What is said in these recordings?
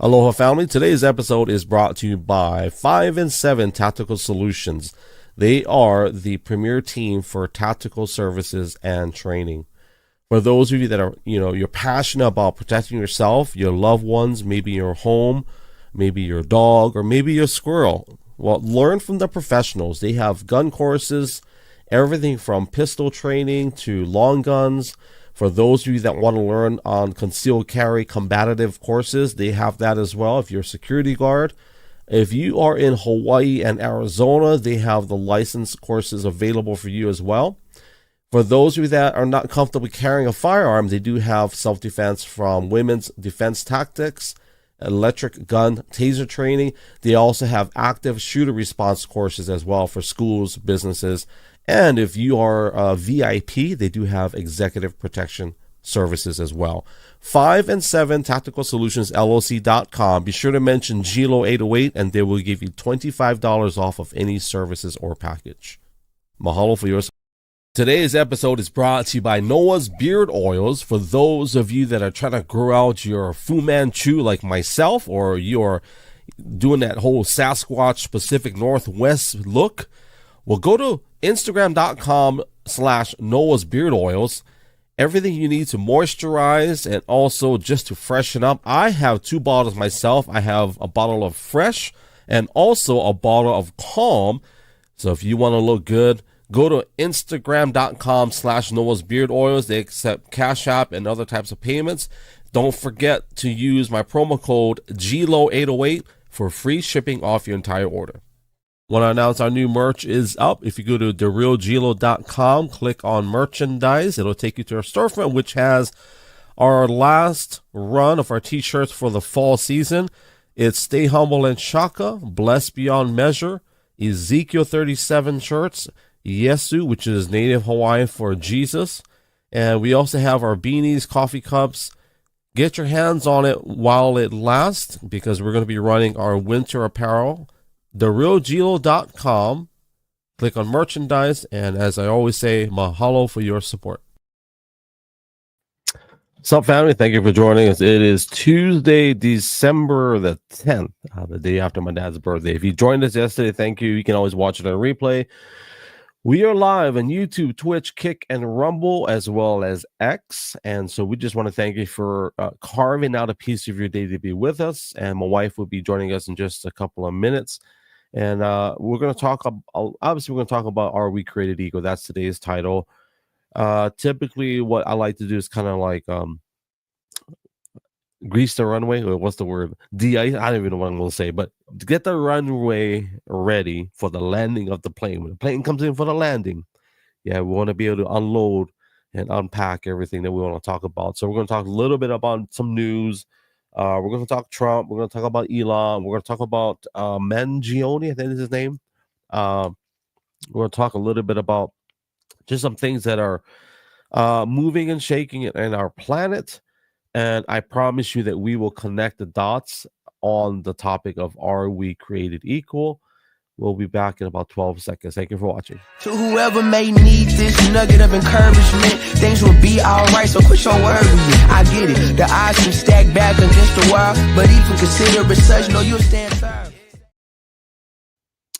Aloha family, today's episode is brought to you by 5 and 7 Tactical Solutions. They are the premier team for tactical services and training. For those of you that are, you're passionate about protecting yourself, your loved ones, maybe your home, maybe your dog, or maybe your squirrel, well, learn from the professionals. They have gun courses, everything from pistol training to long guns. For those of you that want to learn on concealed carry combative courses, they have that as well if you're a security guard. If you are in Hawaii and Arizona, they have the license courses available for you as well. For those of you that are not comfortable carrying a firearm, they do have self-defense from Women's Defense Tactics, electric gun taser training. They also have active shooter response courses as well for schools, businesses. And if you are a VIP, they do have executive protection services as well. 5 and 7 Tactical Solutions LLC.com. Be sure to mention gLO 808 and they will give you $25 off of any services or package. Mahalo for your support. Today's episode is brought to you by Noah's Beard Oils. For those of you that are trying to grow out your Fu Manchu like myself, or you're doing that whole Sasquatch Pacific Northwest look, well, go to Instagram.com/Noah's Beard Oils. Everything you need to moisturize and also just to freshen up. I have 2 bottles myself. I have a bottle of Fresh and also a bottle of Calm. So if you want to look good, go to Instagram.com/Noah's Beard Oils. They accept Cash App and other types of payments. Don't forget to use my promo code gLO 808 for free shipping off your entire order. Want to announce our new merch is up. If you go to therealglo.com, click on merchandise, it'll take you to our storefront, which has our last run of our t-shirts for the fall season. It's Stay Humble and Shaka, Blessed Beyond Measure, Ezekiel 37 shirts, Yesu, which is Native Hawaiian for Jesus. And we also have our beanies, coffee cups. Get your hands on it while it lasts, because we're going to be running our winter apparel. TheRealglo.com. Click on merchandise, and as I always say, mahalo for your support. What's up, family? Thank you for joining us. It is Tuesday, December the 10th, the day after my dad's birthday. If you joined us yesterday, thank you. You can always watch it on replay. We are live on YouTube, Twitch, Kick, and Rumble, as well as X. And so we just want to thank you for carving out a piece of your day to be with us. And my wife will be joining us in just a couple of minutes. And we're going to talk, obviously, we're going to talk about Are We Created Equal? That's today's title. Typically, what I like to do is kind of like grease the runway. Or what's the word? De-ice. I don't even know what I'm going to say, but get the runway ready for the landing of the plane. When the plane comes in for the landing, we want to be able to unload and unpack everything that we want to talk about. So we're going to talk a little bit about some news. We're going to talk Trump. We're going to talk about Elon. We're going to talk about Mangione, I think is his name. We're going to talk a little bit about just some things that are moving and shaking in our planet. And I promise you that we will connect the dots on the topic of Are We Created Equal? We'll be back in about 12 seconds. Thank you for watching. To whoever may need this nugget of encouragement, things will be all right, so quit your worrying. I get it. The odds can stack back against the wall, but if you consider it such, no, you'll stand firm.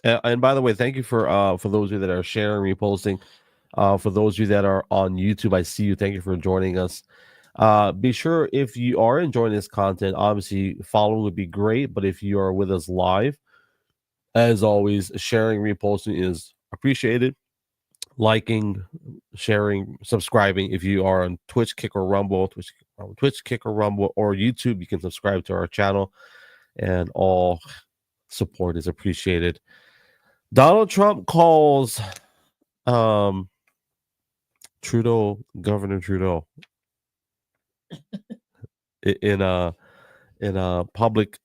And by the way, thank you for those of you that are sharing, reposting. For those of you that are on YouTube, I see you. Thank you for joining us. Be sure, if you are enjoying this content, obviously following would be great, but if you are with us live, as always, sharing, reposting is appreciated. Liking, sharing, subscribing. If you are on Twitch, Kick, or Rumble, Twitch, Kick, or Rumble, or YouTube, you can subscribe to our channel, and all support is appreciated. Donald Trump calls Governor Trudeau, in a public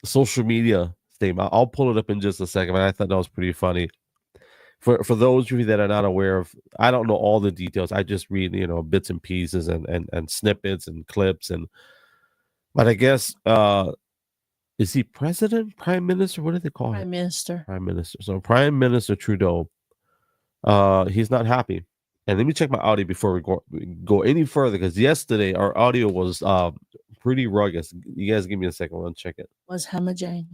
social media statement. I'll pull it up in just a second, but I thought that was pretty funny. For those of you that are not aware of, I don't know all the details. I just read, bits and pieces and snippets and clips, but I guess is he president, prime minister? What do they call him? Prime Minister. Prime Minister. So Prime Minister Trudeau, he's not happy. And let me check my audio before we go any further, because yesterday our audio was pretty rugged. You guys give me a second. I'll check it. Was Hamajang.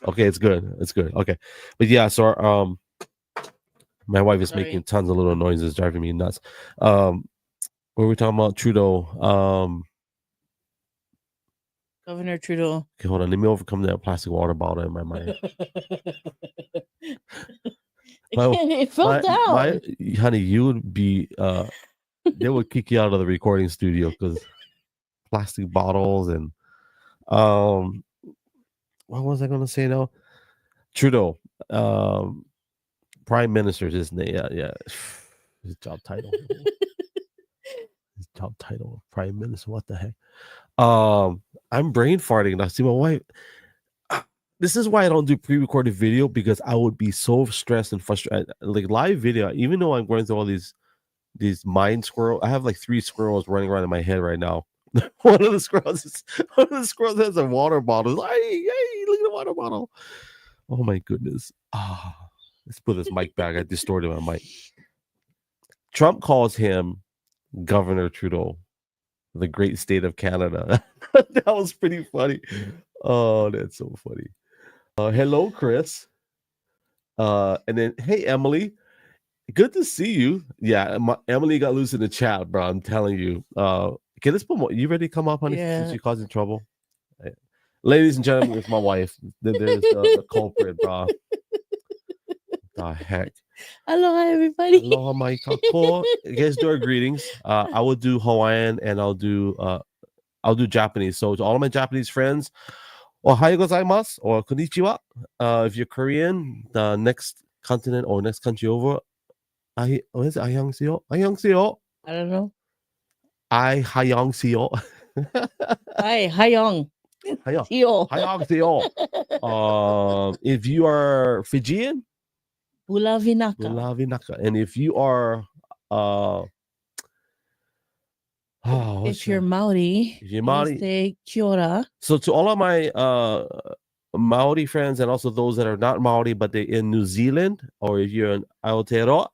Okay, it's good. It's good. Okay, but yeah, so my wife is Sorry. making tons of little noises, driving me nuts. What were we talking about? Trudeau. Governor Trudeau. Okay, hold on. Let me overcome that plastic water bottle in my mind. It fell down. Honey, you would be. They would kick you out of the recording studio because plastic bottles and what was I going to say now? Trudeau, Prime Minister, his name. Yeah. His job title. His job title, Prime Minister. What the heck? I'm brain farting and I see my wife. This is why I don't do pre-recorded video, because I would be so stressed and frustrated. Like live video, even though I'm going through all these mind squirrels. I have like 3 squirrels running around in my head right now. One of the squirrels has a water bottle. Hey, look at the water bottle. Oh my goodness. Let's put this mic back. I distorted my mic. Trump calls him Governor Trudeau, the great state of Canada. That was pretty funny. Oh, that's so funny. Hello, Chris. And then, hey, Emily. Good to see you. Yeah, Emily got loose in the chat, bro. I'm telling you. Okay, let's put more. You ready to come up, honey? Yeah. Since you're causing trouble. Ladies and gentlemen, it's my wife. There's the culprit, bro. The heck. Aloha, everybody. Aloha, my kako. You guys do our greetings. I will do Hawaiian and I'll do Japanese. So to all of my Japanese friends, ohayo gozaimasu or konnichiwa. If you're Korean, the next continent or next country over, what is it? Ayangseyo? Ayangseyo? I don't know. Hayangseyo. Hi, Hayong. Hayangseyo. If you are Fijian, Bulavinaka. Bulavinaka. And if you are if you're Maori, you say kia ora. So to all of my Maori friends and also those that are not Maori but they're in New Zealand, or if you're in Aotearoa,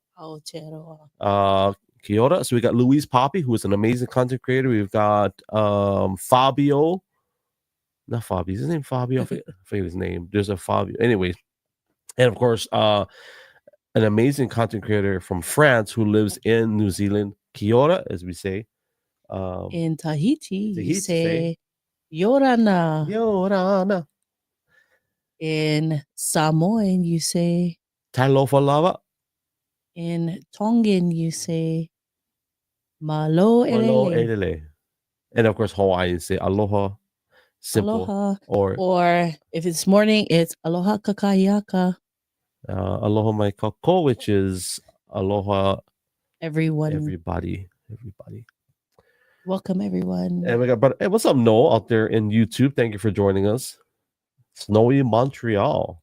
kia ora. So we got Louise Poppy, who is an amazing content creator. We've got Fabio. Not Fabio. Is his name Fabio? I forget his name. There's a Fabio. Anyways. And of course, an amazing content creator from France who lives in New Zealand. Kia ora, as we say. In Tahiti, you say Yorana. Yorana. In Samoan, you say Talofa lava. In Tongan, you say Malo elele. And of course, Hawaiian say aloha. Simple. Aloha. Or if it's morning, it's aloha kakayaka. Aloha mai kako, which is aloha everyone. Everybody. Welcome, everyone. And we got, hey, what's up, Noel, out there in YouTube? Thank you for joining us. Snowy Montreal.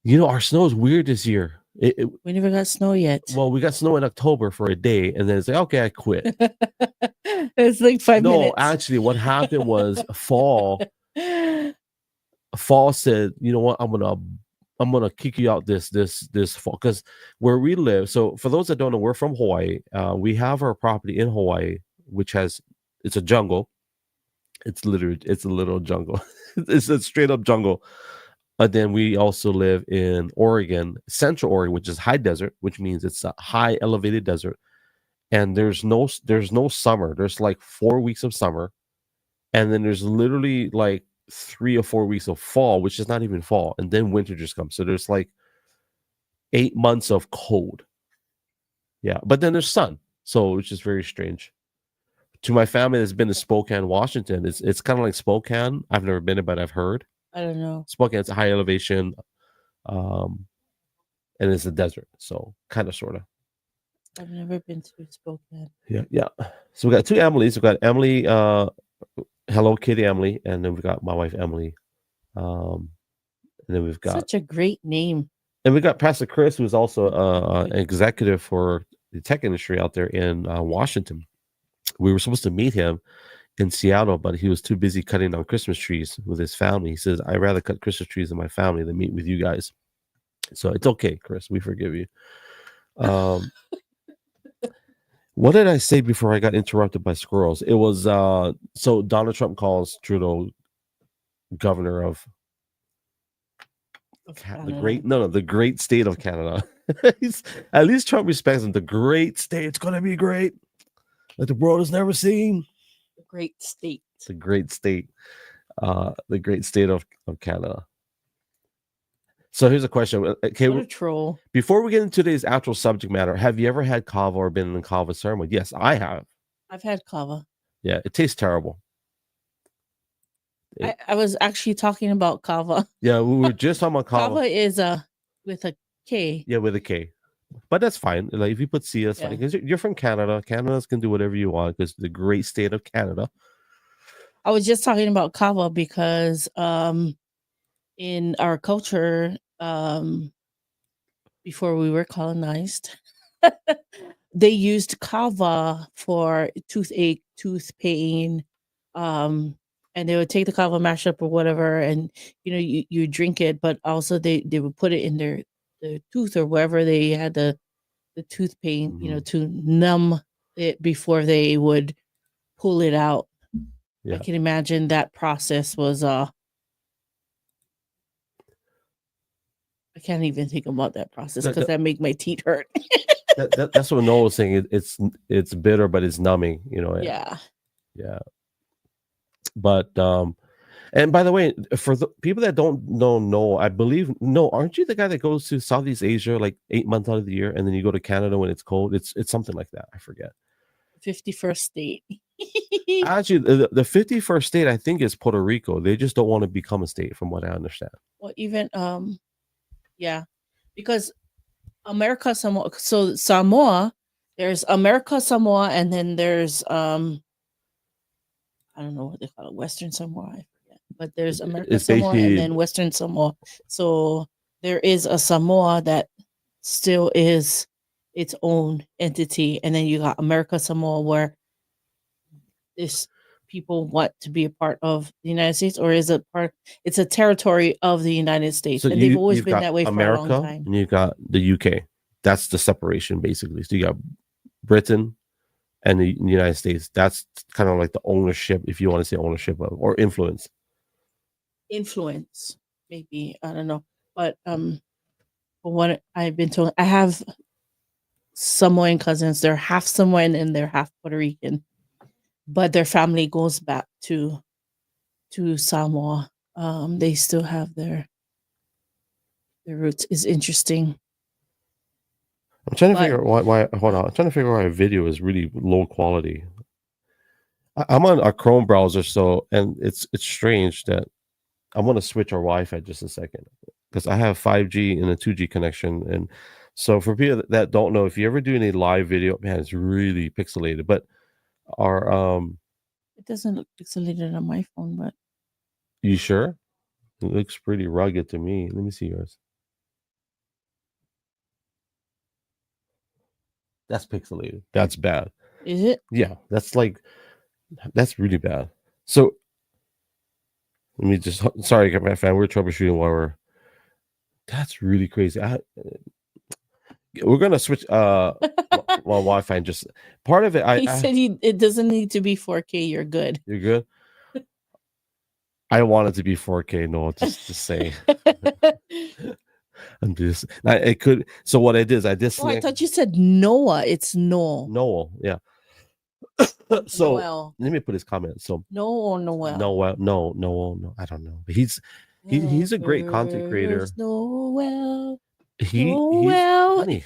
You know, our snow is weird this year. We never got snow yet. Well, we got snow in October for a day, and then it's like, okay, I quit. It's like 5 minutes. No, actually, what happened was fall said, you know what, I'm gonna kick you out this fall, because where we live. So for those that don't know, we're from Hawaii. We have our property in Hawaii, which it's a jungle. It's a little jungle. It's a straight up jungle. But then we also live in Oregon, Central Oregon, which is high desert, which means it's a high elevated desert. And there's no summer. There's like 4 weeks of summer, and then there's literally like 3 or 4 weeks of fall, which is not even fall, and then winter just comes. So there's like 8 months of cold. Yeah, but then there's sun, so it's just very strange. To my family that's been to Spokane, Washington, it's kind of like Spokane. I've never been there, but I've heard. I don't know. Spokane's a high elevation, and it's a desert, so kind of sort of. I've never been to Spokane. Yeah. So we got 2 Emilys. We got Emily, Hello Kitty Emily, and then we got my wife Emily. And then we've got such a great name. And we got Pastor Chris, who's also an executive for the tech industry out there in Washington. We were supposed to meet him in Seattle, but he was too busy cutting down Christmas trees with his family. He says, I'd rather cut Christmas trees with my family than meet with you guys. So it's okay, Chris. We forgive you. What did I say before I got interrupted by squirrels? It was so Donald Trump calls Trudeau governor of the great state of Canada. At least Trump respects him. The great state. It's gonna be great. That the world has never seen. The great state. The great state. The great state of Canada. So here's a question. Okay, what a troll. Before we get into today's actual subject matter, have you ever had kava or been in a kava ceremony? Yes, I have. I've had kava. Yeah, it tastes terrible. I was actually talking about kava. Yeah, we were just talking about kava. Kava is with a K. Yeah, with a K. But that's fine. Like if you put C, that's fine. Because you're from Canada. Canadians can do whatever you want because the great state of Canada. I was just talking about kava because in our culture, before we were colonized, they used kava for toothache, tooth pain, and they would take the kava mash up or whatever, and you drink it, but also they would put it in their tooth or wherever they had the tooth pain, to numb it before they would pull it out. Yeah. I can imagine that process was I can't even think about that process because that make my teeth hurt. That's what Noah was saying. It's bitter, but it's numbing. Yeah. Yeah. But and by the way, for the people that don't know Noah, I believe aren't you the guy that goes to Southeast Asia like 8 months out of the year, and then you go to Canada when it's cold? It's something like that. I forget. 51st state. Actually, the 51st state I think is Puerto Rico. They just don't want to become a state, from what I understand. Well, even yeah, because America Samoa. So Samoa, there's America Samoa, and then there's I don't know what they call it, Western Samoa. I forget, but there's America Samoa and then Western Samoa. So there is a Samoa that still is its own entity, and then you got America Samoa, where this people want to be a part of the United States, or is it part? It's a territory of the United States, so and they've always been that way America, for a long time. And you got the UK. That's the separation, basically. So you got Britain and the United States. That's kind of like the ownership, if you want to say ownership of, or influence. Influence, maybe, I don't know, but what I've been told, I have Samoan cousins. They're half Samoan and they're half Puerto Rican, but their family goes back to Samoa. They still have their roots. Is interesting. I'm trying to figure out why. Hold on. I'm trying to figure out why a video is really low quality. I'm on a Chrome browser, and it's strange that I want to switch our Wi-Fi just a second because I have 5G and a 2G connection, and so for people that don't know, if you ever do any live video, man, it's really pixelated. But our it doesn't look pixelated on my phone, but you sure? It looks pretty rugged to me. Let me see yours. That's pixelated. That's bad. Is it? Yeah, that's really bad. So let me just, sorry, my fan. We're troubleshooting while we're. That's really crazy. We're gonna switch Wi-Fi and just part of it. He said it doesn't need to be 4K. You're good. You're good. I want it to be 4K. No, just say. I'm just. It could. So what I did is I just. Oh, I thought you said Noah. It's Noel. Noel, yeah. So Noel. Let me put his comment. So Noel. No, I don't know. But he's a great content creator. Noel. He's funny.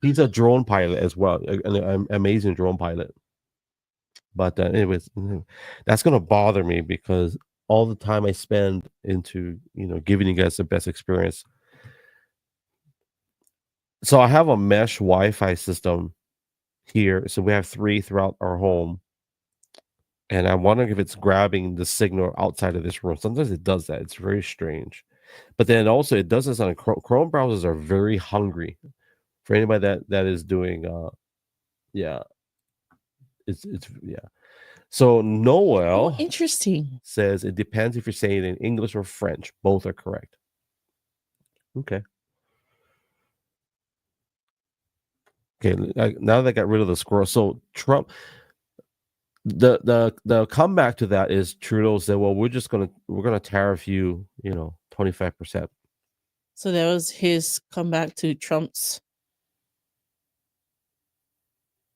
He's a drone pilot as well, an amazing drone pilot. But anyways, that's gonna bother me because all the time I spend into giving you guys the best experience. So I have a mesh Wi-Fi system here. So we have 3 throughout our home. And I'm wondering if it's grabbing the signal outside of this room. Sometimes it does that. It's very strange. But then also it does this on Chrome browsers are very hungry. For anybody that is doing yeah. It's yeah. So Noel interesting says it depends if you're saying it in English or French. Both are correct. Okay. Okay, now they got rid of the squirrel. So Trump, the comeback to that is Trudeau said, "Well, we're gonna tariff you, 25%." So that was his comeback to Trump's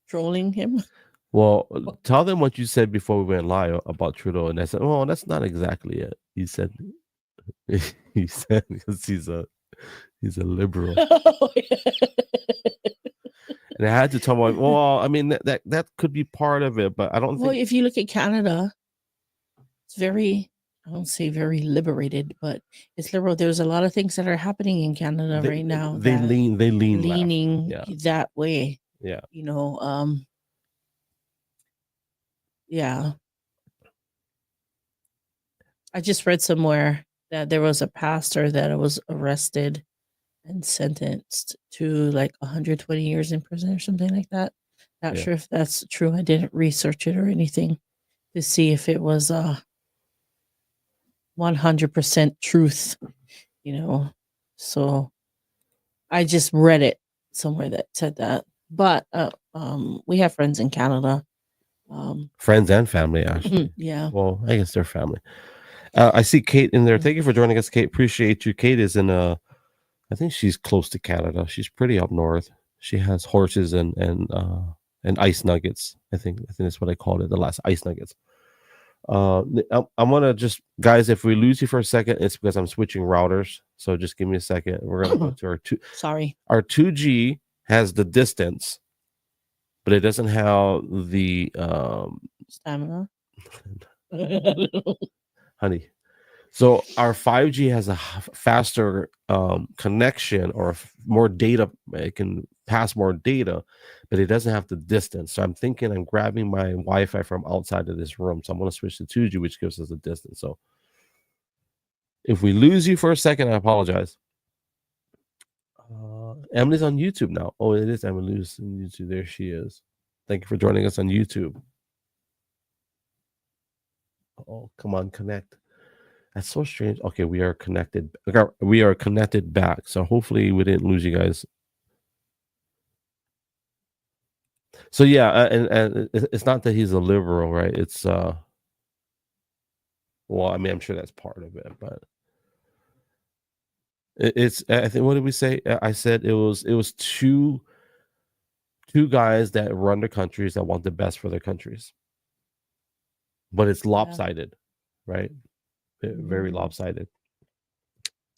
trolling him. Well, tell them what you said before we went live about Trudeau, and I said, "Oh, that's not exactly it." He said, "He said because he's a liberal," Oh, yeah. and I had to tell him, "Well, I mean that could be part of it, but I don't Well, think." if you look at Canada, it's very, I don't say very liberated, but it's liberal. There's a lot of things that are happening in Canada right now They that lean left. leaning Yeah, that way. yeah. Yeah. I just read somewhere that there was a pastor that was arrested and sentenced to like 120 years in prison or something like that. Not Yeah. sure if that's true. I didn't research it or anything to see if it was 100% truth, So I just read it somewhere that said that. But we have friends in Canada. Friends and family, actually. Yeah. Well, I guess they're family. I see Kate in there. Thank you for joining us, Kate. Appreciate you. Kate is in I think she's close to Canada. She's pretty up north. She has horses and ice nuggets. I think that's what I called it. The last ice nuggets. I'm gonna just, guys, if we lose you for a second, it's because I'm switching routers. So just give me a second. We're gonna go to our Sorry. Our 2G has the distance, but it doesn't have the Stamina. honey. So our 5G has a faster connection or more data. It can pass more data, but it doesn't have the distance. So I'm thinking I'm grabbing my Wi-Fi from outside of this room. So I'm going to switch to 2G, which gives us a distance. So if we lose you for a second, I apologize. Emily's on YouTube now. Oh, it is Emily's on YouTube. There she is. Thank you for joining us on YouTube. Oh, come on, connect. That's so strange. Okay, we are connected. We are connected back. So hopefully we didn't lose you guys. So yeah, and it's not that he's a liberal, right? It's well, I mean, I'm sure that's part of it, but it's, I think, what did we say? I said it was two guys that run their countries that want the best for their countries, but it's lopsided, right? Very lopsided.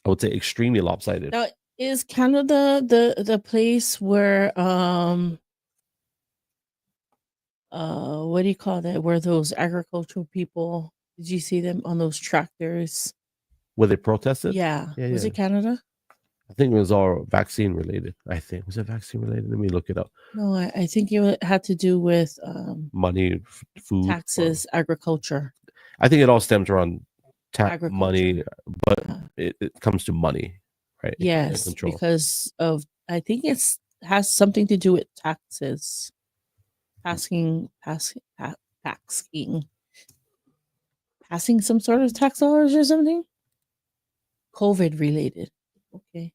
I would say extremely lopsided. Now, is Canada the place where what do you call that? Where those agricultural people, did you see them on those tractors? Where they protested? Yeah. Was yeah. it Canada? I think it was all vaccine related. I think, was it vaccine related? Let me look it up. No, I think it had to do with Money, food, taxes, agriculture. I think it all stems around Agriculture. money, but it comes to money, right? Yes, because of, I think has something to do with taxes, passing some sort of tax dollars or something. COVID related. Okay.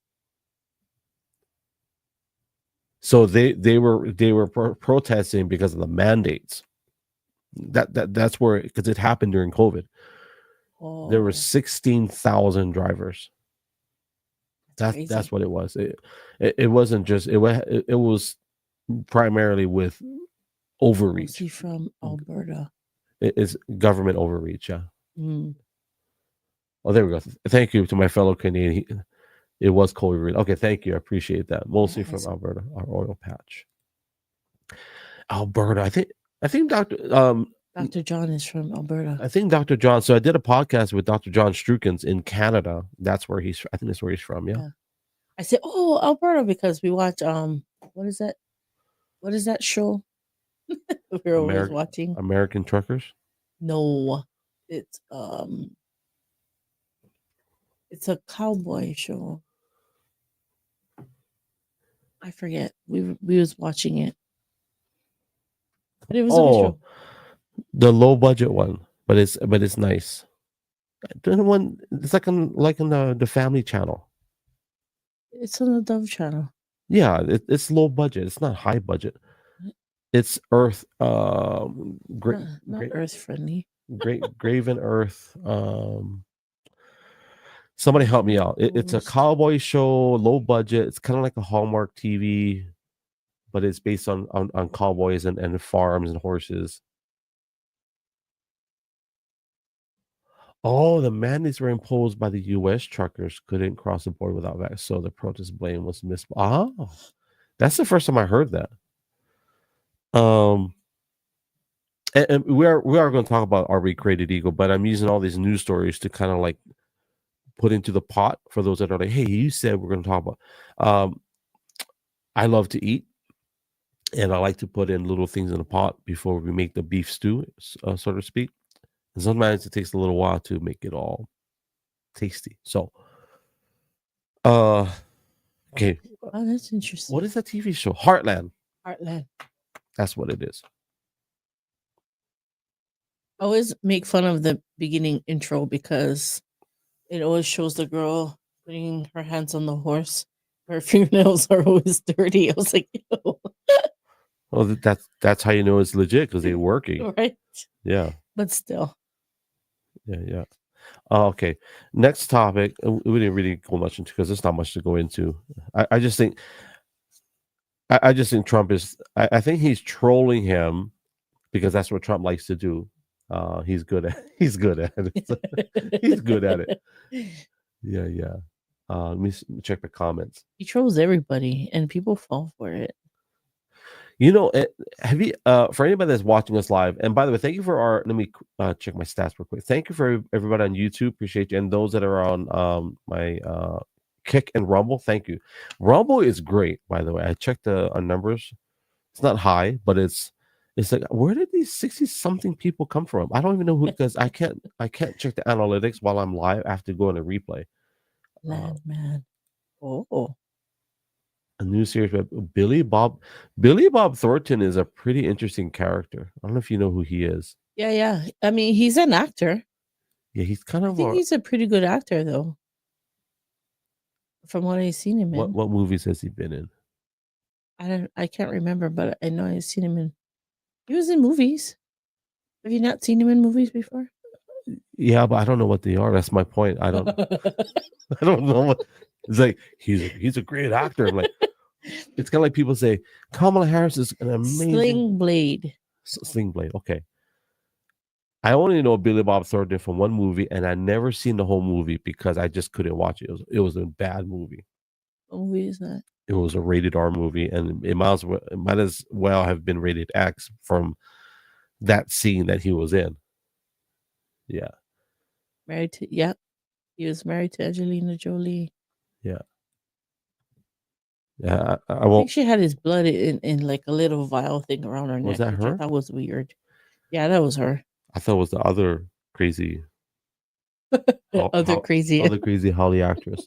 So they were protesting because of the mandates. That's where, because it happened during COVID. Oh. There were 16,000 drivers. That's what it was. It wasn't just, it was primarily with overreach. Is he from Alberta? It is government overreach. Yeah. Mm. Oh, there we go. Thank you to my fellow Canadian. It was COVID. Okay, thank you. I appreciate that. Mostly from Alberta, our oil patch. Alberta. I think Dr. John is from Alberta. I think Dr. John. So I did a podcast with Dr. John Strukens in Canada. That's where I think that's where he's from. Yeah. I said, oh, Alberta, because we watch what is that? What is that show? We're always watching American Truckers. No, it's a cowboy show. I forget. We was watching it, but it was a good show. The low budget one, but it's nice. The one, it's like on the Family Channel. It's on the Dove Channel. Yeah, it's low budget. It's not high budget. It's Earth. Great, Not great, earth friendly. great, Graven Earth. Somebody help me out. It's a cowboy show, low budget. It's kind of like a Hallmark TV, but it's based on cowboys and farms and horses. Oh, the mandates were imposed by the U.S. truckers couldn't cross the border without vaccine, so the protest blame was missed. Oh, that's the first time I heard that. And we are going to talk about our recreated ego, but I'm using all these news stories to kind of like put into the pot for those that are like, hey, you said we're going to talk about. I love to eat, and I like to put in little things in the pot before we make the beef stew, so to speak. And sometimes it takes a little while to make it all tasty. So, okay, Oh, that's interesting. what is that TV show? Heartland. Heartland. That's what it is. I always make fun of the beginning intro because it always shows the girl putting her hands on the horse. Her fingernails are always dirty. I was like, ew. Well, that's how you know it's legit because they're working. Right? Yeah. But still. Yeah. Okay. Next topic. We didn't really go much into because there's not much to go into. I just think Trump is. I think he's trolling him because that's what Trump likes to do. He's good at. He's good at it. He's good at it. Yeah. Let me check the comments. He trolls everybody, and people fall for it. You know, have you for anybody that's watching us live, and by the way, thank you for our let me check my stats real quick. Thank you for everybody on YouTube, appreciate you, and those that are on my Kick and Rumble, thank you. Rumble is great, by the way. I checked the numbers. It's not high, but it's like, where did these 60 something people come from? I don't even know who, because I can't check the analytics while I'm live. I have to go in a replay. Landman. Oh. A new series by Billy Bob Thornton is a pretty interesting character. I don't know if you know who he is. Yeah. I mean, he's an actor. Yeah, he's kind of. I think he's a pretty good actor, though. From what I've seen him in. What movies has he been in? I can't remember, but I know I've seen him in. He was in movies. Have you not seen him in movies before? Yeah, but I don't know what they are. That's my point. I don't. I don't know what. It's like he's a great actor. I'm like, it's kind of like people say Kamala Harris is an amazing Sling Blade. Sling Blade. Okay. I only know Billy Bob Thornton from one movie, and I never seen the whole movie because I just couldn't watch it. It was a bad movie. What movie is that? It was a rated R movie, and it might as well have been rated X from that scene that he was in. Yeah. He was married to Angelina Jolie. Yeah. I I won't. think she had his blood in like a little vial thing around her neck. Was that her? That was weird. Yeah, that was her. I thought it was the other crazy, other crazy Holly actress.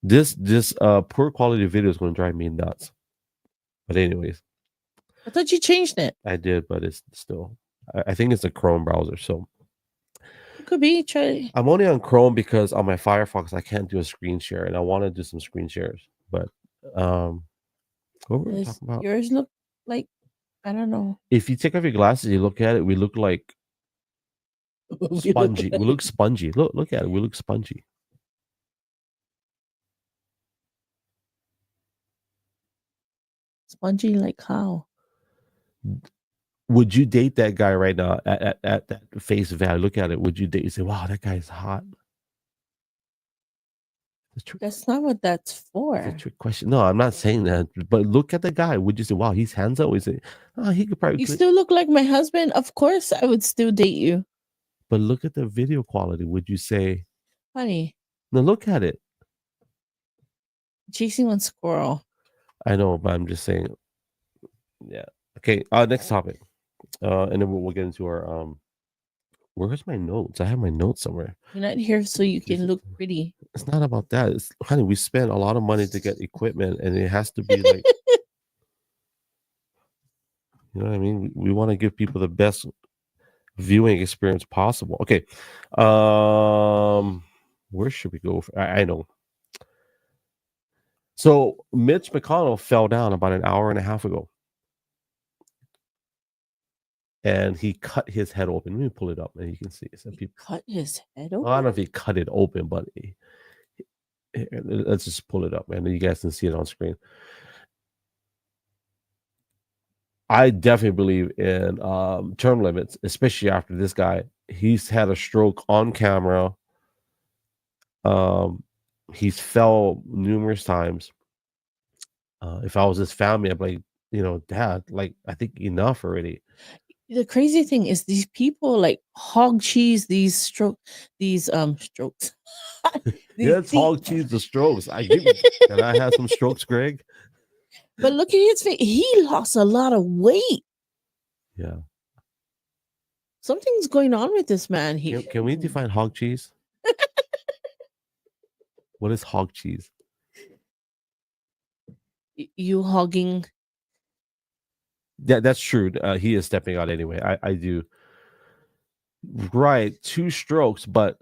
This poor quality video is going to drive me nuts. But anyways, I thought you changed it. I did, but it's still. I think it's a Chrome browser, so it could be. Try. I'm only on Chrome because on my Firefox I can't do a screen share, and I want to do some screen shares. But what were we talking about? Yours look like, I don't know. If you take off your glasses, you look at it, we look like spongy. We look spongy. Look at it. We look spongy. Spongy like how? Would you date that guy right now at that face value? Look at it. Would you date? You say, "Wow, that guy's hot." That's not what that's for. That's a trick question. No, I'm not saying that. But look at the guy. Would you say, "Wow, he's handsome"? We say, "Oh, he could probably." You still look like my husband. Of course, I would still date you. But look at the video quality. Would you say, honey? No, look at it. Chasing one squirrel. I know, but I'm just saying. Yeah. Okay. Next topic. And then we'll get into our where's my notes? I have my notes somewhere. You're not here so you can look pretty. It's not about that. It's, honey, we spend a lot of money to get equipment, and it has to be like, you know what I mean? We want to give people the best viewing experience possible. Okay. Where should we go? I know. So Mitch McConnell fell down about an hour and a half ago, and he cut his head open. Let me pull it up, and you can see. Some people Cut his head I open. don't know if he cut it open, but let's just pull it up, and you guys can see it on screen. I definitely believe in term limits, especially after this guy. He's had a stroke on camera. He's fell numerous times. If I was his family, I'd be like, Dad, like, I think enough already. The crazy thing is these people like hog cheese these strokes. Yeah, it's hog cheese the strokes. Can I have some strokes, Greg? But look at his face. He lost a lot of weight. Yeah. Something's going on with this man. Can we define hog cheese? What is hog cheese? You hogging? Yeah, that's true. He is stepping out anyway. I do. Right, 2 strokes, but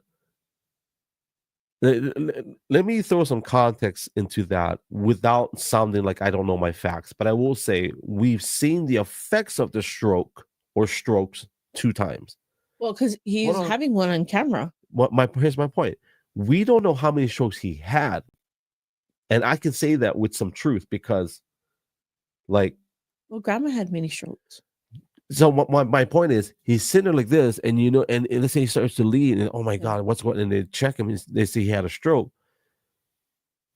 let me throw some context into that without sounding like I don't know my facts. But I will say we've seen the effects of the stroke or strokes 2 times. Well, because he's having one on camera. Here's my point. We don't know how many strokes he had, and I can say that with some truth because, like, well, Grandma had many strokes. So my point is, he's sitting there like this, and and let's say he starts to lean, and oh my God, what's going on? And they check him, and they say he had a stroke.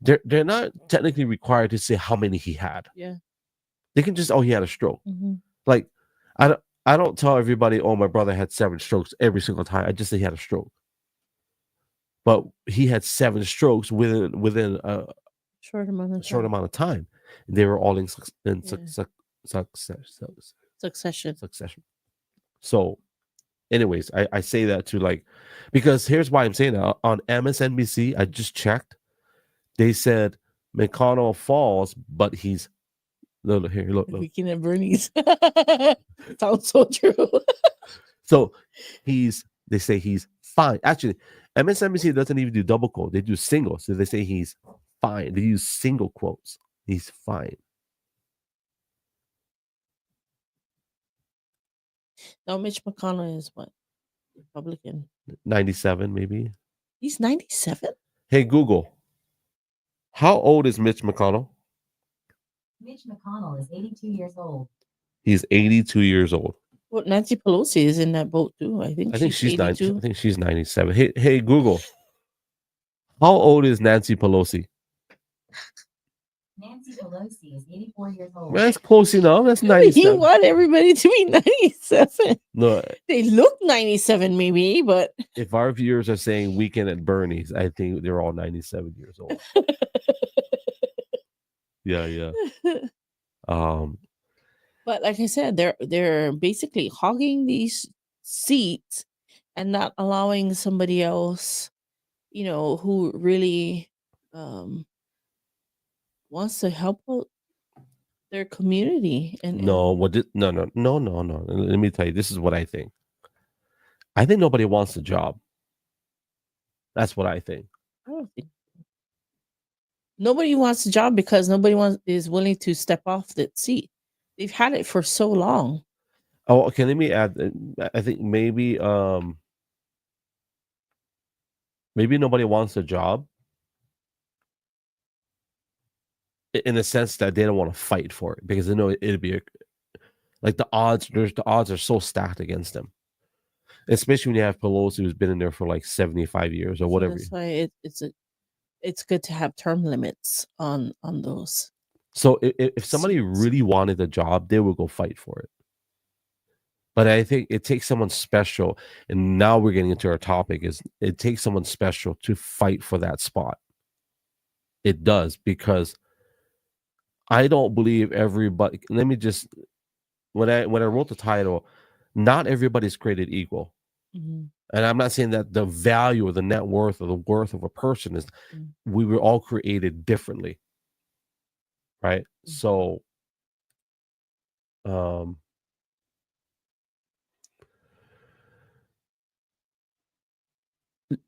They're not technically required to say how many he had. Yeah, they can just he had a stroke. Mm-hmm. Like I don't tell everybody, oh, my brother had 7 strokes every single time. I just say he had a stroke. But he had 7 strokes within a short amount of time. And they were all in succession. So, anyways, I say that to because here's why I'm saying that. On MSNBC, I just checked. They said McConnell falls, but he's look. Weekend at Bernie's. Sounds so true. So they say he's fine. Actually, MSNBC doesn't even do double quote. They do single. So they say he's fine. They use single quotes. He's fine. Now, Mitch McConnell is what? Republican. 97, maybe. He's 97? Hey, Google. How old is Mitch McConnell? Mitch McConnell is 82 years old. He's 82 years old. Well, Nancy Pelosi is in that boat too. I think she's 82. I think she's 97. Hey, Google. How old is Nancy Pelosi? Nancy Pelosi is 84 years old. That's close enough. That's 97. You want everybody to be 97. No, they look 97 maybe, but if our viewers are saying weekend at Bernie's, I think they're all 97 years old. Yeah. But like I said, they're basically hogging these seats and not allowing somebody else, who really wants to help out their community. No. Let me tell you, this is what I think. I think nobody wants the job. That's what I think. I don't think nobody wants the job because nobody is willing to step off that seat. They've had it for so long. Oh, okay. Let me add. I think maybe nobody wants the job in the sense that they don't want to fight for it because they know it'd be the odds. The odds are so stacked against them, especially when you have Pelosi who's been in there for 75 years or whatever. That's why it's good to have term limits on those. So if somebody really wanted the job, they would go fight for it. But I think it takes someone special, and now we're getting into our topic, is it takes someone special to fight for that spot. It does, because I don't believe everybody. Let me just, when I wrote the title, not everybody's created equal. Mm-hmm. And I'm not saying that the value or the net worth or the worth of a person is, we were all created differently. Right? So,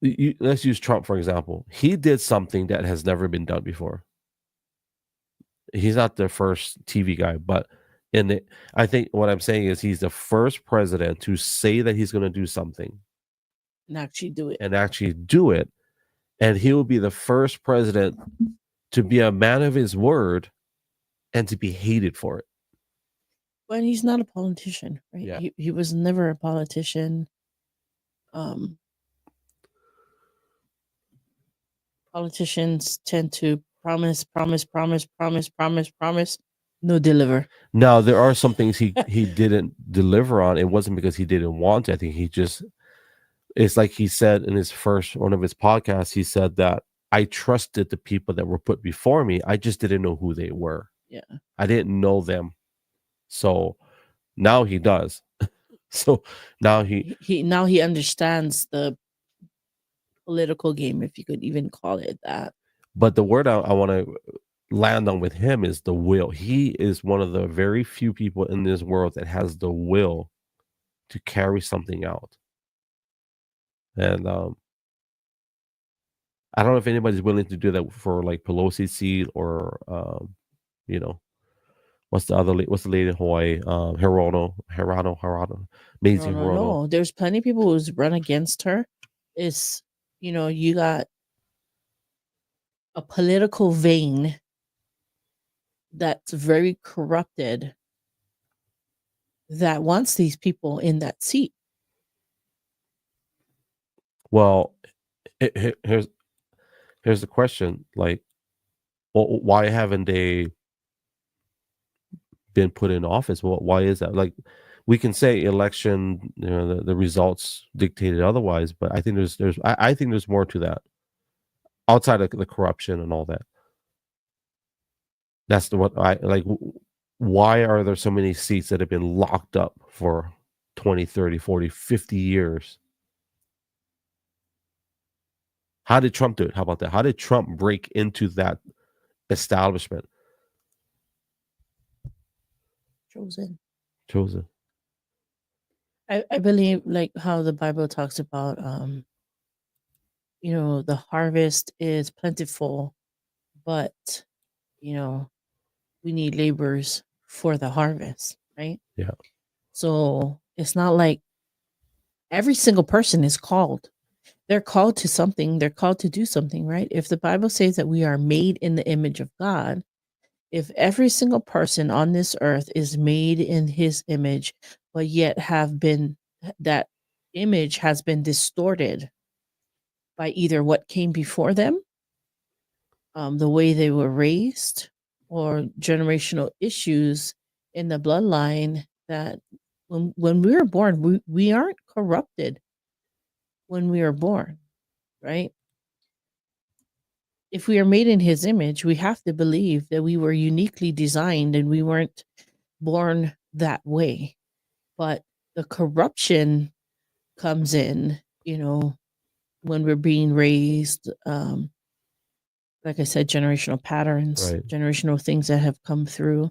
let's use Trump, for example. He did something that has never been done before. He's not the first TV guy, but I think what I'm saying is he's the first president to say that he's going to do something And actually do it. and actually do it. And he will be the first president to be a man of his word and to be hated for it. But he's not a politician, right? Yeah. He was never a politician. Politicians tend to promise, no deliver. Now, there are some things he didn't deliver on. It wasn't because he didn't want to. I think it's like he said in one of his podcasts, he said that I trusted the people that were put before me. I just didn't know who they were. Yeah. I didn't know them. So now he does. So now he understands the political game, if you could even call it that. But the word I want to land on with him is the will. He is one of the very few people in this world that has the will to carry something out. And I don't know if anybody's willing to do that for like Pelosi's seat or you know, what's the lady in Hawaii? Hirono. Maisie Hirono. No, there's plenty of people who's run against her. It's, you got a political vein that's very corrupted that wants these people in that seat. Well, here's the question: like, well, why haven't they been put in office? Well, why is that? Like, we can say election, the results dictated otherwise, but I think I think there's more to that outside of the corruption and all that. That's what I like. Why are there so many seats that have been locked up for 20, 30, 40, 50 years? How did Trump do it? How about that? How did Trump break into that establishment? Chosen. I believe, like how the Bible talks about, the harvest is plentiful, but, we need laborers for the harvest, right? Yeah. So it's not like every single person is called. They're called to something. They're called to do something, right? If the Bible says that we are made in the image of God, if every single person on this earth is made in his image, but yet that image has been distorted by either what came before them, the way they were raised, or generational issues in the bloodline, that when we were born, we aren't corrupted when we are born, right? If we are made in his image, we have to believe that we were uniquely designed and we weren't born that way. But the corruption comes in, when we're being raised, like I said, generational patterns, right. Generational things that have come through.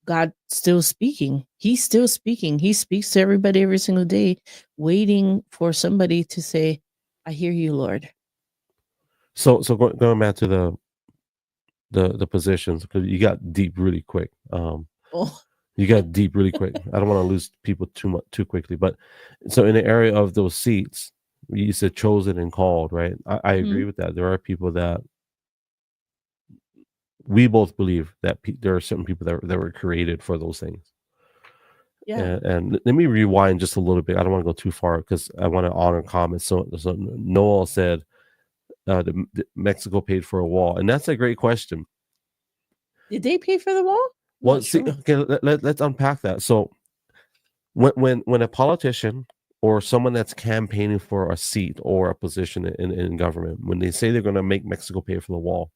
God still speaking. He's still speaking. He speaks to everybody every single day, waiting for somebody to say, I hear you, Lord. So going back to the positions, because you got deep really quick. You got deep really quick. I don't want to lose people too quickly. But so in the area of those seats, you said chosen and called, right? I agree with that. There are people that we both believe that there are certain people that were created for those things. Yeah. And let me rewind just a little bit. I don't want to go too far because I want to honor comments. So Noel said, Mexico paid for a wall, and that's a great question. Did they pay for the wall? Well, see, okay, let's unpack that. So when a politician or someone that's campaigning for a seat or a position in government, when they say they're going to make Mexico pay for the wall,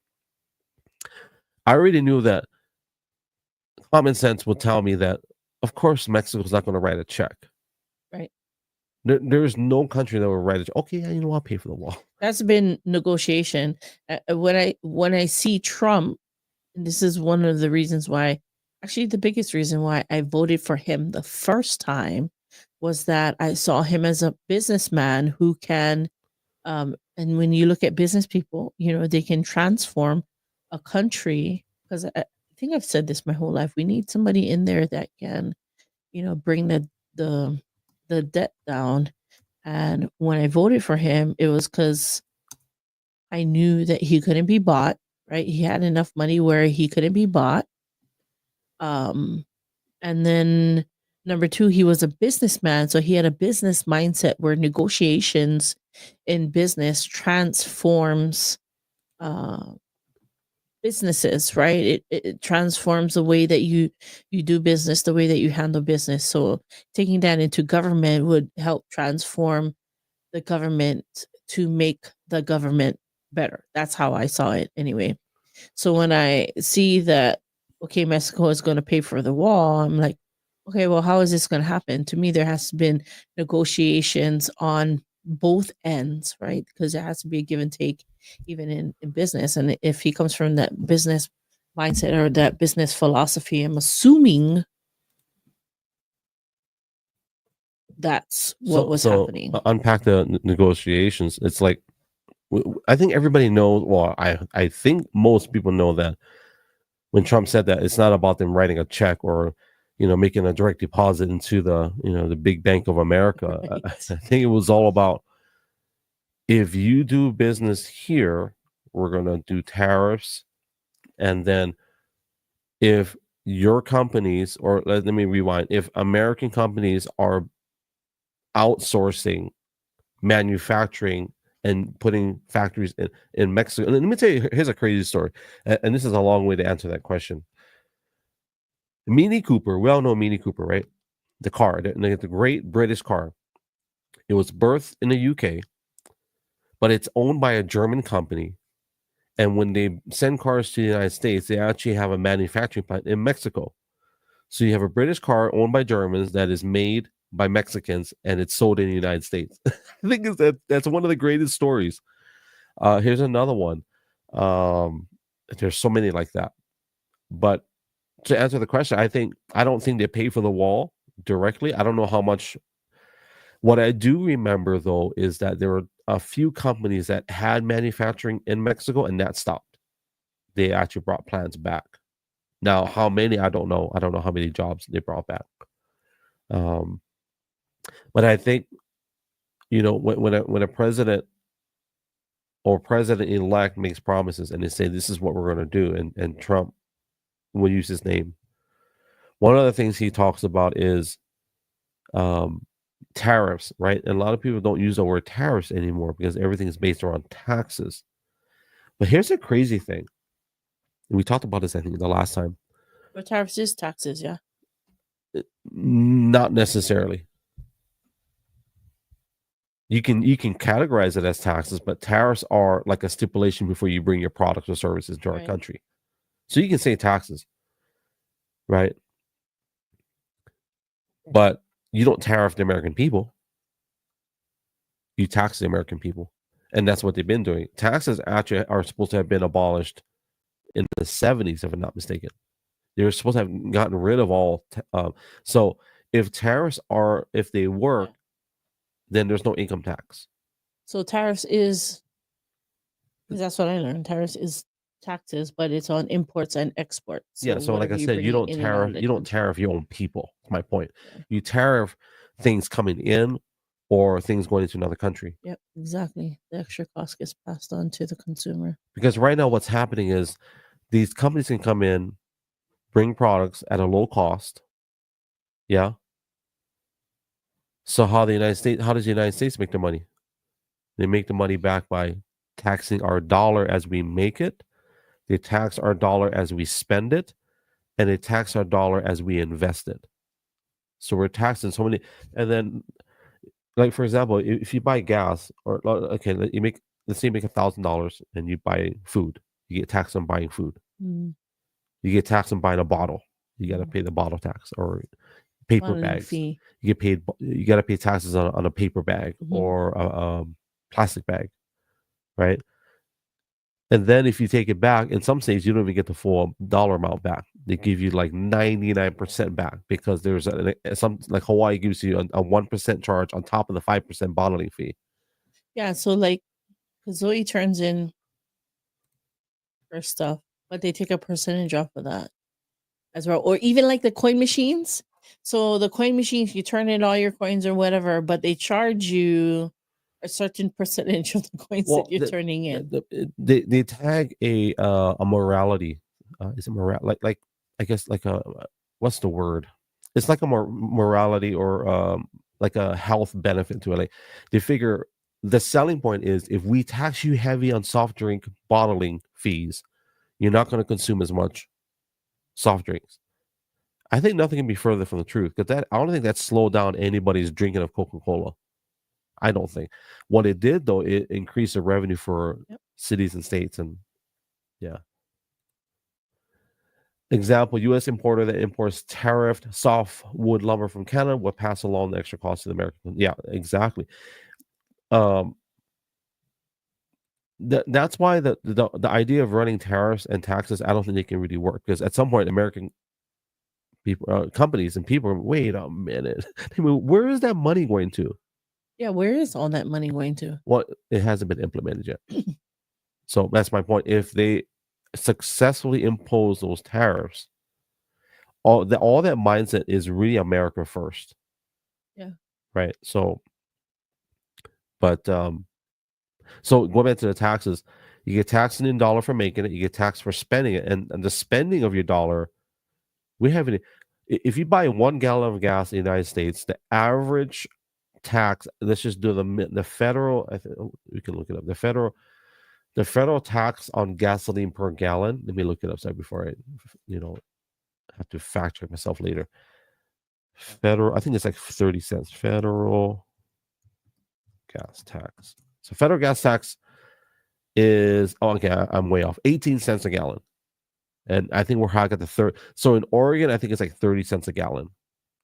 I already knew that common sense would tell me that, of course, Mexico's not going to write a check. Right. There's no country that will write a check. Okay, yeah, I'll pay for the wall. That's been negotiation. When I see Trump, and this is one of the reasons why, actually the biggest reason why I voted for him the first time, was that I saw him as a businessman who can, and when you look at business people, they can transform a country, because I think I've said this my whole life, we need somebody in there that can, bring the debt down. And when I voted for him, it was because I knew that he couldn't be bought, right? He had enough money where he couldn't be bought. And then number two, he was a businessman. So he had a business mindset where negotiations in business transforms businesses, right? It transforms the way that you do business, the way that you handle business. So taking that into government would help transform the government to make the government better. That's how I saw it anyway. So when I see that, okay, Mexico is going to pay for the wall, I'm like, okay, well, how is this going to happen? To me, there has been negotiations on both ends, right? Because there has to be a give and take, even in business. And if he comes from that business mindset or that business philosophy, I'm assuming that's what was happening. Unpack the negotiations. It's like, I think everybody knows. Well, I think most people know that when Trump said that, it's not about them writing a check or making a direct deposit into the big bank of America. Right. I think it was all about, if you do business here, we're going to do tariffs, and then if your companies, or let me rewind, if American companies are outsourcing manufacturing and putting factories in Mexico. And let me tell you, here's a crazy story. And this is a long way to answer that question. Mini Cooper, we all know Mini Cooper, right? The car, the great British car. It was birthed in the UK, but it's owned by a German company. And when they send cars to the United States, they actually have a manufacturing plant in Mexico. So you have a British car owned by Germans that is made by Mexicans, and it's sold in the United States. I think that's one of the greatest stories. Here's another one. There's so many like that. But to answer the question, I don't think they pay for the wall directly. I don't know how much. What I do remember, though, is that there were a few companies that had manufacturing in Mexico, and that stopped. They actually brought plants back. Now, how many? I don't know. I don't know how many jobs they brought back. But I think, when a president or president-elect makes promises and they say, this is what we're going to do, and Trump will use his name. One of the things he talks about is tariffs, right? And a lot of people don't use the word tariffs anymore because everything is based around taxes. But here's a crazy thing. And we talked about this, I think, the last time. But tariffs is taxes, yeah. Not necessarily. You can categorize it as taxes, but tariffs are like a stipulation before you bring your products or services to our country. So you can say taxes, right? But you don't tariff the American people. You tax the American people. And that's what they've been doing. Taxes actually are supposed to have been abolished in the 70s, if I'm not mistaken. They're supposed to have gotten rid of all. So if tariffs if they work, then there's no income tax. So tariffs is, because that's what I learned. Tariffs is taxes, but it's on imports and exports. So so like I said, you don't tariff your own people. That's my point. Yeah. You tariff things coming in or things going into another country. Yep, exactly. The extra cost gets passed on to the consumer. Because right now what's happening is these companies can come in, bring products at a low cost. Yeah. So how does the United States make their money? They make the money back by taxing our dollar as we make it. They tax our dollar as we spend it, and they tax our dollar as we invest it. So we're taxing so many. And then, like for example, if you buy gas, or okay, let's say you make $1,000 and you buy food, you get taxed on buying food. Mm. You get taxed on buying a bottle. You got to pay the bottle tax, or paper bags. Fee. You got to pay taxes on a paper bag or a plastic bag, right? And then if you take it back, in some states, you don't even get the full dollar amount back. They give you like 99% back because there's some, like Hawaii gives you a 1% charge on top of the 5% bottling fee. Yeah. So like, Zoe turns in her stuff, but they take a percentage off of that as well. Or even like the coin machines. So the coin machines, you turn in all your coins or whatever, but they charge you a certain percentage of the coins Well, that you're turning in. they tag a morality. Is it like I guess like a what's the word? It's like a morality or like a health benefit to it. Like they figure the selling point is if we tax you heavy on soft drink bottling fees, you're not going to consume as much soft drinks. I think nothing can be further from the truth because I don't think that slowed down anybody's drinking of Coca-Cola. I don't think. What it did though, it increased the revenue for cities and states, and yeah. Example: U.S. importer that imports tariffed softwood lumber from Canada will pass along the extra cost to the American. Yeah, exactly. That's why the idea of running tariffs and taxes, I don't think they can really work because at some point, American people, companies, and people, wait a minute, where is that money going to? Yeah, where is all that money going to? Well, it hasn't been implemented yet. So that's my point. If they successfully impose those tariffs, all that mindset is really America first. Yeah. Right. So, but so going back to the taxes, you get taxed in dollar for making it, you get taxed for spending it, and the spending of your dollar, we have it. If you buy 1 gallon of gas in the United States, the average tax, let's just do the federal, I think we can look it up. The federal tax on gasoline per gallon. Let me look it up before I, have to fact check myself later. Federal, I think it's like 30 cents. Federal gas tax. So federal gas tax is, I'm way off. 18 cents a gallon. And I think we're high at the third. So in Oregon, I think it's like 30 cents a gallon.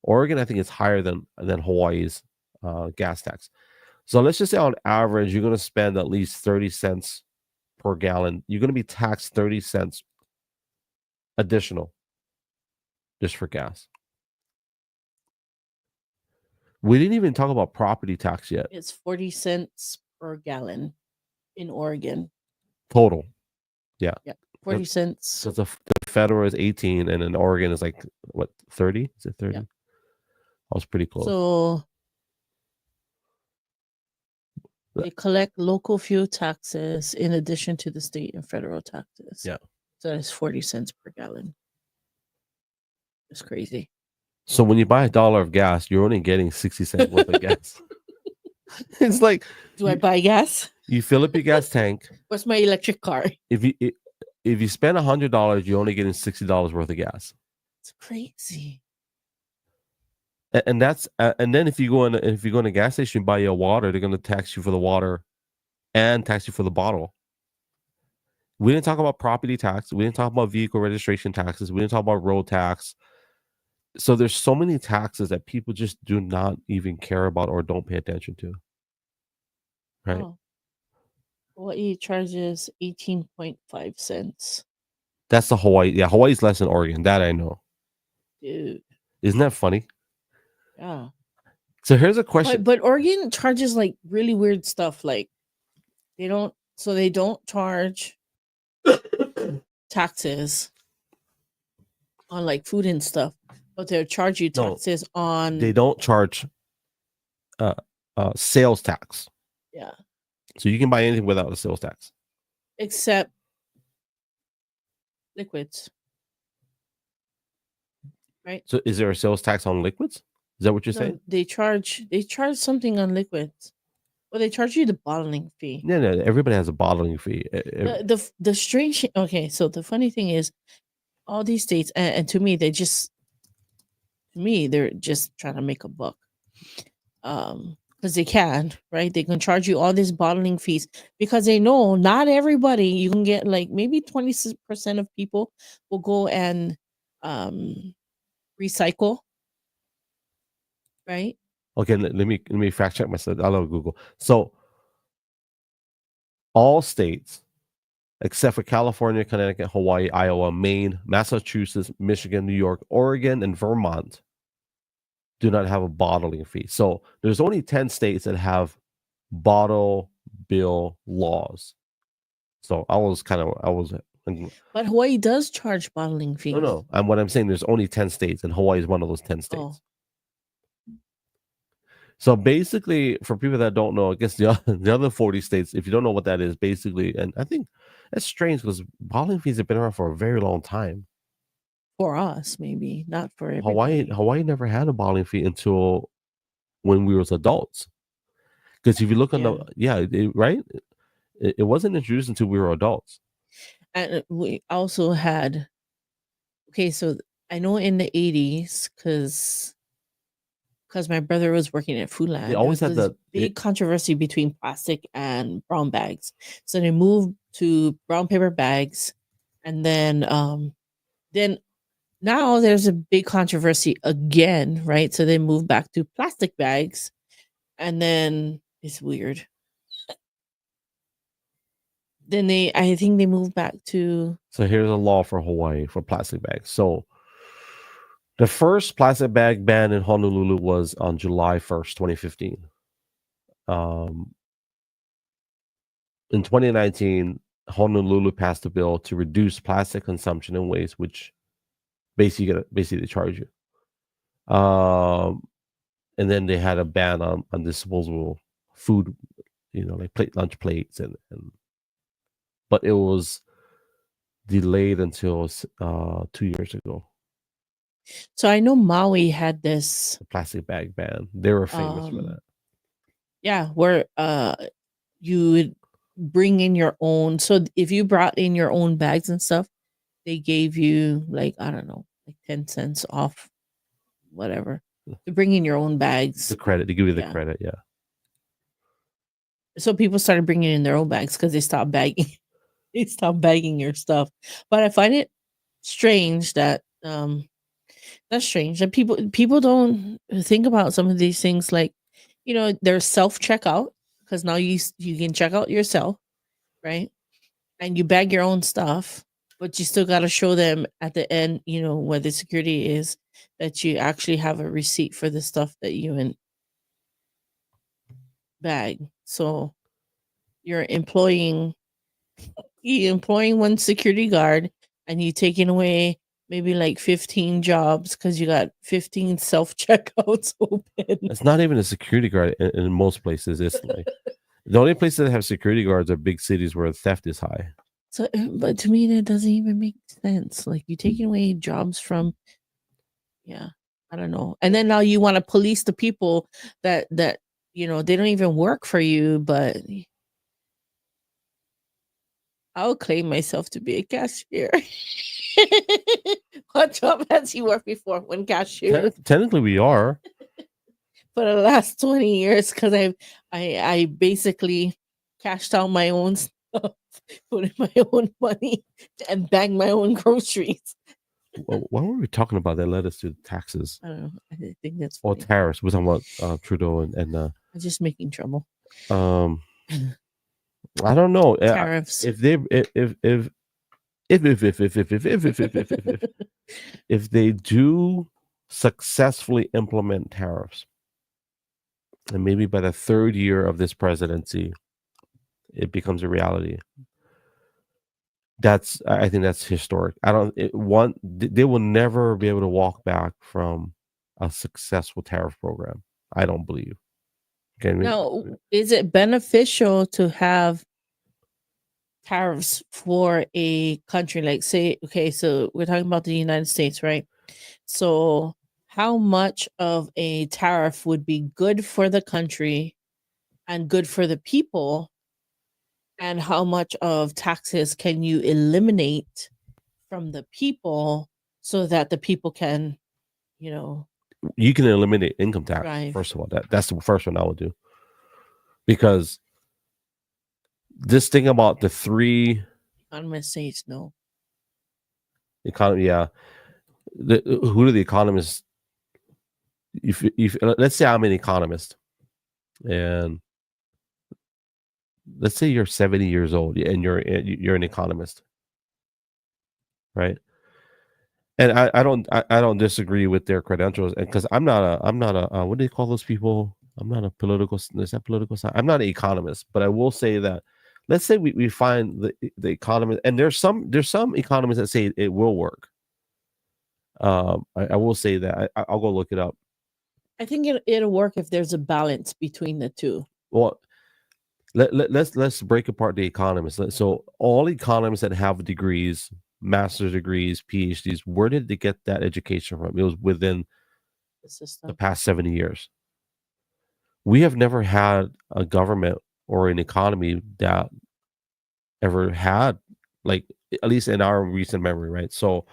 Oregon, I think it's higher than Hawaii's gas tax. So let's just say on average, you're going to spend at least 30 cents per gallon. You're going to be taxed 30 cents additional just for gas. We didn't even talk about property tax yet. It's 40 cents per gallon in Oregon. Total. Yeah. 40 cents. So the federal is 18 and in Oregon is like, what, 30? Is it 30? Yeah. I was pretty close. So they collect local fuel taxes in addition to the state and federal taxes. Yeah. So that's 40 cents per gallon. It's crazy. So when you buy $1 of gas, you're only getting 60 cents worth of gas. It's like, I buy gas? You fill up your gas tank. What's my electric car? If you spend $100, you're only getting $60 worth of gas. It's crazy. And that's and then if you go in a gas station and buy your water, they're going to tax you for the water and tax you for the bottle. We didn't talk about property tax. We didn't talk about vehicle registration taxes. We didn't talk about road tax. So there's so many taxes that people just do not even care about or don't pay attention to. Right? Oh. Hawaii charges 18.5 cents. That's the Hawaii. Yeah, Hawaii's less than Oregon. That I know. Dude. Isn't that funny? Yeah. So here's a question. But Oregon charges like really weird stuff. Like they don't charge taxes on like food and stuff, but they'll charge you taxes on. They don't charge sales tax. Yeah. So you can buy anything without a sales tax. Except liquids. Right? So is there a sales tax on liquids? Is that what you're saying? They charge something on liquids. Well, they charge you the bottling fee. No, everybody has a bottling fee. The strange, okay, so the funny thing is all these states, and to me, they're just trying to make a buck. Because they can, right? They can charge you all these bottling fees because they know not everybody, you can get like maybe 20% of people will go and recycle, right? Okay, let me fact check myself. I love Google. So all states except for California, Connecticut, Hawaii, Iowa, Maine, Massachusetts, Michigan, New York, Oregon, and Vermont do not have a bottling fee. So there's only 10 states that have bottle bill laws. So I was And But Hawaii does charge bottling fees. no. And what I'm saying, there's only 10 states, and Hawaii is one of those 10 states. Oh. So basically, for people that don't know, I guess the other 40 states, if you don't know what that is, basically, and I think that's strange because bottling fees have been around for a very long time. For us, maybe not for everybody. Hawaii never had a bottling fee until when we was adults. Because if you look on right, it wasn't introduced until we were adults. And we also had, so I know in the 80s, because my brother was working at Food Land, They always had this big controversy between plastic and brown bags. So they moved to brown paper bags, and then now there's a big controversy again, right? So they moved back to plastic bags, and then it's weird. Then I think they moved back to. So here's a law for Hawaii for plastic bags. So the first plastic bag ban in Honolulu was on July 1st, 2015. In 2019, Honolulu passed a bill to reduce plastic consumption and waste, which basically they charge you. And then they had a ban on disposable food, like lunch plates, and but it was delayed until 2 years ago. So I know Maui had this plastic bag ban. They were famous for that. Yeah, where you would bring in your own. So if you brought in your own bags and stuff, they gave you like, I don't know, like 10 cents off, whatever. To bring in your own bags. The credit, they give you the credit, yeah. So people started bringing in their own bags because they stopped bagging. They stopped bagging your stuff. But I find it strange that that's strange that people don't think about some of these things, like, there's self-checkout, because now you can check out yourself, right? And you bag your own stuff, but you still got to show them at the end, where the security is, that you actually have a receipt for the stuff that you bag. So you're employing one security guard, and you taking away maybe like 15 jobs because you got 15 self-checkouts open. It's not even a security guard in most places. It's like the only places that have security guards are big cities where theft is high. So, but to me, that doesn't even make sense. Like, you're taking away jobs from, I don't know. And then now you want to police the people that they don't even work for you, but I'll claim myself to be a cashier. What job has you worked before when cashier? Technically, we are. For the last 20 years, because I basically cashed out my own stuff, put in my own money, and bagged my own groceries. Why were we talking about that? Led us to taxes. I don't know. I think that's funny. Or tariffs. We're talking about Trudeau and I'm just making trouble. I don't know. Tariffs. If they do successfully implement tariffs, and maybe by the third year of this presidency, it becomes a reality. I think that's historic. They will never be able to walk back from a successful tariff program. I don't believe. Now, is it beneficial to have tariffs for a country? Like, say, okay, so we're talking about the United States, right? So how much of a tariff would be good for the country and good for the people? And how much of taxes can you eliminate from the people so that the people can, you can eliminate income tax. Right. First of all, that's the first one I would do, because this thing about the three economists say it's no. Economy, yeah. Who do the economists? If let's say I'm an economist, and let's say you're 70 years old and you're an economist, right? And I don't disagree with their credentials, because I'm not a what do they call those people? I'm not a political. Is that political science? I'm not an economist, but I will say that, let's say we find the economy, and there's some economies that say it will work. I will say that I'll go look it up. I think it'll work if there's a balance between the two. Well, let's break apart the economists. So all economists that have degrees, master's degrees, PhDs, where did they get that education from? It was within The system. the past 70 years. We have never had a government or an economy that ever had, like, at least in our recent memory, right? So,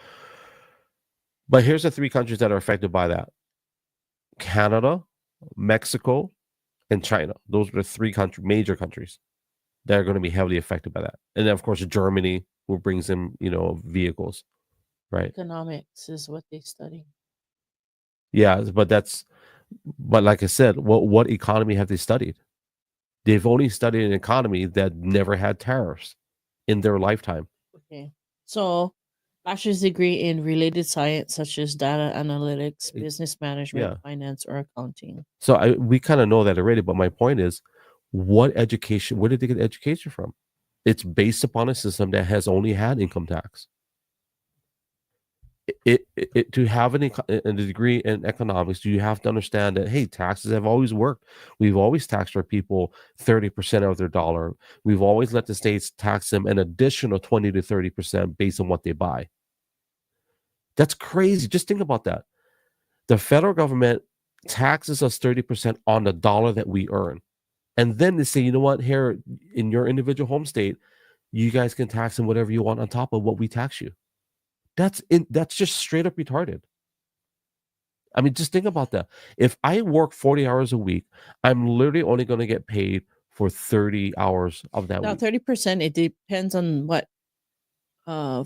but here's the three countries that are affected by that: Canada, Mexico, and China. Those are the three major countries that are going to be heavily affected by that. And then, of course, Germany, who brings in, vehicles, right? Economics is what they study. Yeah, but like I said, what economy have they studied? They've only studied an economy that never had tariffs in their lifetime. Okay. So, bachelor's degree in related science such as data analytics, business management, Yeah. finance, or accounting. So we kind of know that already, but my point is, where did they get education from? It's based upon a system that has only had income tax. To have a degree in economics, you have to understand that, hey, taxes have always worked. We've always taxed our people 30% of their dollar. We've always let the states tax them an additional 20 to 30% based on what they buy. That's crazy. Just think about that. The federal government taxes us 30% on the dollar that we earn. And then they say, you know what, here in your individual home state, you guys can tax them whatever you want on top of what we tax you. That's just straight up retarded. I mean, just think about that. If I work 40 hours a week, I'm literally only going to get paid for 30 hours of that Now, week. 30%, it depends on what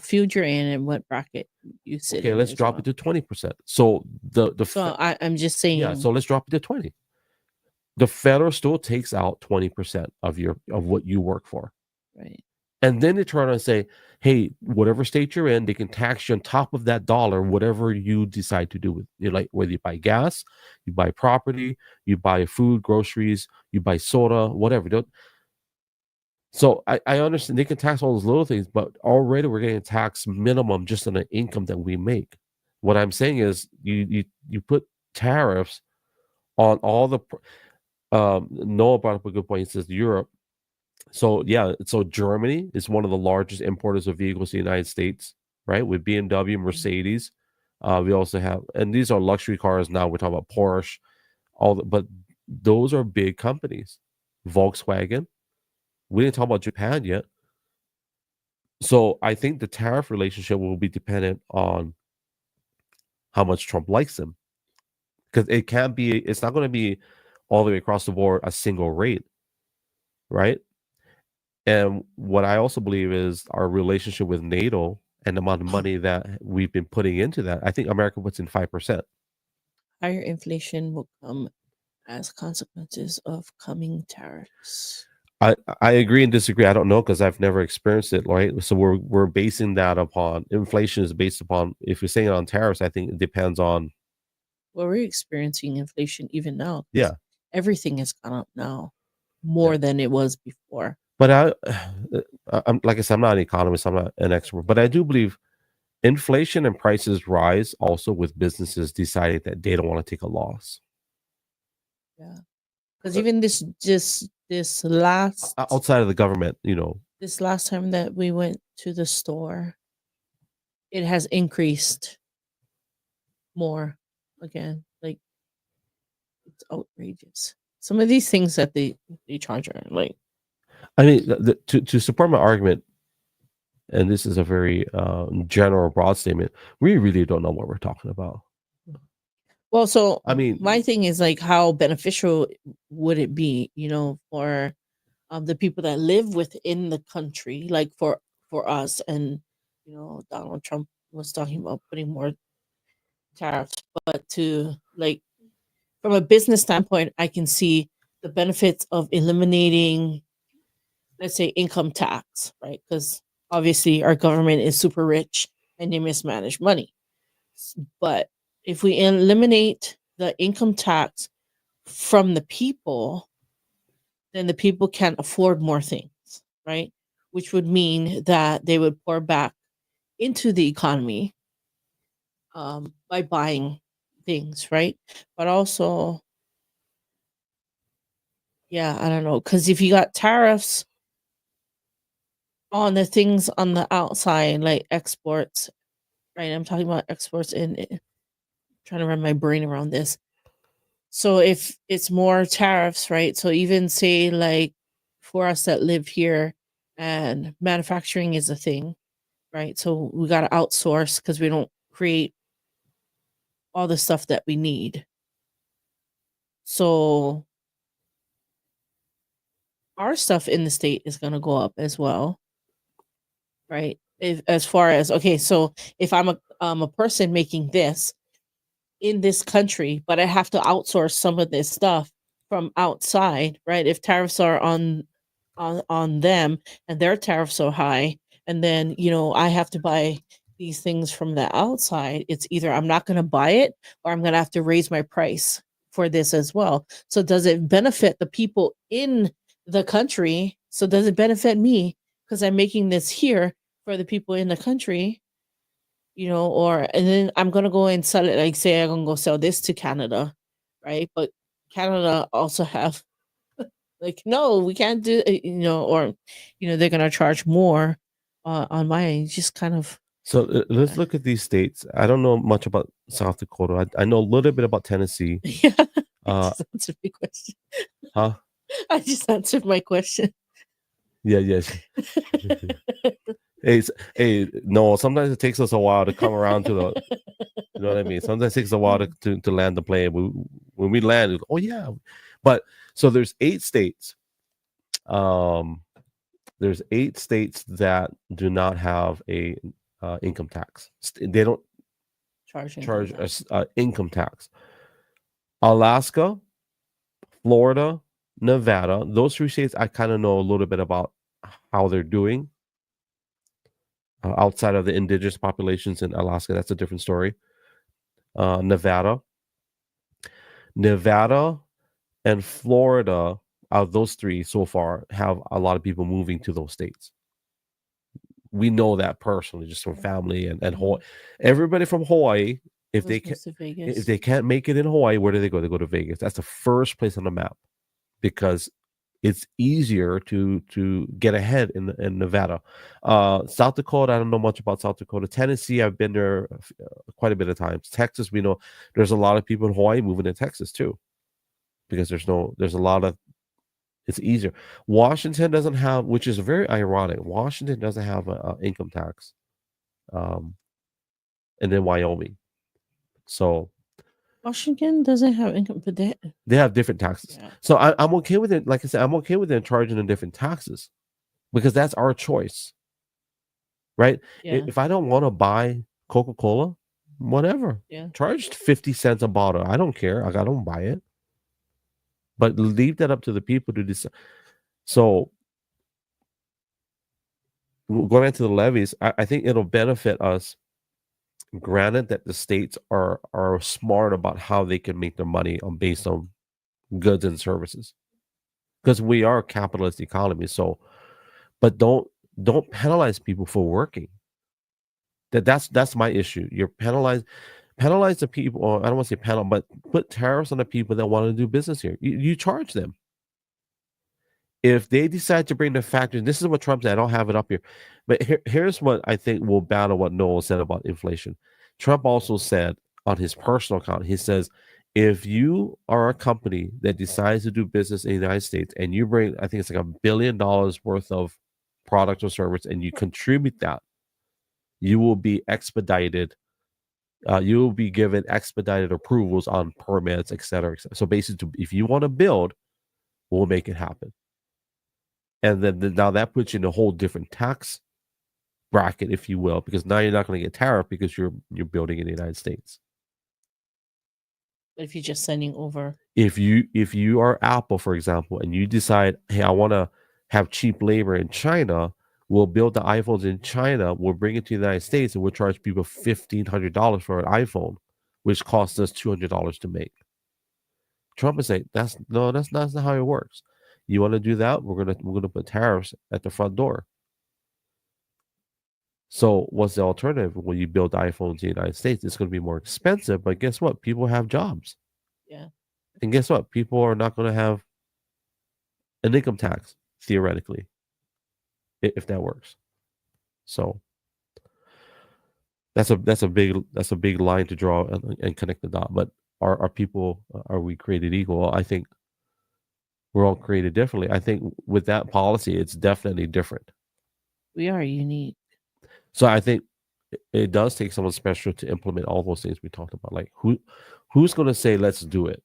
field you're in and what bracket you sit in. Okay, let's drop it to 20%. So I'm just saying. Yeah, so let's drop it to 20. The federal still takes out 20% of what you work for. Right. And then they turn around and say, hey, whatever state you're in, they can tax you on top of that dollar, whatever you decide to do with it. Like whether you buy gas, you buy property, you buy food, groceries, you buy soda, whatever. So I understand they can tax all those little things, but already we're getting taxed minimum just on the income that we make. What I'm saying is you put tariffs on all the Noah brought up a good point. He says Europe. So yeah, so Germany is one of the largest importers of vehicles in the United States, right? With BMW, Mercedes. We also have, and these are luxury cars now. We're talking about Porsche, but those are big companies. Volkswagen. We didn't talk about Japan yet. So I think the tariff relationship will be dependent on how much Trump likes them, because it's not going to be all the way across the board a single rate, right? And what I also believe is our relationship with NATO and the amount of money that we've been putting into that. I think America puts in 5%. Higher inflation will come as consequences of coming tariffs. I agree and disagree. I don't know because I've never experienced it, right? So we're basing that upon inflation is based upon, if you're saying it on tariffs, I think it depends on. Well, we're experiencing inflation even now. Yeah. Everything has gone up now more than it was before. But I'm like I said, I'm not an economist, I'm not an expert, but I do believe inflation and prices rise also with businesses deciding that they don't want to take a loss. Yeah, because even this last outside of the government, this last time that we went to the store, it has increased more again. Like, it's outrageous. Some of these things that they charge are like. I mean, to support my argument, and this is a very general, broad statement, we really don't know what we're talking about. Well, so I mean, my thing is like, how beneficial would it be, for the people that live within the country, like for us, and Donald Trump was talking about putting more tariffs, but to like from a business standpoint, I can see the benefits of eliminating, let's say, income tax, right? Because obviously our government is super rich and they mismanage money. But if we eliminate the income tax from the people, then the people can afford more things, right? Which would mean that they would pour back into the economy by buying things, right? But also, yeah, I don't know, because if you got tariffs on the things on the outside, like exports, right? I'm talking about exports trying to run my brain around this. So if it's more tariffs, right? So even say like for us that live here and manufacturing is a thing, right? So we got to outsource because we don't create all the stuff that we need. So our stuff in the state is going to go up as well, right? If, as far as okay, so if I'm a person making this in this country, but I have to outsource some of this stuff from outside, right? If tariffs are on them and their tariffs are high, and then I have to buy these things from the outside, it's either I'm not going to buy it or I'm going to have to raise my price for this as well. So does it benefit the people in the country? So does it benefit me because I'm making this here for the people in the country? Or and then I'm gonna go and sell it. Like, say I'm gonna go sell this to Canada, right? But Canada also have like, no, we can't do it, or they're gonna charge more on mine. Just kind of So let's look at these states. I don't know much about South Dakota. I know a little bit about Tennessee. yeah. I Uh, just answered my question. huh? I just answered my question. Yeah, yes. Hey, no. Sometimes it takes us a while to come around to the. You know what I mean? Sometimes it takes a while to land the plane. When we land, oh yeah. But so there's 8 states. There's 8 states that do not have a income tax. They don't charge us income tax. Alaska, Florida, Nevada. Those 3 states, I kind of know a little bit about how they're doing. Outside of the indigenous populations in Alaska, that's a different story. Nevada and Florida, out of those 3 so far, have a lot of people moving to those states. We know that personally, just from family and Hawaii. Everybody from Hawaii, if they can't make it in Hawaii, where do they go? They go to Vegas. That's the first place on the map because it's easier to get ahead in Nevada. South Dakota, I don't know much about South Dakota. Tennessee, I've been there quite a bit of times. Texas, we know there's a lot of people in Hawaii moving to Texas too, because there's a lot of, it's easier. Washington doesn't have, which is very ironic. Washington doesn't have an income tax, and then Wyoming. So Washington doesn't have income, but they have different taxes. Yeah. So I'm okay with it. Like I said, I'm okay with them charging them different taxes because that's our choice, right? Yeah. If I don't want to buy Coca-Cola, whatever, charged 50 cents a bottle. I don't care. I don't buy it. But leave that up to the people to decide. So going back to the levies, I think it'll benefit us. Granted that the states are smart about how they can make their money based on goods and services, because we are a capitalist economy. So, but don't penalize people for working. That's my issue. You're penalize the people. Or I don't want to say penal, but put tariffs on the people that want to do business here. You charge them. If they decide to bring the factory, this is what Trump said. I don't have it up here, but here's what I think will battle what Noel said about inflation. Trump also said on his personal account, he says, if you are a company that decides to do business in the United States and you bring, I think it's like $1 billion worth of product or service, and you contribute that, you will be expedited. You will be given expedited approvals on permits, et cetera, et cetera. So basically, if you want to build, we'll make it happen. And then now that puts you in a whole different tax bracket, if you will, because now you're not going to get tariff because you're building in the United States. But if you're just sending over, if you are Apple, for example, and you decide, hey, I want to have cheap labor in China, we'll build the iPhones in China, we'll bring it to the United States, and we'll charge people $1,500 for an iPhone, which costs us $200 to make. Trump is saying that's not how it works. You want to do that? We're gonna put tariffs at the front door. So what's the alternative? When you build iPhones in the United States, it's going to be more expensive. But guess what? People have jobs, Yeah. and guess what? People are not going to have an income tax theoretically, if that works. So that's a big line to draw and connect the dot. But are people, are we created equal? I think we're all created differently. I think with that policy, it's definitely different. We are unique. So I think it does take someone special to implement all those things we talked about. Like who's going to say let's do it?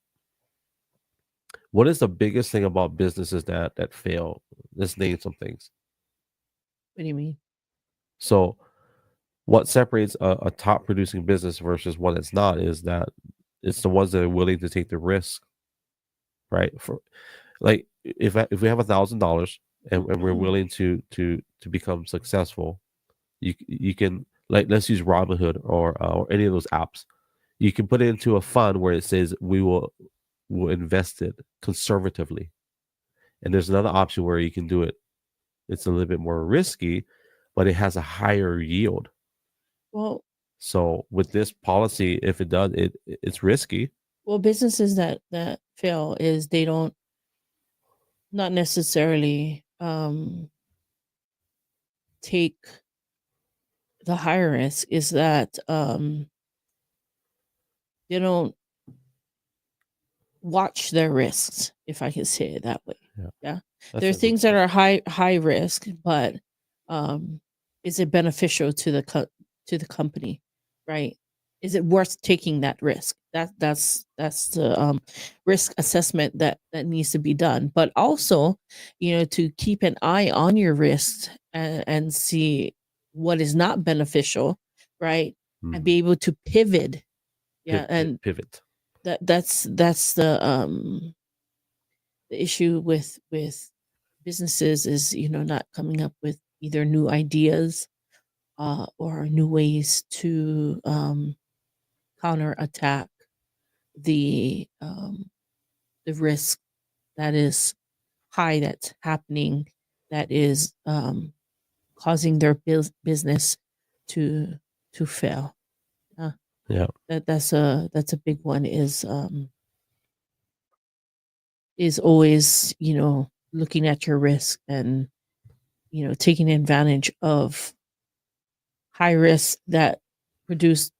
What is the biggest thing about businesses that fail? Let's name some things. What do you mean? So what separates a top producing business versus one that's not is that it's the ones that are willing to take the risk, right? For like if we have $1,000 and we're willing to become successful, you can, like, let's use Robinhood or any of those apps. You can put it into a fund where it says we'll invest it conservatively, and there's another option where you can do it. It's a little bit more risky, but it has a higher yield. Well, So with this policy, if it does, it's risky. well, businesses that fail is they don't, not necessarily take the higher risk, is that they don't watch their risks, if I can say it that way. Yeah. There are things that are high risk, but is it beneficial to the company, right? Is it worth taking that risk? That's the risk assessment that needs to be done. But also, to keep an eye on your risks and see what is not beneficial, right? And be able to pivot. Yeah, and pivot. That's the issue with businesses is not coming up with either new ideas or new ways to counterattack the risk that is high, that's happening, that is causing their business to fail. Yeah, that's a big one. Is always looking at your risk and taking advantage of high risk that produce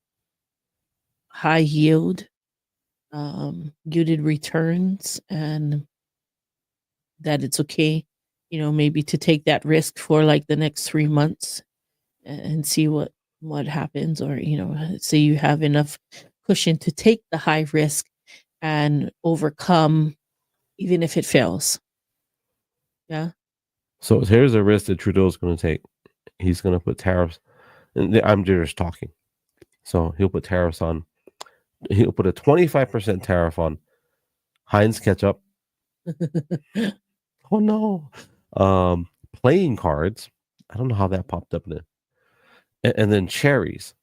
high yield, yielded returns, and that it's okay, maybe to take that risk for like the next 3 months and see what happens, or say you have enough cushion to take the high risk and overcome even if it fails. Yeah. So here's a risk that Trudeau's going to take. He's going to put tariffs, and I'm just talking. So he'll put tariffs on. He'll put a 25% tariff on Heinz ketchup. Oh no. Playing cards. I don't know how that popped up in it. And then cherries.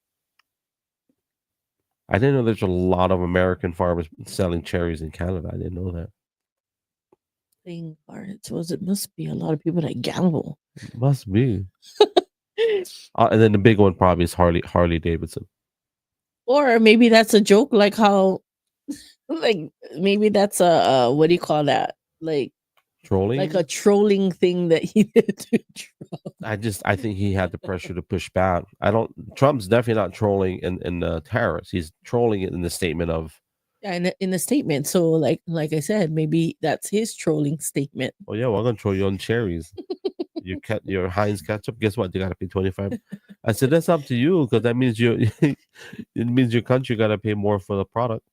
I didn't know there's a lot of American farmers selling cherries in Canada. I didn't know that. Playing cards. So it must be a lot of people that gamble. Must be. And then the big one probably is Harley Davidson. Or maybe that's a joke, like how, like maybe that's a what do you call that? Like trolling, like a trolling thing that he did to Trump. I think he had the pressure to push back. Trump's definitely not trolling in the tariffs. He's trolling it in the statement of. Yeah, in the statement. So like I said, maybe that's his trolling statement. Oh yeah, well, I'm gonna troll you on cherries. your Heinz ketchup. Guess what? You gotta pay 25. I said that's up to you, because that means it means your country gotta pay more for the product.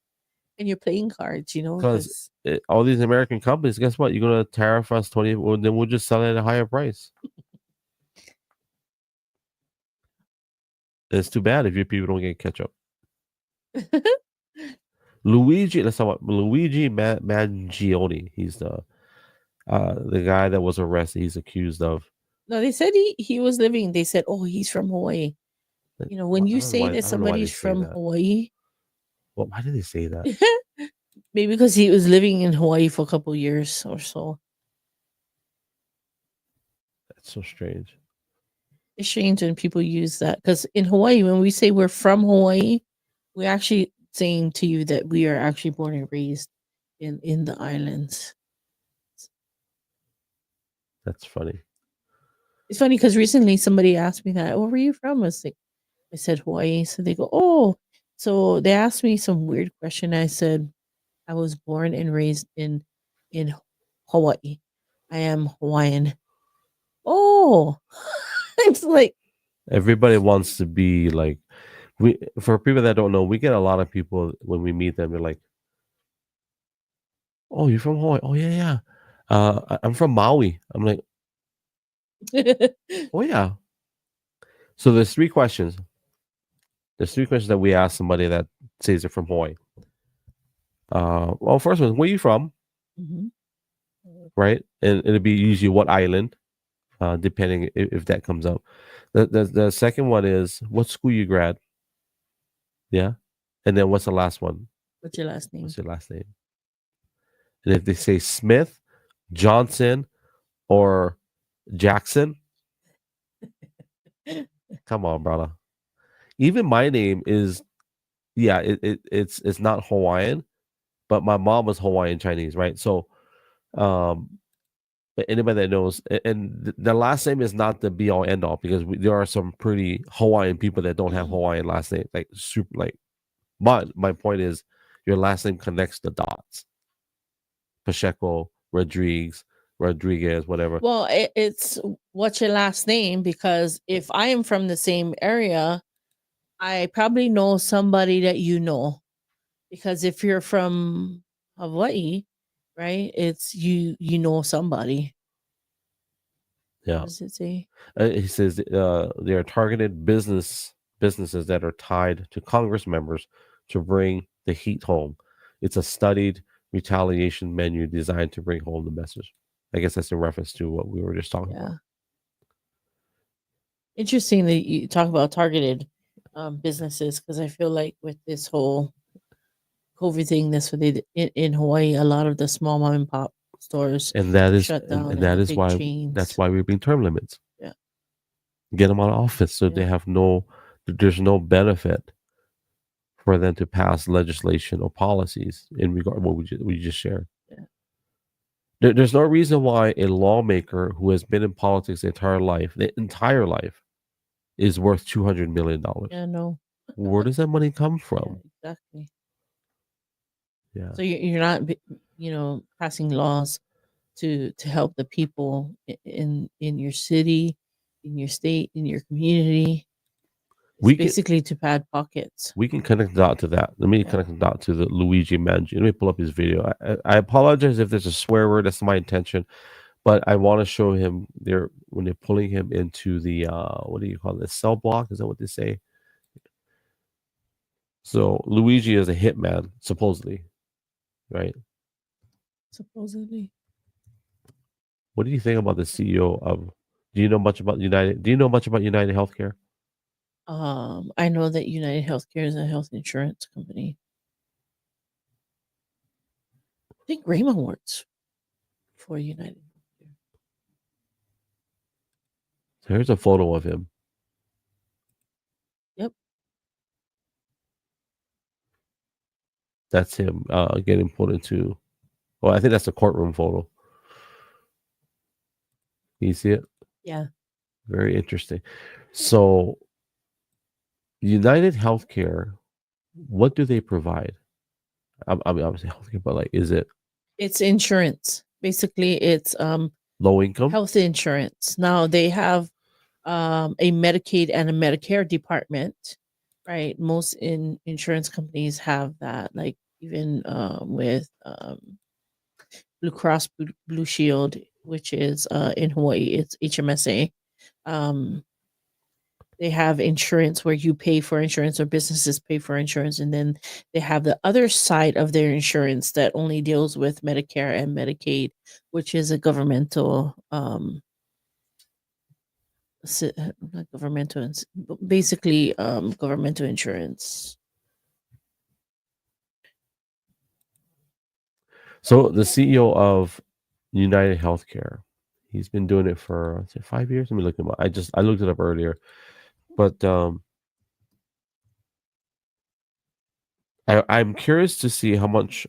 And you're playing cards, because all these American companies. Guess what? You're gonna tariff us 20. Well, then we'll just sell it at a higher price. It's too bad if your people don't get ketchup. Let's talk about Luigi Mangione. He's the guy that was arrested. He's accused of. No, they said he was living. They said, oh, he's from Hawaii. When you say that somebody's from Hawaii. Well, why did they say that? Maybe because he was living in Hawaii for a couple years or so. So strange. It's strange when people use that because in Hawaii, when we say we're from Hawaii, we're actually saying to you that we are actually born and raised in the islands. That's funny. It's funny because recently somebody asked me that, "Where were you from?" I said Hawaii. So they go, "Oh." So they asked me some weird question. I said, "I was born and raised in Hawaii. I am Hawaiian." Oh, it's like Everybody wants to be like we. For people that don't know, we get a lot of people when we meet them. They're like, "Oh, you're from Hawaii? Oh yeah, yeah. I'm from Maui." I'm like, "Oh yeah." So there's three questions. There's three questions that we ask somebody that says they're from Hawaii. Well, first one, where you from? Mhm. Right, and it'll be usually what island, depending if that comes up. The second one is what school you grad. Yeah, and then what's the last one? What's your last name? What's your last name? And if they say Smith, Johnson, or Jackson, come on, brother. Even my name is, yeah, it's not Hawaiian, but my mom was Hawaiian Chinese, right? So, but anybody that knows, and the last name is not the be all end all because there are some pretty Hawaiian people that don't have Hawaiian last name, like super, like. But my point is, your last name connects the dots. Pacheco, Rodriguez, whatever. Well, it's what's your last name because if I am from the same area, I probably know somebody that you know. Because if you're from Hawaii, right, it's you know somebody. Yeah. What does it say? He says they are targeted businesses that are tied to Congress members to bring the heat home. It's a studied retaliation menu designed to bring home the message. I guess that's in reference to what we were just talking Yeah. about. Interesting that you talk about targeted businesses because I feel like with this whole COVID thing, that's what they did in Hawaii. A lot of the small mom and pop stores And that is shut down, and and that the is big why chains. we're being term limits. Yeah, Get them out of office so they yeah, have there's no benefit for them to pass legislation or policies in regard to what we just shared. yeah. There's no reason why a lawmaker who has been in politics the entire life, is worth $200 million. Yeah, no, Where does that money come yeah, from? exactly. Yeah, So you're not, passing laws to help the people in your city, in your state, in your community. It's we can basically to pad pockets. we can connect the dot to that. Let me Yeah. connect the dot to the Luigi Mangi. Let me pull up his video. I apologize if there's a swear word. That's my intention, but I want to show him there when they're pulling him into the what do you call this, cell block? Is that what they say? So Luigi is a hitman, supposedly, right? Supposedly. What do you think about the CEO of? Do you know much about United? Do you know much about United Healthcare? I know that United Healthcare is a health insurance company. I think Raymond works for United. So here's a photo of him. Yep. That's him getting put into. Well, I think that's a courtroom photo. You see it? Yeah. Very interesting. So, United Healthcare, what do they provide? I mean, obviously healthcare, but like, is it It's insurance. Basically, it's low income? health insurance. Now they have a Medicaid and a Medicare department, right? Most insurance companies have that, like even with Blue Cross Blue Shield, which is in Hawaii, it's HMSA. Um, they have insurance where you pay for insurance or businesses pay for insurance, and then they have the other side of their insurance that only deals with Medicare and Medicaid, which is a governmental not governmental basically governmental insurance. So, the CEO of United Healthcare, He's been doing it for, I'd say, 5 years. Let me look him up. I looked it up earlier, but I'm curious to see how much.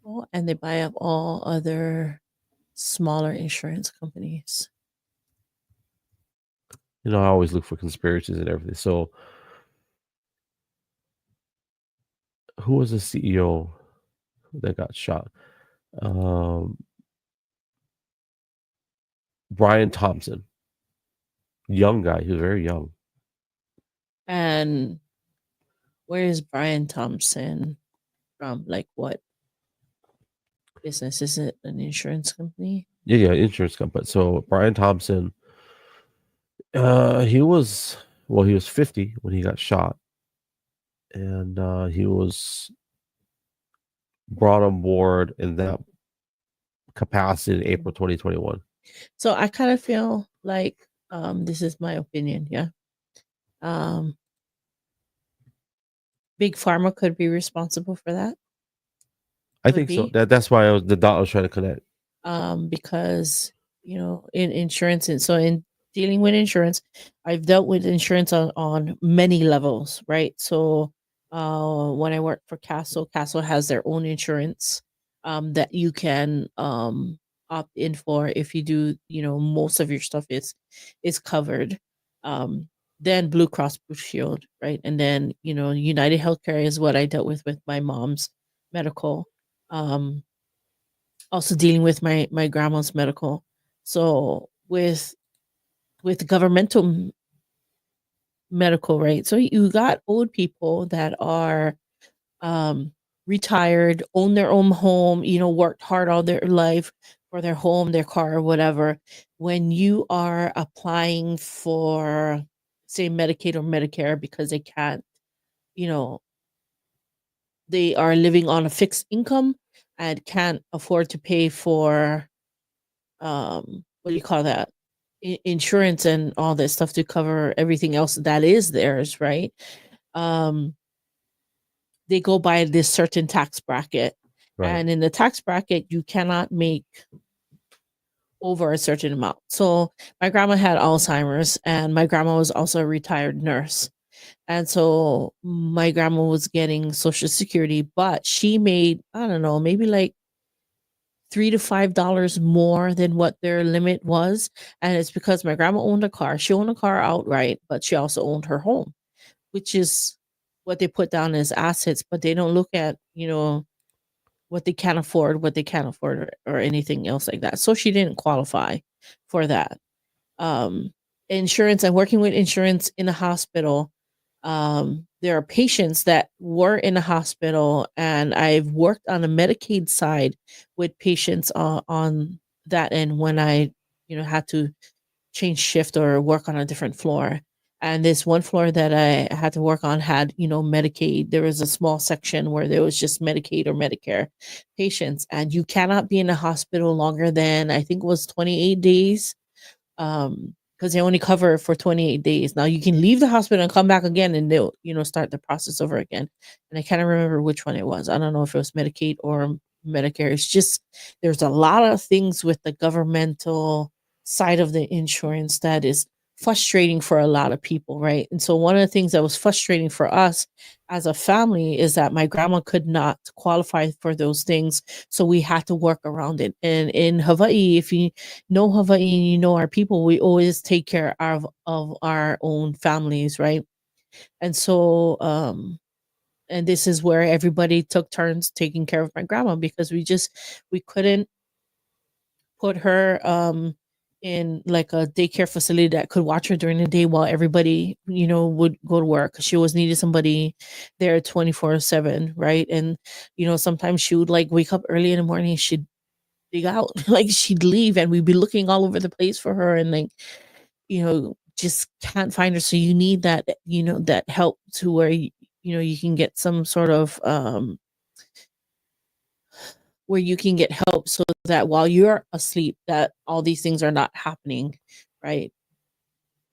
Oh, and they buy up all other smaller insurance companies. I always look for conspiracies and everything. So, who was the CEO that got shot? Brian Thompson, young guy. He was very young. And where is Brian Thompson from? Like what business? Is it an insurance company? Yeah, insurance company. So Brian Thompson, he was 50 when he got shot, and he was brought on board in that capacity in April 2021. So I kind of feel like this is my opinion, yeah. Big Pharma could be responsible for that. I Could think so. be. That's why the dot I was trying to connect. Because in insurance, and so in dealing with insurance, I've dealt with insurance on many levels, right? So when I worked for Castle has their own insurance that you can opt in for if you do, most of your stuff is covered. um then Blue Cross Blue Shield, right? And then United Healthcare is what I dealt with my mom's medical. Also dealing with my grandma's medical. So with governmental medical, right? So you got old people that are um retired, own their own home, worked hard all their life for their home, their car, or whatever. When you are applying for, say, Medicaid or Medicare, because they can't, you know, they are living on a fixed income and can't afford to pay for what do you call that, insurance and all that stuff to cover everything else that is theirs, right? um they go by this certain tax bracket, Right. and in the tax bracket you cannot make over a certain amount. So my grandma had Alzheimer's, and my grandma was also a retired nurse, and so my grandma was getting Social Security, but she made, I don't know, maybe like $3 to $5 more than what their limit was. And it's because my grandma owned a car. She owned a car outright, but she also owned her home, which is what they put down as assets, but they don't look at, what they can afford, what they can't afford, or anything else like that. So she didn't qualify for that. Um, Insurance, I'm working with insurance in a hospital. There are patients that were in a hospital, and I've worked on the Medicaid side with patients on that end when I, had to change shift or work on a different floor. And this one floor that I had to work on had, Medicaid. There was a small section where there was just Medicaid or Medicare patients, and you cannot be in a hospital longer than, I think it was 28 days, because they only cover for 28 days. Now you can leave the hospital and come back again, and they'll, start the process over again. And I can't remember which one it was. I don't know if it was Medicaid or Medicare. It's just, there's a lot of things with the governmental side of the insurance that is frustrating for a lot of people, right? And so one of the things that was frustrating for us as a family is that my grandma could not qualify for those things, so we had to work around it. And in Hawaii, if you know Hawaii and you know our people, we always take care of our own families, right? And so and this is where everybody took turns taking care of my grandma, because we couldn't put her in like a daycare facility that could watch her during the day while everybody, would go to work. She always needed somebody there 24/7, right? And sometimes she would like wake up early in the morning, she'd dig out like she'd leave, and we'd be looking all over the place for her, and like, just can't find her. So you need that, that help to where you can get some sort of where you can get help, so that while you're asleep, that all these things are not happening, right?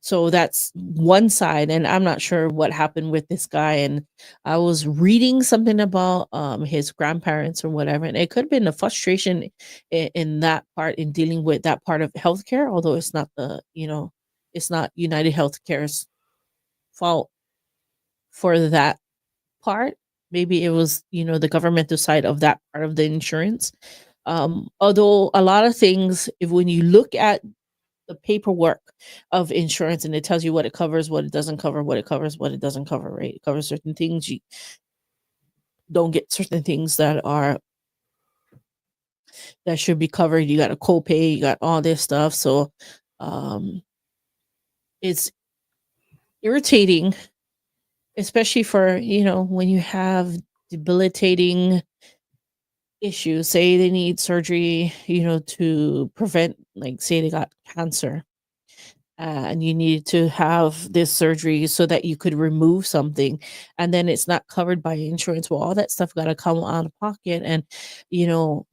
So that's one side, and I'm not sure what happened with this guy. And I was reading something about his grandparents or whatever, and it could have been a frustration in that part, in dealing with that part of healthcare. Although it's not it's not United Healthcare's fault for that part. Maybe it was the governmental side of that part of the insurance. Although a lot of things, if when you look at the paperwork of insurance, and it tells you what it covers, what it doesn't cover, what it covers, what it doesn't cover, right? It covers certain things. You don't get certain things that should be covered. You got a copay, you got all this stuff. So it's irritating, especially for when you have debilitating issues. Say they need surgery, to prevent, like, say they got cancer, and you need to have this surgery so that you could remove something, and then it's not covered by insurance. Well, all that stuff got to come out of pocket, and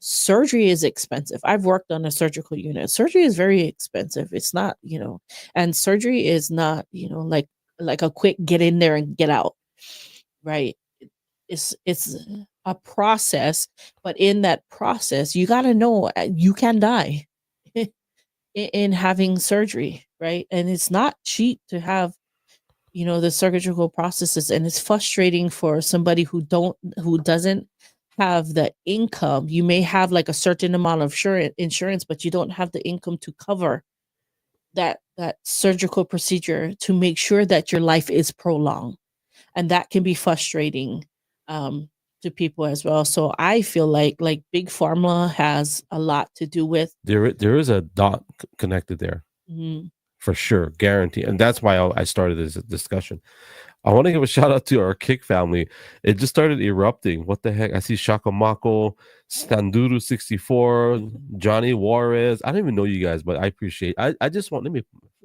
surgery is expensive. I've worked on a surgical unit. Surgery is very expensive. It's not, and surgery is not, like a quick get in there and get out, right? It's a process, but in that process, you got to know you can die in having surgery, right? And it's not cheap to have, the surgical processes, and it's frustrating for somebody who doesn't have the income. You may have like a certain amount of insurance, but you don't have the income to cover that surgical procedure to make sure that your life is prolonged, and that can be frustrating to people as well. So I feel like big pharma has a lot to do with. There is a dot connected there. Mhm. For sure, guarantee. And that's why I started this discussion. I want to give a shout out to our Kick family. It just started erupting. What the heck? I see Shakamako, Standuru 64, Johnny Juarez. I don't even know you guys, but I appreciate. I just want, let me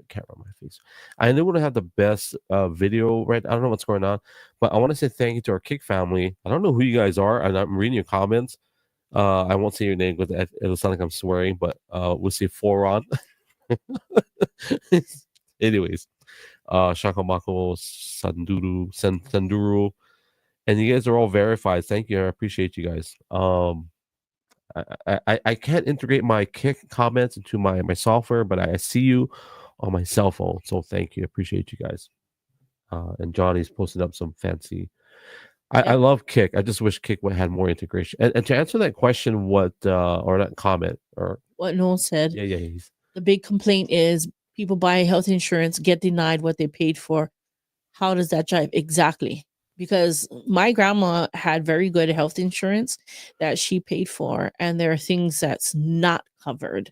camera on my face. I know we don't have the best video, right? I don't know what's going on, but I want to say thank you to our Kick family. I don't know who you guys are, and I'm reading your comments. I won't say your name because it'll sound like I'm swearing, but we'll say Foron. Anyways, Shakamako, Sanduru, and you guys are all verified. Thank you. I appreciate you guys. I can't integrate my Kick comments into my software, but I see you on my cell phone. So thank you. I appreciate you guys. And Johnny's posted up some fancy. I love Kick. I just wish Kick would had more integration. And to answer that question, what or that comment or What Noel said. yeah, The big complaint is people buy health insurance, get denied what they paid for. How does that jive? Exactly. Because my grandma had very good health insurance that she paid for, and there are things that's not covered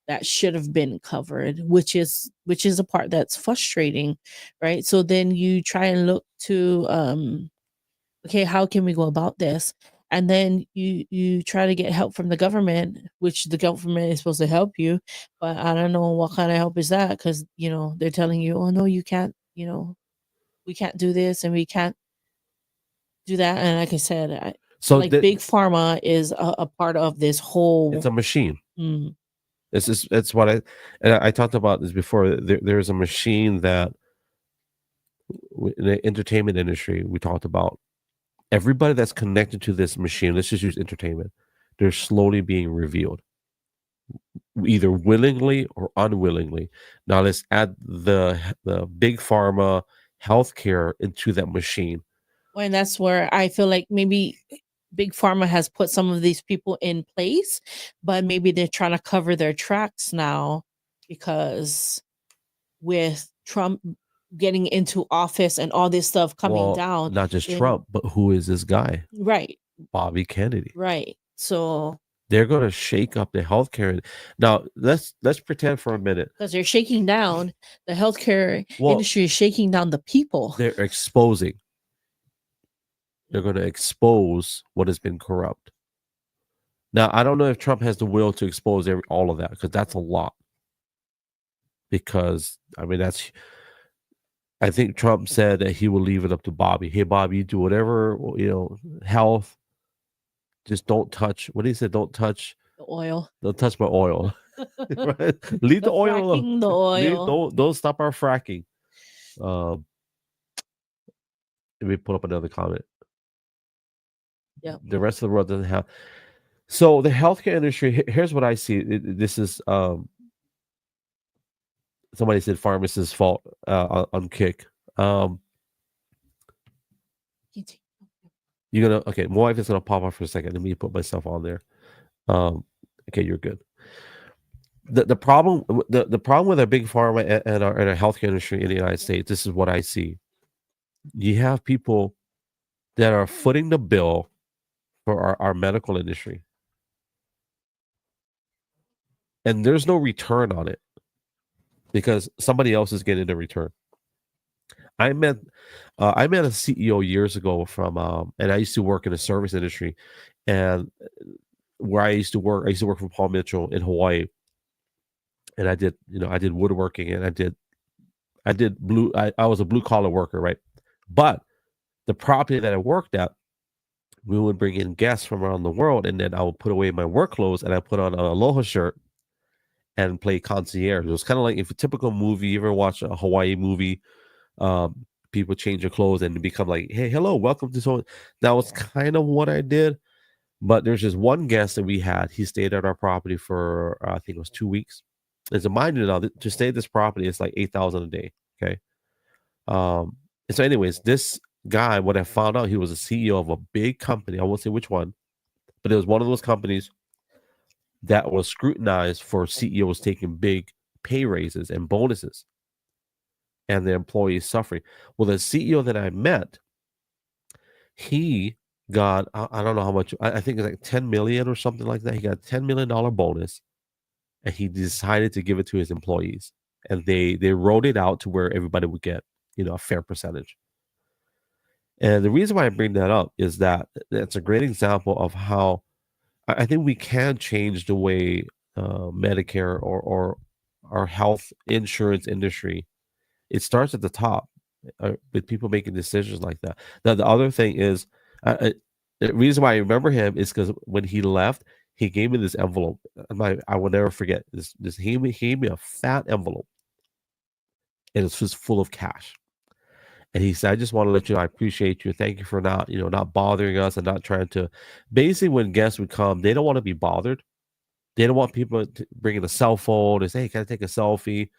that should have been covered, which is a part that's frustrating, right? So then you try and look to okay, how can we go about this? And then you try to get help from the government, which the government is supposed to help you, but I don't know what kind of help is that, because they're telling you, oh no, you can't, we can't do this and we can't do that. And like I said, so big pharma is a part of this whole. it's a machine. Mm. It's what I talked about this before. There's a machine that in the entertainment industry we talked about. Everybody that's connected to this machine, let's just use entertainment, they're slowly being revealed, either willingly or unwillingly. Now let's add the big pharma healthcare into that machine. And that's where I feel like maybe big pharma has put some of these people in place, but maybe they're trying to cover their tracks now, because with Trump getting into office and all this stuff coming down, not just Trump, but who is this guy? Right. Bobby Kennedy. Right. So they're going to shake up the healthcare. Now let's pretend for a minute, because they're shaking down the healthcare industry, is shaking down the people. They're exposing. They're going to expose what has been corrupt. Now I don't know if Trump has the will to expose all of that, because that's a lot. Because I mean I think Trump said that he will leave it up to Bobby. Hey, Bobby, you do whatever, health. Just don't touch. What he said, don't touch the oil. Don't touch my oil. Right? Leave the oil alone. Fracking the oil. Don't stop our fracking. Let me pull up another comment. Yep. The rest of the world doesn't have. So the healthcare industry. Here's what I see. This is somebody said pharmacist's fault on Kick. You're gonna okay. My wife is gonna pop off for a second. Let me put myself on there. Okay, you're good. The problem the problem with our big pharma and our healthcare industry in the United States. This is what I see. You have people that are footing the bill for our medical industry, and there's no return on it because somebody else is getting the return. I met a CEO years ago from and I used to work in the service industry, and where I used to work for Paul Mitchell in Hawaii, and I did woodworking, and I did blue. I was a blue collar worker, right? But the property that I worked at, we would bring in guests from around the world, and then I would put away my work clothes and I put on an aloha shirt and play concierge. It was kind of like if a typical movie, you ever watch a Hawaii movie, people change their clothes and become like, hey, hello, welcome to so. That was kind of what I did. But there's just one guest that we had. He stayed at our property for I think it was 2 weeks. As a mind you now, to stay at this property, it's like $8,000 a day. Okay. And so, anyways, this guy, what I found out, he was a CEO of a big company. I won't say which one, but it was one of those companies that was scrutinized for CEOs taking big pay raises and bonuses, and the employees suffering. Well, the CEO that I met, he got I don't know how much. I think it's like 10 million or something like that. He got a $10 million bonus, and he decided to give it to his employees, and they wrote it out to where everybody would get a fair percentage. And the reason why I bring that up is that it's a great example of how I think we can change the way Medicare or our health insurance industry. It starts at the top with people making decisions like that. Now, the other thing is, the reason why I remember him is because when he left, he gave me this envelope. I will never forget this. He gave me a fat envelope, and it's just full of cash. And he said, "I just want to let you know I appreciate you. Thank you for not bothering us and not trying to." Basically, when guests would come, they don't want to be bothered. They don't want people to bring in a cell phone and say, "Hey, can I take a selfie?"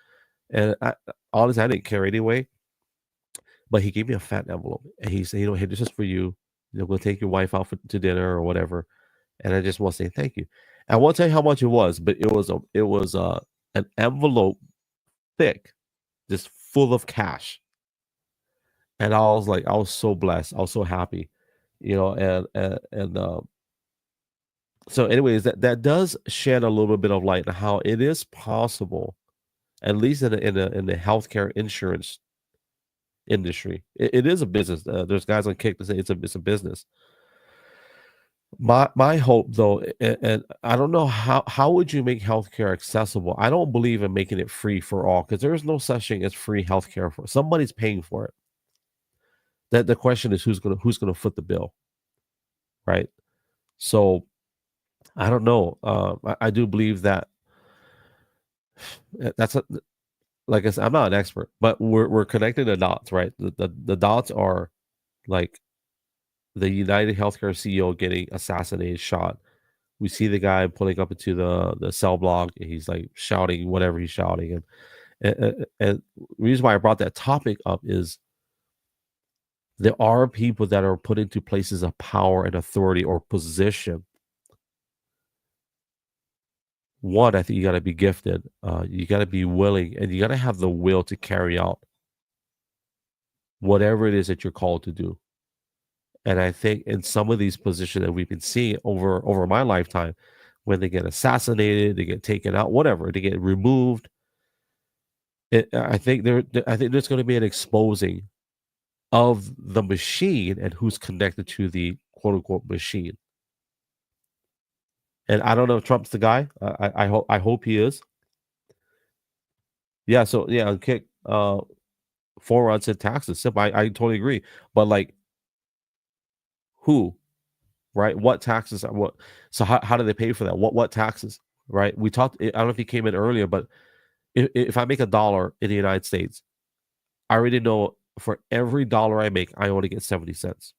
And honestly, I didn't care anyway. But he gave me a fat envelope, and he said, "Hey, this is for you. Go take your wife out to dinner or whatever." And I just want to say thank you. I won't tell you how much it was, but it was an envelope thick, just full of cash. And I was so blessed. I was so happy, and so anyways, that does shed a little bit of light on how it is possible, at least in the healthcare insurance industry. It is a business. There's guys on Kick that say it's a business. My hope though, and I don't know how would you make healthcare accessible? I don't believe in making it free for all because there is no such thing as free healthcare for somebody's paying for it. That the question is who's gonna foot the bill, right? So I don't know. I do believe that that's like I said, I'm not an expert, but we're connecting the dots, right? The dots are like the United Healthcare CEO getting assassinated, shot. We see the guy pulling up into the cell block, and he's like shouting whatever he's shouting, and the reason why I brought that topic up is there are people that are put into places of power and authority or position. One, I think you got to be gifted. You got to be willing, and you got to have the will to carry out whatever it is that you're called to do. And I think in some of these positions that we've been seeing over my lifetime, when they get assassinated, they get taken out, whatever, they get removed. I think there's going to be an exposing of the machine and who's connected to the quote unquote machine. And I don't know if Trump's the guy. I hope he is. Yeah. So yeah, on Kick, Foran said taxes. Simple. I totally agree. But like, who, right? What taxes? What? So how do they pay for that? What taxes? right? We talked. I don't know if you came in earlier, but if I make $1 in the United States, I already know for every dollar I make, I only get 70 cents.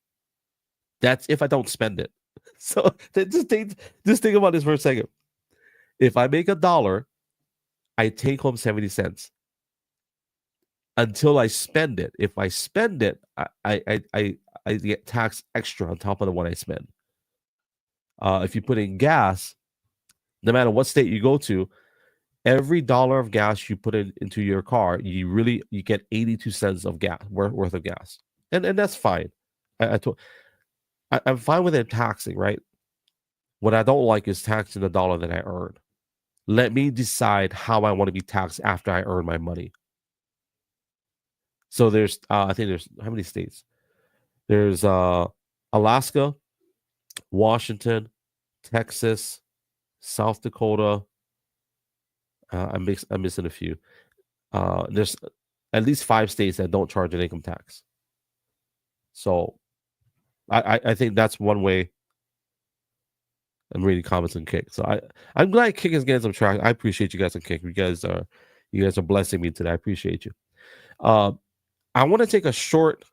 That's if I don't spend it. So just think about this for a second. If I make $1, I take home 70 cents until I spend it. If I spend it, I get taxed extra on top of the one I spend. If you put in gas, no matter what state you go to, every dollar of gas you put into your car, you get 82 cents of gas worth of gas, and that's fine. I'm fine with it taxing, right? What I don't like is taxing the dollar that I earn. Let me decide how I want to be taxed after I earn my money. So there's, I think there's how many states? There's Alaska, Washington, Texas, South Dakota. I'm missing a few. There's at least 5 states that don't charge an income tax. So I think that's one way. I'm reading comments on Kick. So I'm glad Kick is getting some traction. I appreciate you guys on Kick. You guys are blessing me today. I appreciate you. I want to take a short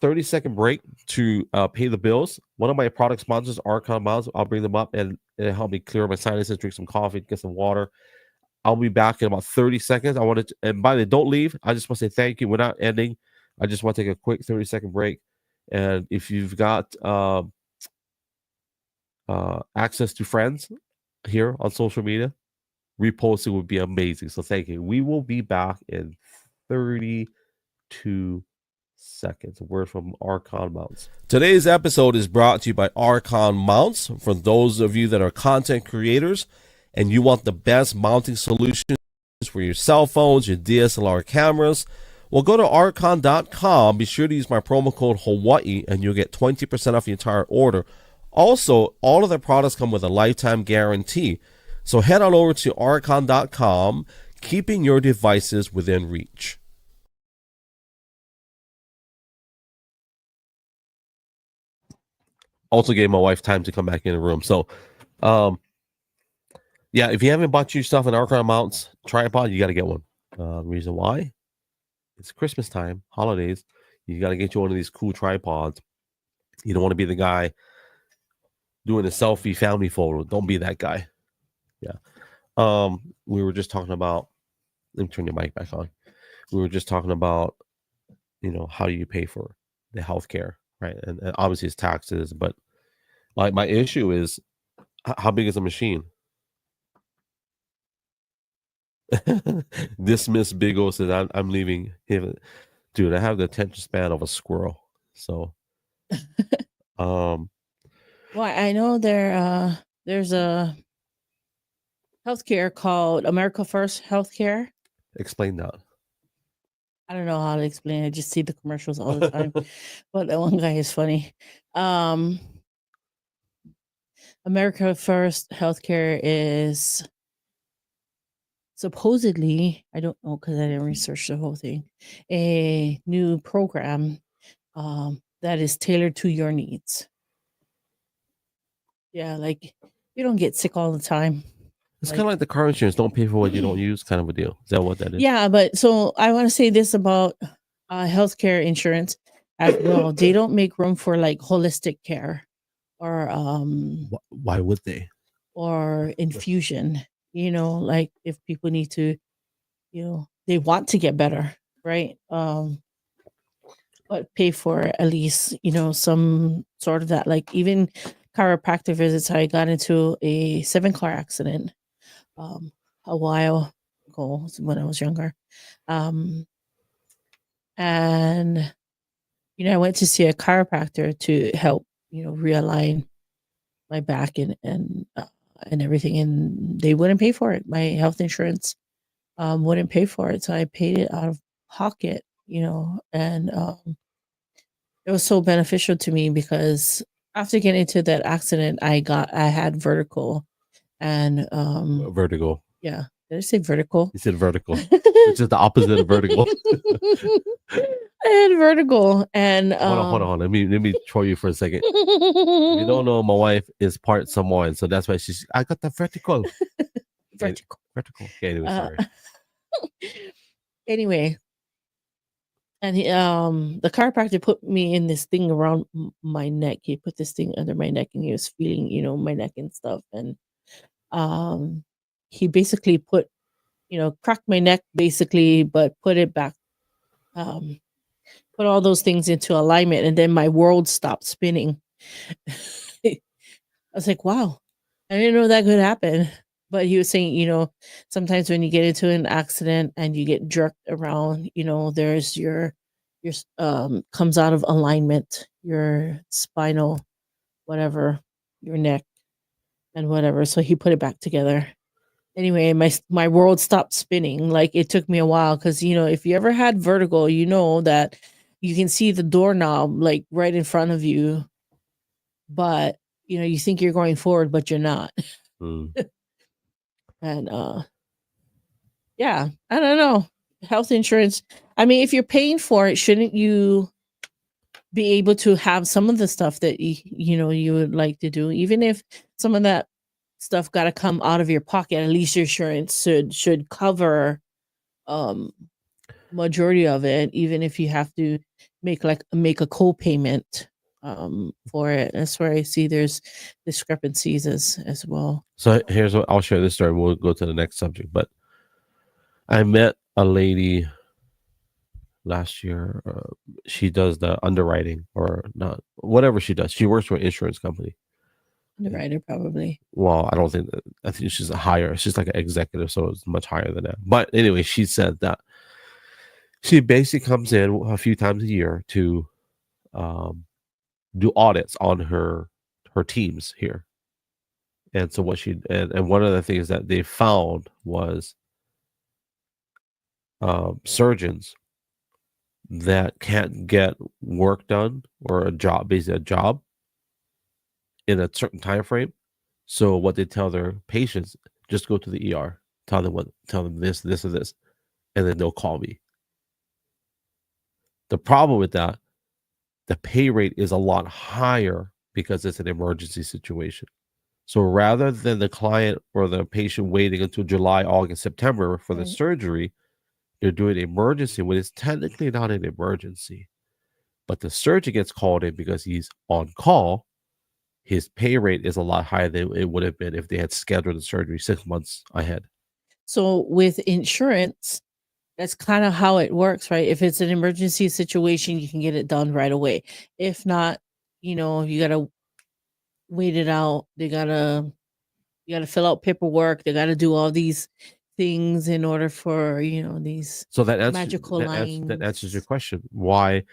30-second break to pay the bills. One of my product sponsors, Archon Miles, I'll bring them up and it'll help me clear my sinuses, drink some coffee, get some water. I'll be back in about 30 seconds. I wanted to, and by the way, don't leave. I just want to say thank you. We're not ending. I just want to take a quick 30-second break. And if you've got access to friends here on social media, reposting would be amazing. So thank you. We will be back in 32 seconds. A word from Archon Mounts. Today's episode is brought to you by Archon Mounts. For those of you that are content creators and you want the best mounting solutions for your cell phones, your DSLR cameras, well, go to archon.com. Be sure to use my promo code Hawaii and you'll get 20% off the entire order. Also, all of their products come with a lifetime guarantee. So head on over to archon.com, keeping your devices within reach. Also gave my wife time to come back in the room. So, yeah, if you haven't bought yourself an Archon Mounts tripod, you got to get one. Reason why? It's Christmas time, holidays. You got to get you one of these cool tripods. You don't want to be the guy doing a selfie family photo. Don't be that guy. Yeah. We were just talking about, let me turn your mic back on. We were just talking about, how do you pay for the healthcare, right? And obviously it's taxes, but like my issue is how big is a machine? This Miss Big O says I'm leaving him. Dude, I have the attention span of a squirrel. So well, I know there's a healthcare called America First Healthcare. Explain that. I don't know how to explain it. I just see the commercials all the time. But that one guy is funny. America First Healthcare is supposedly, I don't know because I didn't research the whole thing, a new program that is tailored to your needs. Yeah, like you don't get sick all the time. It's kind of like the car insurance. Don't pay for what you don't use kind of a deal. Is that what that is? Yeah, but so I want to say this about healthcare insurance as well. They don't make room for like holistic care or why would they? Or infusion, like if people need to, they want to get better, right? But pay for at least, some sort of that, like even chiropractic visits. I got into a 7-car accident a while ago when I was younger. And, I went to see a chiropractor to help, realign my back and everything. And they wouldn't pay for it. My health insurance wouldn't pay for it. So I paid it out of pocket, and it was so beneficial to me because after getting into that accident, I had vertigo and vertigo. Yeah. Did I say vertical? You said vertical. Which is the opposite of vertical. I had vertigo and hold on. Let me throw you for a second. You don't know, my wife is part Samoan, so that's why I got the vertical. vertical. Vertical. Okay, anyway, Uh, sorry. anyway, and the chiropractor put me in this thing around my neck. He put this thing under my neck, and he was feeling, my neck and stuff. And he basically put, cracked my neck basically, but put it back, put all those things into alignment, and then my world stopped spinning. I was like, wow, I didn't know that could happen. But he was saying, sometimes when you get into an accident and you get jerked around, there's your comes out of alignment, your spinal, whatever, your neck and whatever. So he put it back together. Anyway, my world stopped spinning. Like, it took me a while because if you ever had vertigo, you know that you can see the doorknob like right in front of you, but you think you're going forward, but you're not. Mm. And yeah, I don't know. Health insurance. I mean, if you're paying for it, shouldn't you be able to have some of the stuff that you would like to do, even if some of that stuff got to come out of your pocket? At least your insurance should cover majority of it, even if you have to make a co-payment for it. That's where I see there's discrepancies as well. So here's what I'll share this story. We'll go to the next subject. But I met a lady last year. She does the underwriting or not, whatever she does. She works for an insurance company. Underwriter, probably. Well, I think she's a higher. She's like an executive, so it's much higher than that. But anyway, she said that she basically comes in a few times a year to do audits on her teams here. And so what and one of the things that they found was surgeons that can't get work done or basically a job in a certain time frame. So what they tell their patients, just go to the ER, tell them this, and this, and then they'll call me. The problem with that, the pay rate is a lot higher because it's an emergency situation. So rather than the client or the patient waiting until July, August, September for the surgery, they're doing emergency when it's technically not an emergency. But the surgeon gets called in because he's on call. His pay rate is a lot higher than it would have been if they had scheduled the surgery 6 months ahead. So with insurance, that's kind of how it works, right? If it's an emergency situation, you can get it done right away. If not, you got to wait it out. You got to fill out paperwork. They got to do all these things in order for, these So that answers your question. Why,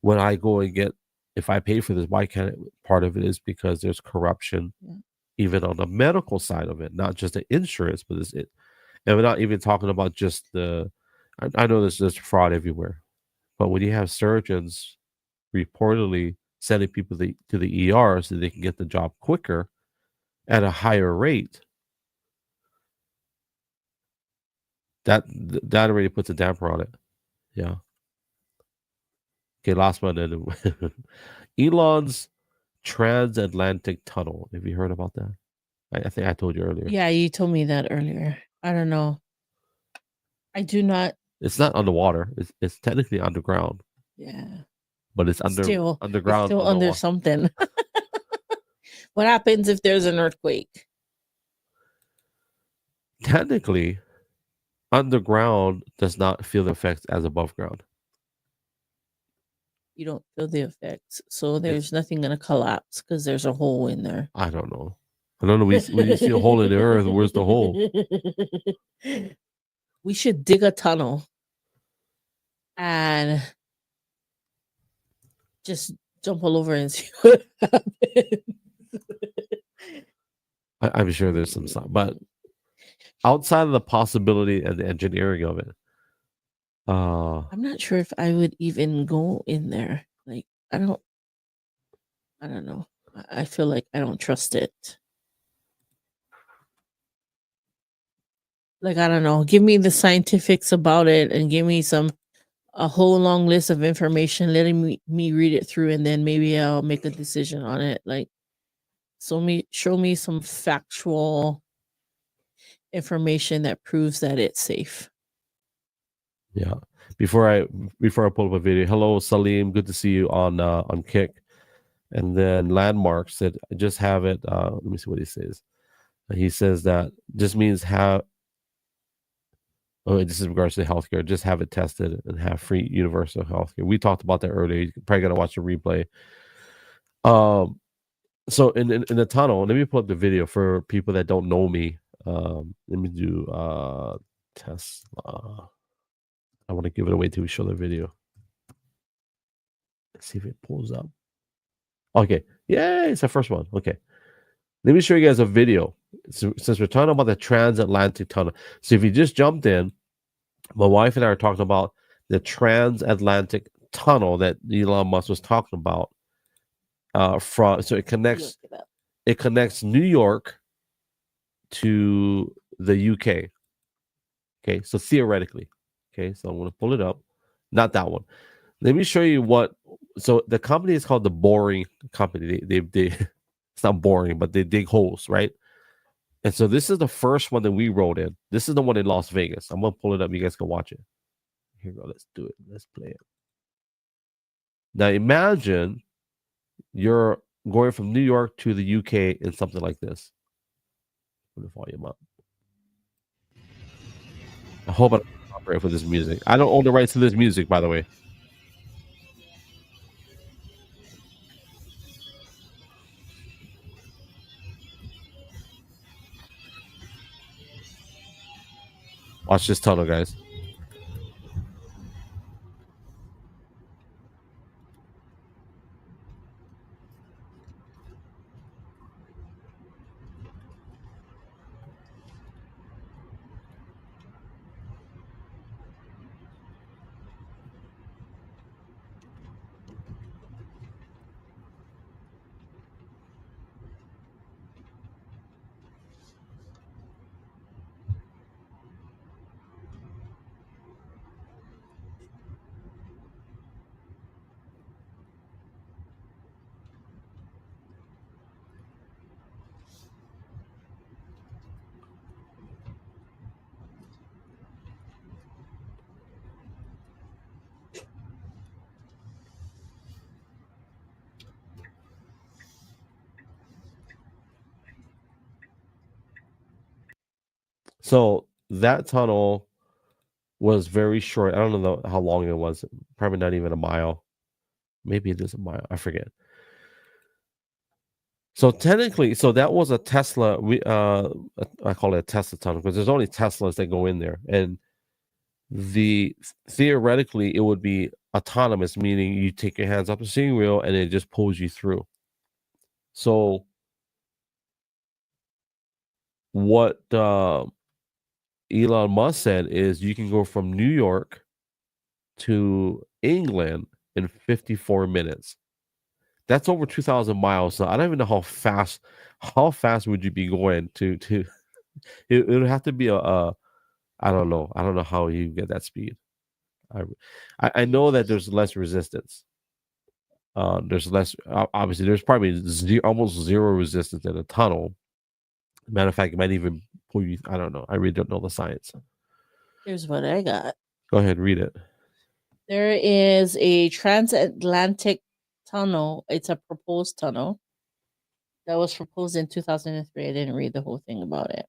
when I go and if I pay for this, why can't it? Part of it is because there's corruption, even on the medical side of it, not just the insurance, but and we're not even talking about just I know there's fraud everywhere, but when you have surgeons reportedly sending people to the ER so they can get the job quicker at a higher rate, that already puts a damper on it. Yeah. Okay, last one. Elon's transatlantic tunnel. Have you heard about that? I think I told you earlier. Yeah, you told me that earlier. I don't know. I do not. It's not underwater. It's technically underground. Yeah. But it's underground. It's still under something. What happens if there's an earthquake? Technically, underground does not feel the effects as above ground. You don't feel the effects, so there's nothing going to collapse because there's a hole in there. I don't know. When you see a hole in the earth, where's the hole? We should dig a tunnel and just jump all over and see what happens. I'm sure there's some stuff, but outside of the possibility and the engineering of it, I'm not sure if I would even go in there. Like, I don't know. I feel like I don't trust it. Like, I don't know. Give me the scientifics about it and give me a whole long list of information, letting me read it through, and then maybe I'll make a decision on it. Like, show me some factual information that proves that it's safe. Yeah. Before I pull up a video, hello Salim, good to see you on Kick. And then Landmark said, just have it. Let me see what he says. He says that just means have. Oh, this is in regards to healthcare. Just have it tested and have free universal healthcare. We talked about that earlier. You probably gotta watch the replay. So in the tunnel, let me pull up the video for people that don't know me. Let me do Tesla. I want to give it away till we show the video. Let's see if it pulls up. Okay, yeah, it's the first one. Okay, let me show you guys a video. So, since we're talking about the transatlantic tunnel, so if you just jumped in, my wife and I are talking about the transatlantic tunnel that Elon Musk was talking about. So it connects New York to the UK. Okay, so theoretically, okay, so I'm going to pull it up. Not that one. Let me show you what. So the company is called the Boring Company. They it's not boring, but they dig holes, right? And so this is the first one that we wrote in. This is the one in Las Vegas. I'm gonna pull it up. You guys can watch it. Here we go. Let's do it. Let's play it. Now imagine you're going from New York to the UK in something like this. Put the volume up. I hope I don't copyright for this music. I don't own the rights to this music, by the way. Watch this tunnel, guys. So that tunnel was very short. I don't know how long it was. Probably not even a mile. Maybe it is a mile. I forget. So technically, so that was a Tesla. I call it a Tesla tunnel because there's only Teslas that go in there, and theoretically it would be autonomous, meaning you take your hands off the steering wheel and it just pulls you through. So what Elon Musk said is you can go from New York to England in 54 minutes. That's over 2,000 miles. So I don't even know how fast would you be going to it would have to be I don't know. I don't know how you get that speed. I know that there's less resistance. There's less obviously there's probably almost zero resistance in a tunnel. Matter of fact, it might even pull you. I don't know. I really don't know the science. Here's what I got. Go ahead, read it. There is a transatlantic tunnel. It's a proposed tunnel that was proposed in 2003. I didn't read the whole thing about it.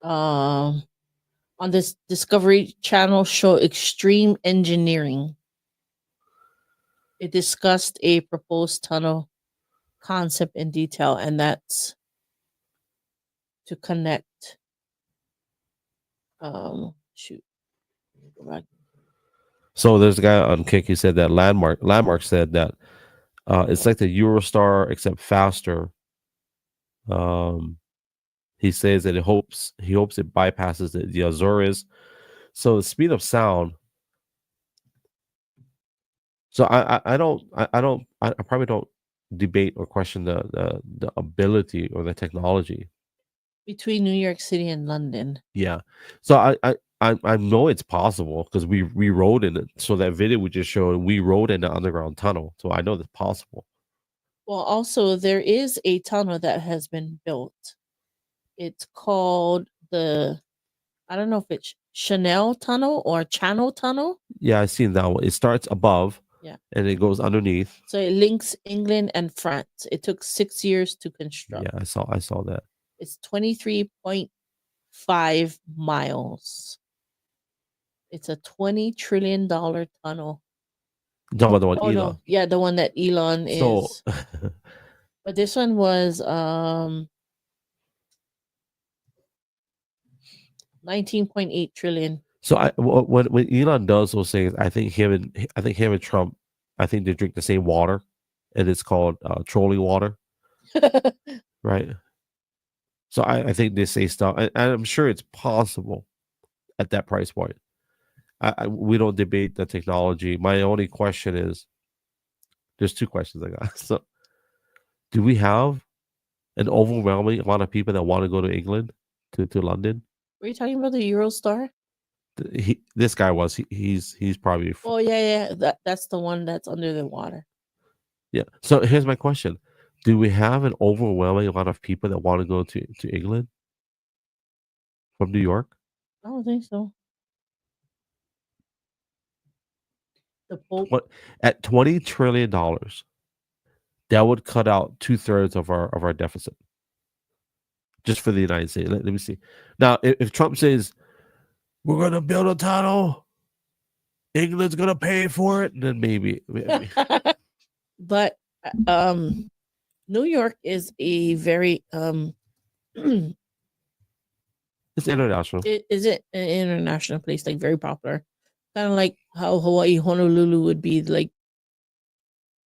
On this Discovery Channel show, Extreme Engineering, it discussed a proposed tunnel concept in detail, and that's to connect. Shoot. Go back. So there's a guy on Kick. He said that Landmark said that it's like the Eurostar except faster. He says that he hopes it bypasses the Azores. So the speed of sound. So I probably don't debate or question the ability or the technology Between New York City and London. Yeah. So I know it's possible because we rode in it. So that video we just showed, we rode in the underground tunnel. So I know that's possible. Well, also there is a tunnel that has been built It's called I don't know if it's Chanel Tunnel or Channel Tunnel. Yeah, I seen that one. It starts above, Yeah. and it goes underneath. So it links England and France. It took 6 years to construct. Yeah, I saw that. It's 23.5 miles. It's a $20 trillion tunnel. You talking about the one Oh Elon? no, yeah, the one that Elon So is. But this one was 19.8 trillion. so when Elon does those things, I think him and Trump, I think they drink the same water, and it's called trolling water, right? So I think they say stuff, and I'm sure it's possible at that price point. We don't debate the technology. My only question is, there's two questions I got. So, do we have an overwhelming amount of people that want to go to England, to London? Were you talking about the Eurostar? This guy was he's probably Oh yeah. That's the one that's under the water. yeah. So here's my question: do we have an overwhelming amount of people that want to go to England from New York? I don't think so. The Pope. What at $20 trillion? That would cut out 2/3 of our deficit just for the United States. Let me see. Now, if Trump says we're going to build a tunnel, England's going to pay for it, then maybe. But New York is a very It's international. Is it an international place, like very popular? Kind of like how Hawaii, Honolulu would be like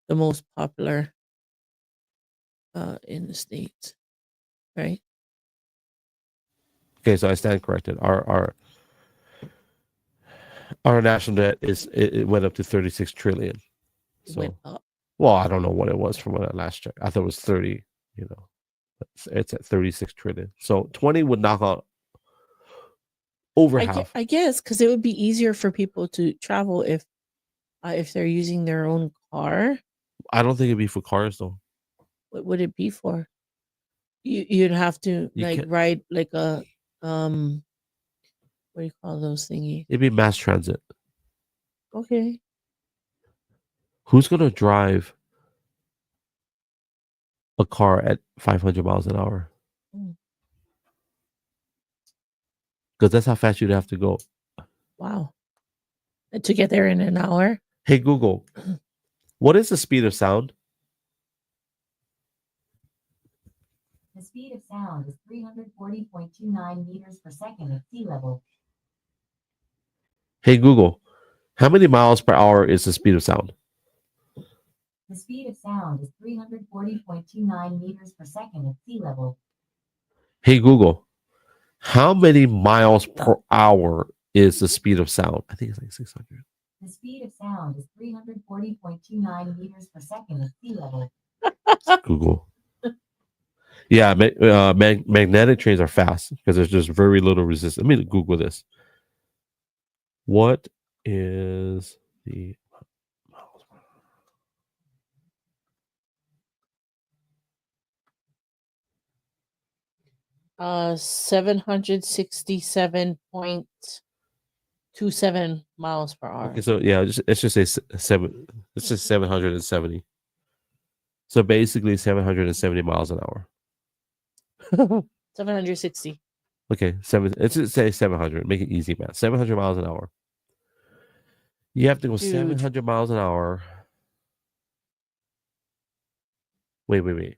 the most popular in the States, right? Okay, so I stand corrected. Our national debt it went up to 36 trillion. It So went up. well, I don't know what it was from when I last checked. I thought it was 30, it's at 36 trillion. So 20 would knock out over half. I guess because it would be easier for people to travel if they're using their own car. I don't think it'd be for cars though. What would it be for? You'd have to ride like a what do you call those thingies? It'd be mass transit. Okay. Who's gonna drive a car at 500 miles an hour? Because that's how fast you'd have to go. Wow. And to get there in an hour? Hey Google, what is the speed of sound? The speed of sound is 340.29 meters per second at sea level. Hey Google, how many miles per hour is the speed of sound? The speed of sound is 340.29 meters per second at sea level. Hey Google, how many miles per hour is the speed of sound? I think it's like 600. The speed of sound is 340.29 meters per second at sea level. Google. Yeah, magnetic trains are fast because there's just very little resistance. Let me Google this. What is the 767.27 miles per hour. Okay, so yeah, let's just say 770. So basically 770 miles an hour. 760. Okay, let's just say 700. Make it easy, man. 700 miles an hour. You have to go 700 miles an hour. Wait.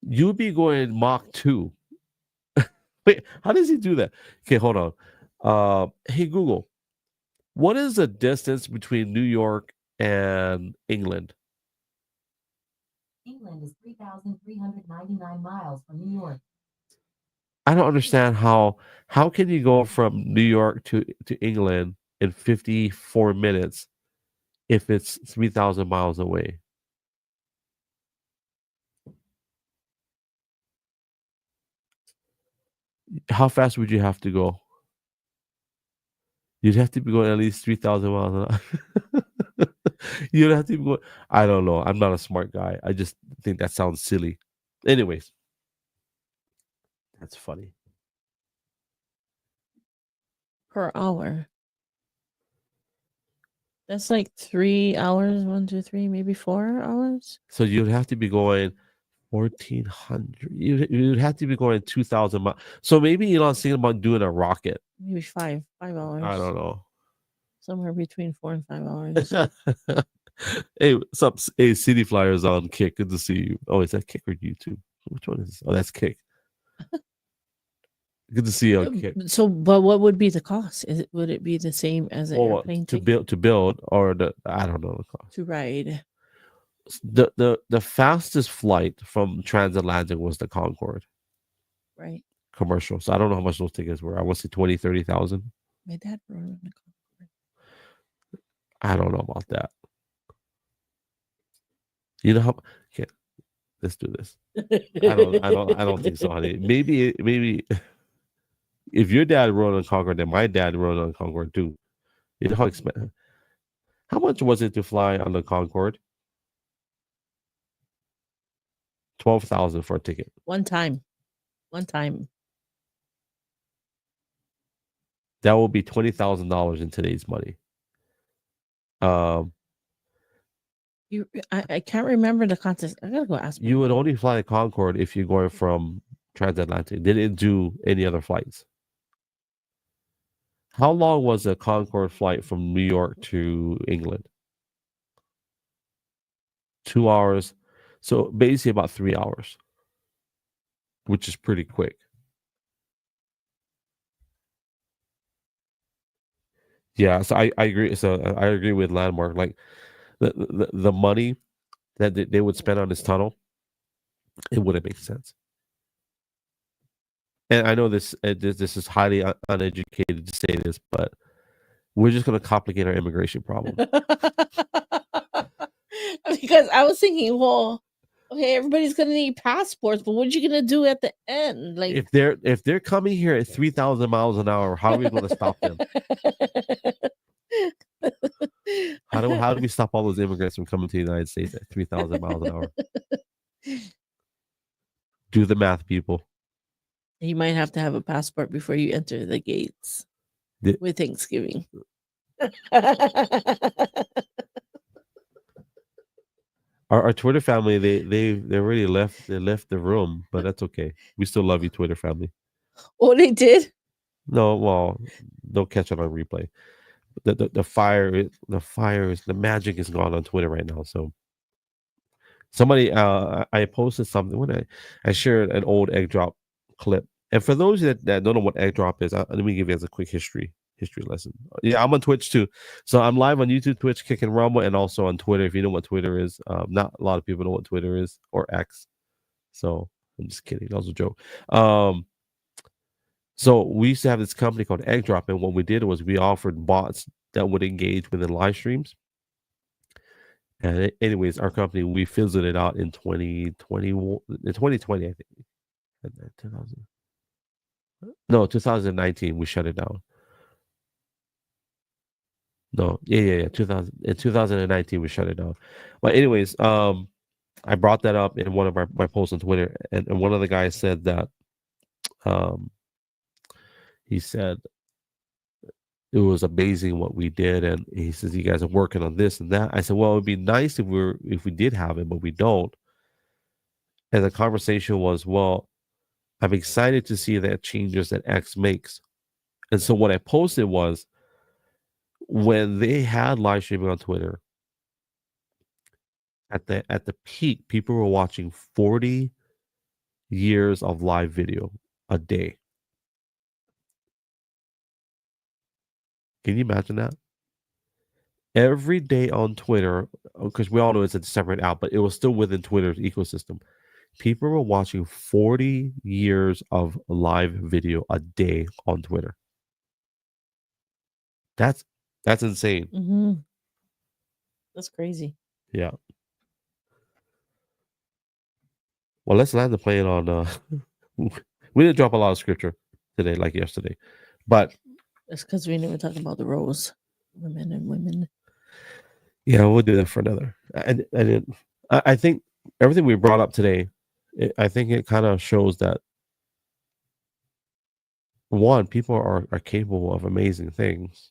You'd be going Mach 2. Wait, how does he do that? Okay, hold on. Hey, Google, what is the distance between New York and England? England is 3,399 miles from New York. I don't understand how can you go from New York to England in 54 minutes if it's 3,000 miles away? How fast would you have to go? You'd have to be going at least 3,000 miles an hour. You'd have to be going. I don't know. I'm not a smart guy. I just think that sounds silly. Anyways, that's funny. Per hour. That's like 3 hours, 1, 2, 3, maybe 4 hours. So you'd have to be going 1,400. You'd have to be going 2,000 miles. So maybe Elon's thinking about doing a rocket. Maybe 5 hours. I don't know. Somewhere between 4 and 5 hours. Hey, what's up? Hey, City Flyers on Kick. Good to see you. Oh, is that Kick or YouTube? Which one is this? Oh, that's Kick. Good to see you on Kick. So, but what would be the cost? Would it be the same as an Well, airplane to ticket build or I don't know the cost. to ride? The fastest flight from transatlantic was the Concorde Right. commercial. So I don't know how much those tickets were. I want to say 20, 30,000. My dad rode on the Concorde. I don't know about that. You know how? Okay, let's do this. I don't think so, honey. Maybe if your dad rode on Concorde, then my dad rode on Concorde too. You know how expensive? How much was it to fly on the Concorde? 12,000 for a ticket. One time. That will be $20,000 in today's money. I can't remember the contest. I gotta go ask. You would only fly the Concorde if you're going from transatlantic. They didn't do any other flights. How long was a Concorde flight from New York to England? 2 hours. So basically about 3 hours, which is pretty quick. Yeah, so I agree. So I agree with Landmark. Like the money that they would spend on this tunnel, it wouldn't make sense. And I know this is highly uneducated to say this, but we're just going to complicate our immigration problem. Because I was thinking, well, okay, everybody's gonna need passports, but what are you gonna do at the end? Like, if they're coming here at 3,000 miles an hour, how are we going to stop them? How do we stop all those immigrants from coming to the United States at 3,000 miles an hour? Do the math, people. You might have to have a passport before you enter the gates with Thanksgiving. Our Twitter family, they already left. They left the room, but that's okay. We still love you, Twitter family. Oh, they did? No, well, don't catch it on replay. The magic is gone on Twitter right now. So somebody, I posted something when I shared an old egg drop clip. And for those that don't know what egg drop is, let me give you guys a quick history lesson. Yeah, I'm on Twitch too. So I'm live on YouTube, Twitch, Kick and Rumble, and also on Twitter. If you know what Twitter is, not a lot of people know what Twitter is or X. So I'm just kidding. That was a joke. So we used to have this company called Egg Drop, and what we did was we offered bots that would engage within live streams. And anyways, our company, we fizzled it out in 2020, I think. 2019, we shut it down. No, yeah. 2019, we shut it down. But anyways, I brought that up in one of my posts on Twitter, and one of the guys said that, he said it was amazing what we did, and he says you guys are working on this and that. I said, well, it'd be nice if we did have it, but we don't. And the conversation was, well, I'm excited to see that changes that X makes. And so what I posted was, when they had live streaming on Twitter, at the peak, people were watching 40 years of live video a day. Can you imagine that? Every day on Twitter, because we all know it's a separate app, but it was still within Twitter's ecosystem. People were watching 40 years of live video a day on Twitter. That's insane. Mm-hmm. That's crazy. Yeah. Well, let's land the plane on. We didn't drop a lot of scripture today, like yesterday, but it's because we didn't even talk about the roles, women and women. Yeah, we'll do that for another. I think everything we brought up today I think it kind of shows that one, people are capable of amazing things,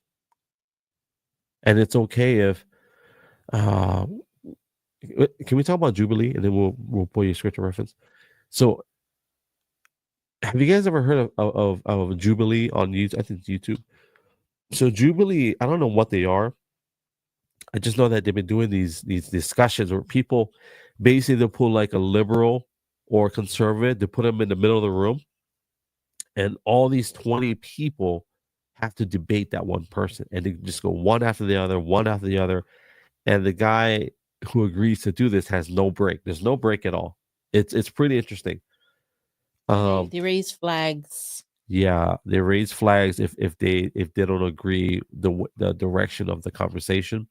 and it's okay if. Uh, can we talk about Jubilee, and then we'll pull your scripture reference? So, have you guys ever heard of Jubilee on YouTube? I think it's YouTube. So Jubilee, I don't know what they are. I just know that they've been doing these discussions where people basically they'll pull like a liberal or conservative, they put them in the middle of the room, and all these 20 people have to debate that one person, and they just go one after the other, one after the other, and the guy who agrees to do this has no break. There's no break at all. It's pretty interesting. They raise flags. Yeah, they raise flags if they don't agree the direction of the conversation.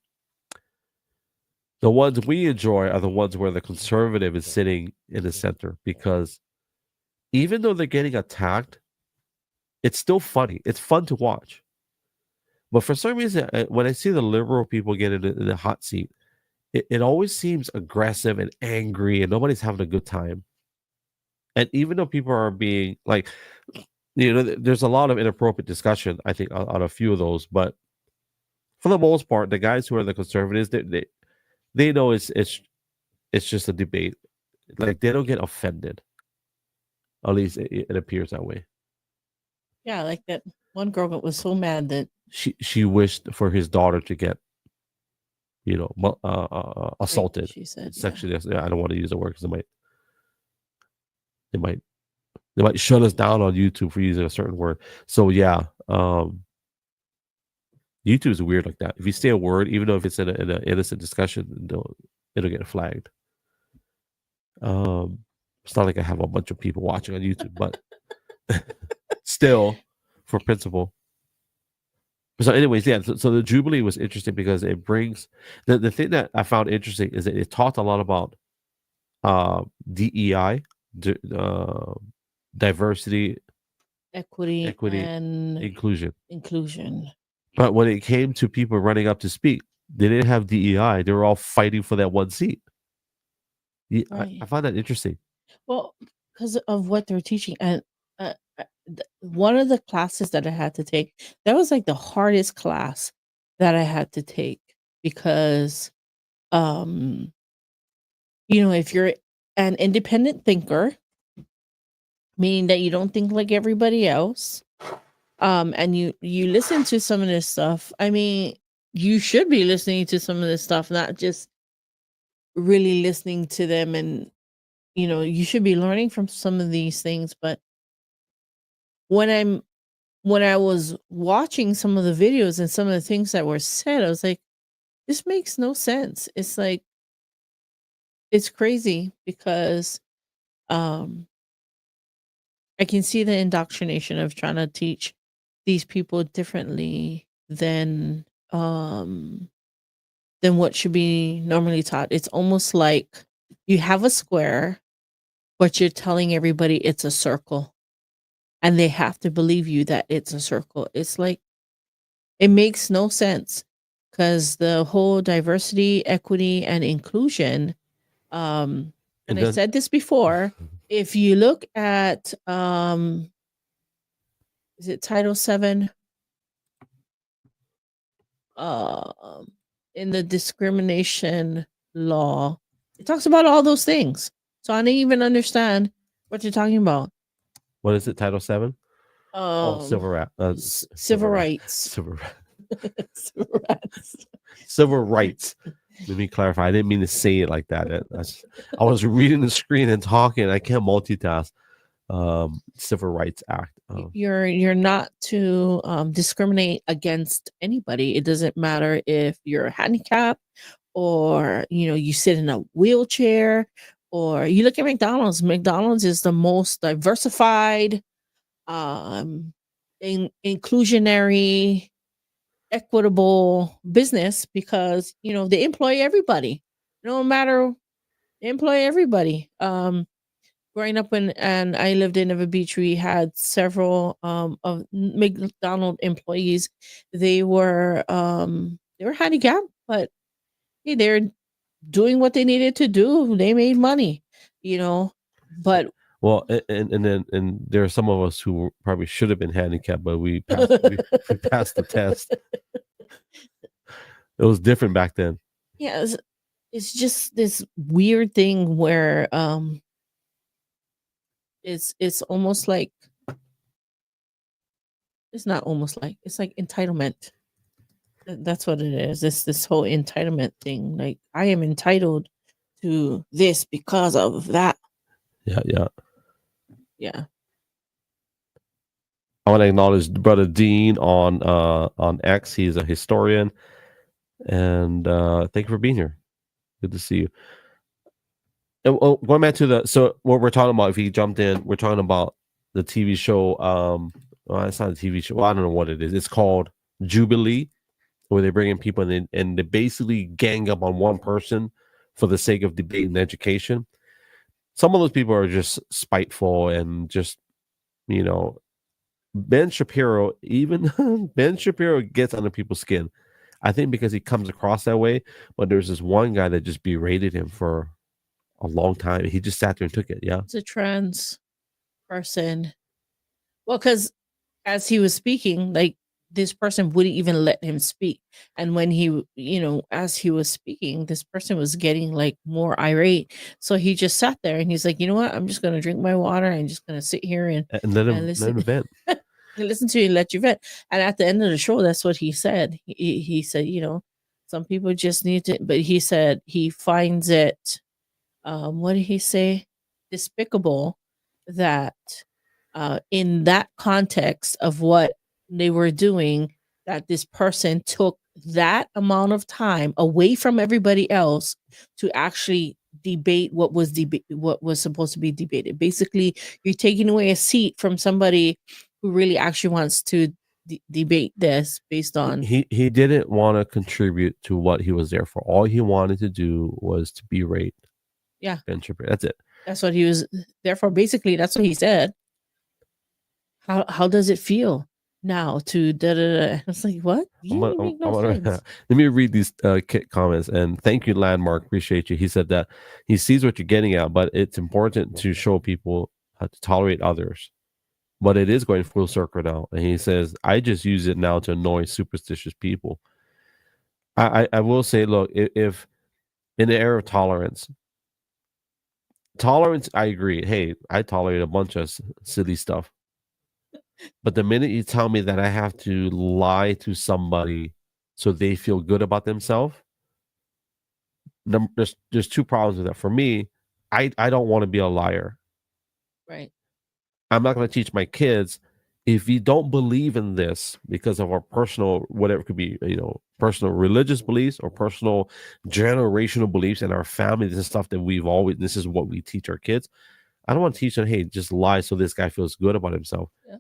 The ones we enjoy are the ones where the conservative is sitting in the center, because even though they're getting attacked, it's still funny. It's fun to watch. But for some reason, when I see the liberal people get in the hot seat, it always seems aggressive and angry, and nobody's having a good time. And even though people are being like, there's a lot of inappropriate discussion, I think, on a few of those. But for the most part, the guys who are the conservatives, they know it's just a debate. Like, they don't get offended. At least it appears that way. Yeah, like that one girl that was so mad that She wished for his daughter to get, assaulted. she said, Sexually. Yeah, I don't want to use the word because they might shut us down on YouTube for using a certain word. So yeah, YouTube is weird like that. If you say a word, even though if it's in an innocent discussion, it'll get flagged. It's not like I have a bunch of people watching on YouTube, but still, for principle. So, anyways, yeah. So the Jubilee was interesting because it brings the thing that I found interesting is that it talked a lot about DEI, diversity, equity, and inclusion. But when it came to people running up to speak, they didn't have DEI. They were all fighting for that one seat. Yeah, right. I find that interesting. Well, because of what they're teaching, and one of the classes that I had to take, that was like the hardest class that I had to take, because if you're an independent thinker, meaning that you don't think like everybody else, and you listen to some of this stuff, I mean, you should be listening to some of this stuff, not just really listening to them, and you should be learning from some of these things. But when I was watching some of the videos and some of the things that were said, I was like, this makes no sense. It's like, it's crazy, because I can see the indoctrination of trying to teach these people differently than what should be normally taught. It's almost like you have a square, but you're telling everybody it's a circle, and they have to believe you that it's a circle. It's like, it makes no sense, because the whole diversity, equity, and inclusion, and I said this before, if you look at is it Title 7 in the discrimination law, it talks about all those things. So I didn't even understand what you're talking about. What is it? Title 7? Civil rights. Civil rights. Civil rights. Let me clarify. I didn't mean to say it like that. I was reading the screen and talking. I can't multitask. Civil Rights Act. You're not to discriminate against anybody. It doesn't matter if you're handicapped, or you sit in a wheelchair, or you look at McDonald's. McDonald's is the most diversified, inclusionary, equitable business, because they employ everybody. No matter, they employ everybody. Growing up, and I lived in Neva Beach, we had several of McDonald employees. They were handicapped, but hey, they're doing what they needed to do. They made money, But Well, and there are some of us who probably should have been handicapped, but we passed we passed the test. It was different back then. yeah, it's just this weird thing where it's almost like, it's not almost like, it's like entitlement. That's what it is. This whole entitlement thing. Like, I am entitled to this because of that. Yeah, yeah. Yeah. I want to acknowledge Brother Dean on X. He's a historian, and thank you for being here. Good to see you. And, going back to so what we're talking about, if you jumped in, we're talking about the TV show. Well, it's not a TV show. Well, I don't know what it is. It's called Jubilee, where they bring in people and they basically gang up on one person for the sake of debate and education. Some of those people are just spiteful and just, Ben Shapiro, even Ben Shapiro gets under people's skin. I think because he comes across that way. But there's this one guy that just berated him for a long time. He just sat there and took it. Yeah. It's a trans person. Well, because as he was speaking, like, this person wouldn't even let him speak. And when he, as he was speaking, this person was getting like more irate. So he just sat there and he's like, you know what? I'm just going to drink my water. I'm just going to sit here and let him vent. Listen to you and let you vent. And at the end of the show, that's what he said. He said, some people just need to, but he said he finds it, what did he say? Despicable that in that context of what they were doing, that this person took that amount of time away from everybody else to actually debate what was supposed to be debated. Basically, you're taking away a seat from somebody who really actually wants to debate this based on. He didn't want to contribute to what he was there for. All he wanted to do was to berate. Yeah, Ben Shapiro. That's it. That's what he was there for. Basically, that's what he said. How does it feel now to da da da? I was like, what? Let me read these comments, and thank you, Landmark. Appreciate you. He said that he sees what you're getting at, but it's important to show people how to tolerate others. But it is going full circle now, and he says, I just use it now to annoy superstitious people. I will say, look, if in the era of tolerance, I agree. Hey, I tolerate a bunch of silly stuff. But the minute you tell me that I have to lie to somebody so they feel good about themselves, there's two problems with that. For me, I don't want to be a liar. Right. I'm not going to teach my kids, if you don't believe in this because of our personal, whatever it could be, personal religious beliefs or personal generational beliefs in our family, this is stuff that this is what we teach our kids. I don't want to teach them, hey, just lie so this guy feels good about himself. Yeah.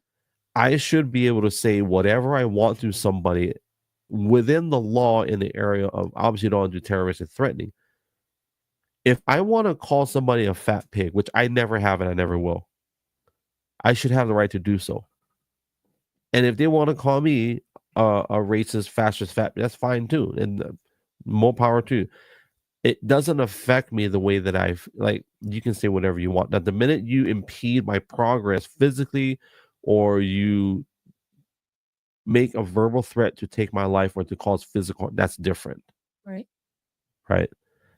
I should be able to say whatever I want to somebody within the law in the area of, obviously you don't want to do terroristic threatening. If I want to call somebody a fat pig, which I never have and I never will, I should have the right to do so. And if they want to call me a racist, fascist, fat, that's fine too. And more power to. It doesn't affect me the way that you can say whatever you want. Now, the minute you impede my progress physically, or you make a verbal threat to take my life or to cause physical, that's different. Right. Right.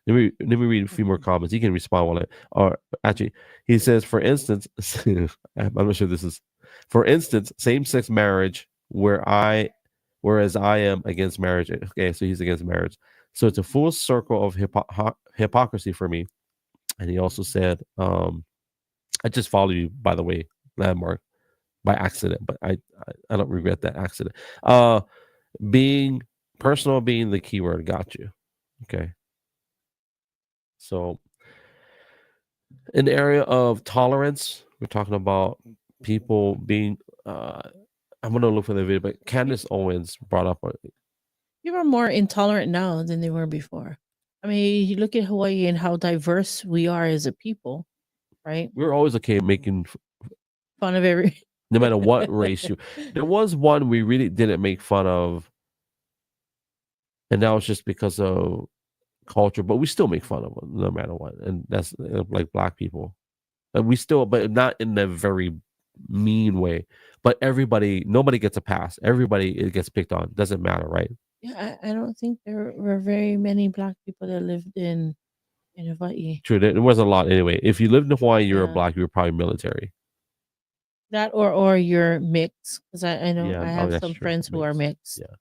Let me read a few more comments. You can respond while or actually, he says, for instance, I'm not sure this is, for instance, same-sex marriage, whereas I am against marriage. Okay, so he's against marriage. So it's a full circle of hypocrisy for me. And he also said, I just follow you, by the way, Landmark, by accident, but I don't regret that accident. Being personal, being the keyword, got you. Okay. So in the area of tolerance, we're talking about people being, I'm going to look for the video, but Candace Owens brought up. People are more intolerant now than they were before. I mean, you look at Hawaii and how diverse we are as a people, right? We're always okay making fun of every... no matter what race you. There was one we really didn't make fun of, and that was just because of culture, but we still make fun of them no matter what. And that's like black people. And we still, but not in a very mean way. But nobody gets a pass. Everybody it gets picked on. Doesn't matter, right? Yeah, I don't think there were very many black people that lived in Hawaii. True, there was a lot anyway. If you lived in Hawaii, you were Yeah. black. You were probably military. That or you're mixed, because I know Yeah, I oh, have that's some true. friends who are mixed. Yeah.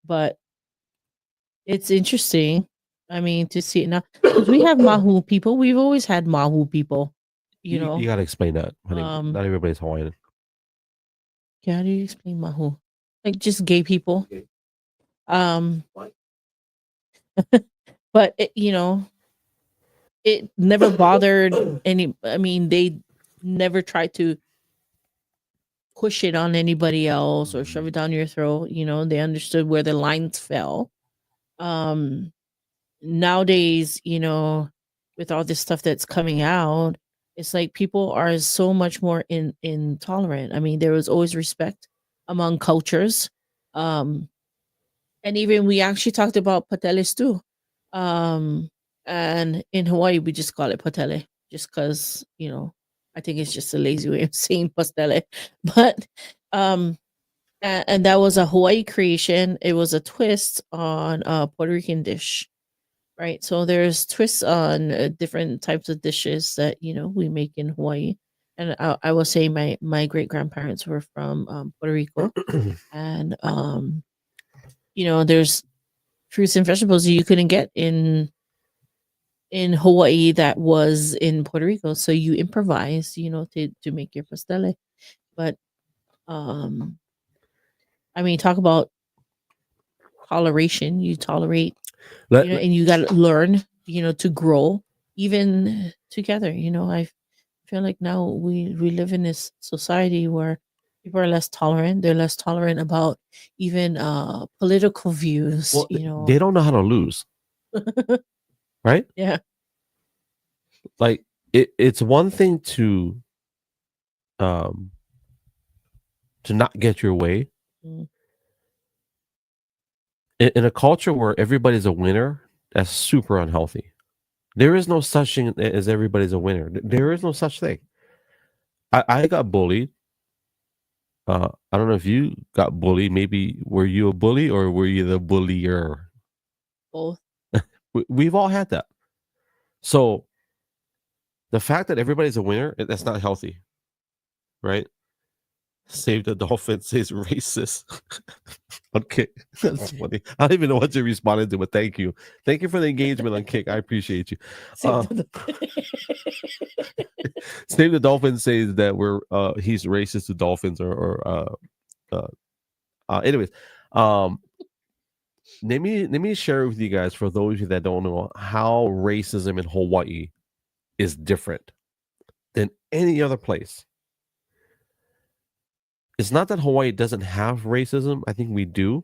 But it's interesting. I mean, to see it now, because we have Mahu people. We've always had Mahu people. You know, You got to explain that. Honey. Not everybody's Hawaiian. yeah, how do you explain Mahu? Like just gay people. But it, it never bothered any. I mean, they never tried to push it on anybody else or shove it down your throat. They understood where the lines fell. Nowadays, with all this stuff that's coming out, it's like people are so much more intolerant. I mean, there was always respect among cultures. And even we actually talked about pateles too. And in Hawaii we just call it patele just because, I think it's just a lazy way of saying pastele. But and that was a Hawaii creation. It was a twist on a Puerto Rican dish. Right. So there's twists on different types of dishes that, we make in Hawaii. And I will say my great grandparents were from Puerto Rico. And, there's fruits and vegetables you couldn't get in Hawaii that was in Puerto Rico. So you improvise, to make your pastele. But, I mean, talk about toleration. You tolerate, and you got to learn, to grow even together. I feel like now we live in this society where people are less tolerant. They're less tolerant about even political views. Well, they don't know how to lose, right? Yeah. Like it's one thing to not get your way. Mm. In a culture where everybody's a winner, that's super unhealthy. There is no such thing as everybody's a winner. There is no such thing. I got bullied. I don't know if you got bullied. Maybe were you a bully or were you the bullier? Both. We've all had that. So the fact that everybody's a winner, that's not healthy, right? Save the Dolphin says racist. On Kick. That's funny. I don't even know what to respond to, but thank you. Thank you for the engagement on Kick. I appreciate you. Save the Dolphin says that he's racist to dolphins anyways. Let me share with you guys, for those of you that don't know, how racism in Hawaii is different than any other place. It's not that Hawaii doesn't have racism. I think we do,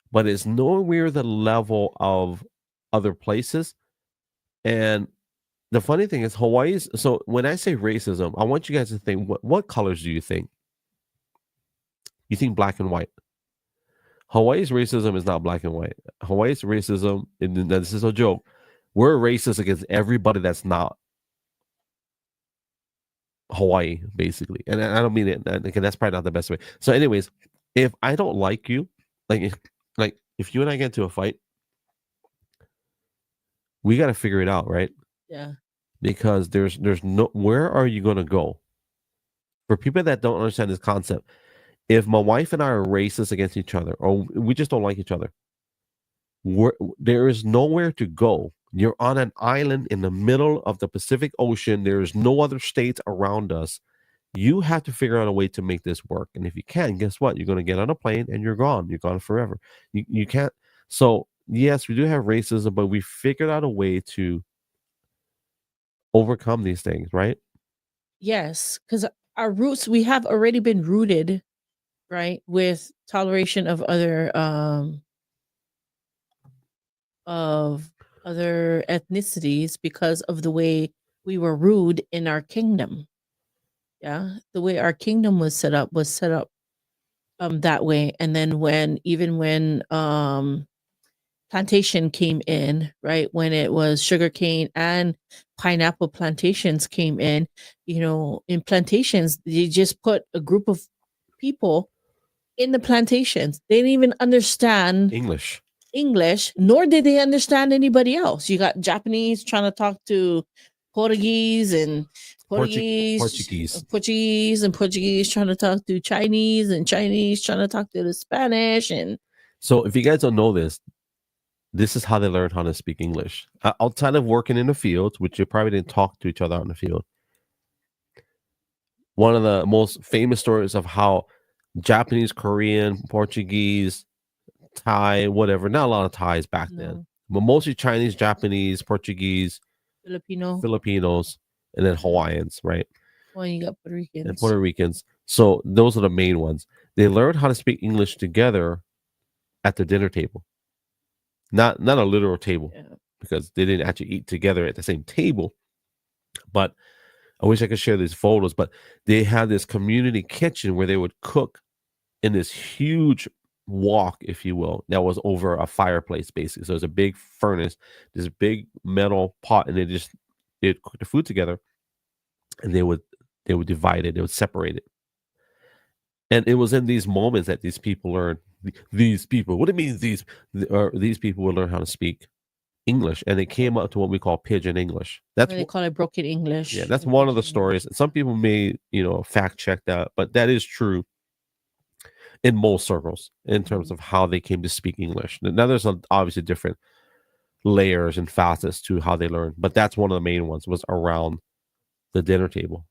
but it's nowhere the level of other places. And the funny thing is Hawaii's, so when I say racism, I want you guys to think, what colors do you think? You think black and white. Hawaii's racism is not black and white. Hawaii's racism, and this is a joke, we're racist against everybody that's not Hawaii, basically. And I don't mean it. Okay, that's probably not the best way. So, anyways, if I don't like you, like if you and I get into a fight, we got to figure it out, right? Yeah. Because there's no, where are you going to go? For people that don't understand this concept, if my wife and I are racist against each other, or we just don't like each other, there is nowhere to go. You're on an island in the middle of the Pacific Ocean. There is no other states around us. You have to figure out a way to make this work. And if you can, guess what? You're going to get on a plane and you're gone. You're gone forever. You can't. So, yes, we do have racism, but we figured out a way to overcome these things, right? Yes, because our roots, we have already been rooted, right, with toleration of other ethnicities because of the way we were ruled in our kingdom. Yeah, the way our kingdom was set up that way. And then when plantation came in, right, when it was sugarcane and pineapple plantations came in, in plantations, you just put a group of people in the plantations. They didn't even understand English, nor did they understand anybody else. You got Japanese trying to talk to Portuguese and Portuguese trying to talk to Chinese, and Chinese trying to talk to the Spanish. And so if you guys don't know this is how they learned how to speak English. Outside of working in the field, which you probably didn't talk to each other out in the field. One of the most famous stories of how Japanese, Korean, Portuguese, Thai, whatever, not a lot of Thais back then, but mostly Chinese, Japanese, Portuguese, Filipinos, and then Hawaiians, right? Well, you got Puerto Ricans. And Puerto Ricans. So those are the main ones. They learned how to speak English together at the dinner table. Not a literal table, because they didn't actually eat together at the same table. But I wish I could share these photos, but they had this community kitchen where they would cook in this huge wok, if you will, that was over a fireplace, basically. So it's a big furnace, this big metal pot, and they'd cook the food together, and they would divide it, they would separate it. And it was in these moments that these people learned. These people, what do you mean these people would learn how to speak English, and they came up to what we call pidgin English. That's what they call it, broken English. Yeah, that's one of the stories. Some people may, fact check that, but that is true in most circles in terms of how they came to speak English. Now, there's obviously different layers and facets to how they learn, but that's one of the main ones, was around the dinner table.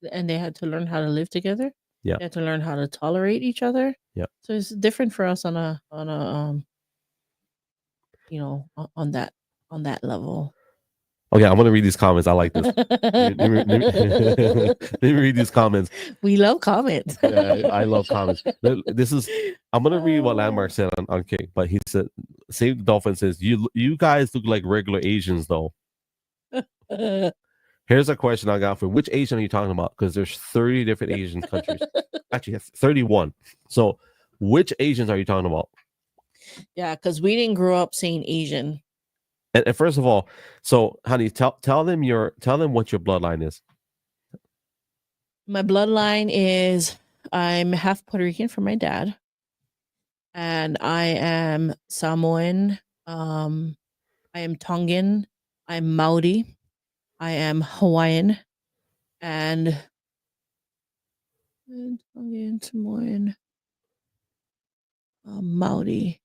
And they had to learn how to live together. Yeah, they had to learn how to tolerate each other. Yeah, so it's different for us on a on that level. Okay, I'm gonna read these comments. I like this. Let me read these comments. We love comments. Yeah, I love comments. I'm gonna read what Landmark said on Kick, but he said, "Save the Dolphin says you guys look like regular Asians though." Here's a question I got for: which Asian are you talking about? Because there's 30 different Asian countries. Actually, 31. So, which Asians are you talking about? Yeah, because we didn't grow up saying Asian. And first of all, so honey, tell them what your bloodline is. My bloodline is, I'm half Puerto Rican from my dad, and I am Samoan. I am Tongan. I'm Maori. I am Hawaiian, and Tongan, Samoan, Maori.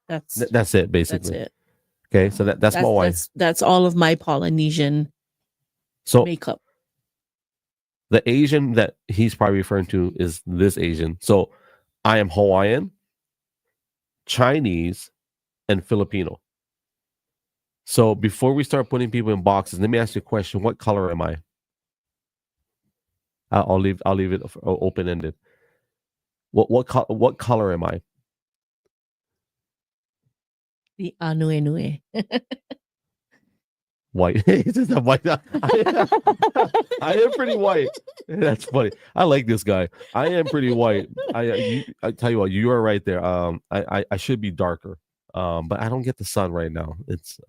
That's it, basically. That's it. Okay, so that's my wife. That's all of my Polynesian makeup. The Asian that he's probably referring to is this Asian. So I am Hawaiian, Chinese, and Filipino. So before we start putting people in boxes, let me ask you a question. What color am I? I'll leave it open ended. What color am I? The Anue. White. It's just a white. I am pretty white. That's funny. I like this guy. I am pretty white. I tell you what, you are right there. I should be darker. But I don't get the sun right now. It's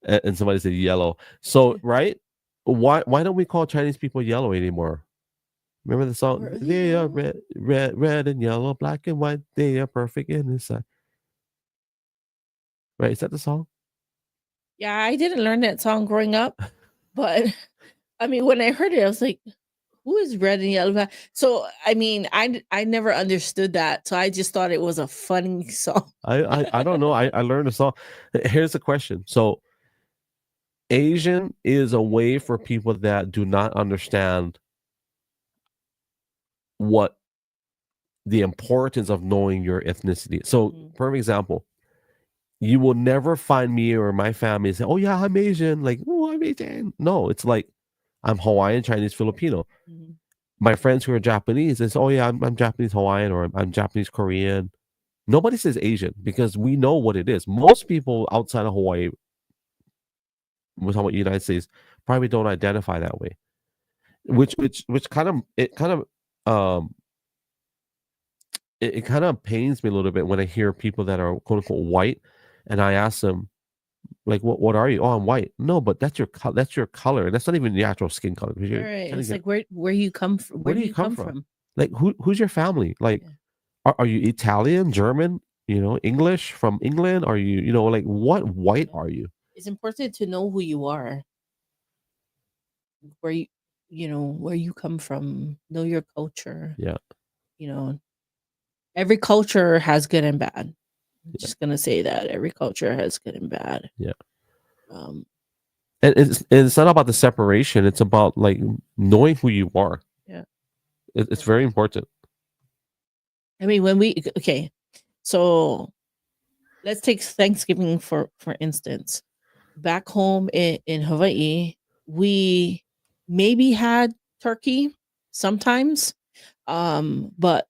and somebody said yellow. So right, why don't we call Chinese people yellow anymore? Remember the song? They are red and yellow, black and white. They are perfect in inside. Right? Is that the song? Yeah, I didn't learn that song growing up, but I mean, when I heard it, I was like, "Who is red and yellow?" So I mean, I never understood that, so I just thought it was a funny song. I don't know. I learned a song. Here's the question. So, Asian is a way for people that do not understand what the importance of knowing your ethnicity. So, perfect example. You will never find me or my family say, "Oh yeah, I'm Asian." Like, "Oh, I'm Asian." No, it's like I'm Hawaiian, Chinese, Filipino. Mm-hmm. My friends who are Japanese, they say, "Oh yeah, I'm Japanese Hawaiian," or I'm Japanese Korean. Nobody says Asian because we know what it is. Most people outside of Hawaii, we're talking about the United States, probably don't identify that way. Which kind of pains me a little bit when I hear people that are quote unquote white, and I ask them, like what are you? Oh, I'm white. No, but that's your that's your color. That's not even the actual skin color. Right. It's like where you come from. Where do you come from? Like who's your family? Like are you Italian, German, English, from England? Are you, like what white are you? It's important to know who you are, where where you come from, know your culture. Yeah. Every culture has good and bad. I'm just gonna say that every culture has good and bad. Yeah. Um, And it's not about the separation. It's about like knowing who you are. Yeah. It's very important. I mean, so let's take Thanksgiving for instance. Back home in Hawaii, we maybe had turkey sometimes, but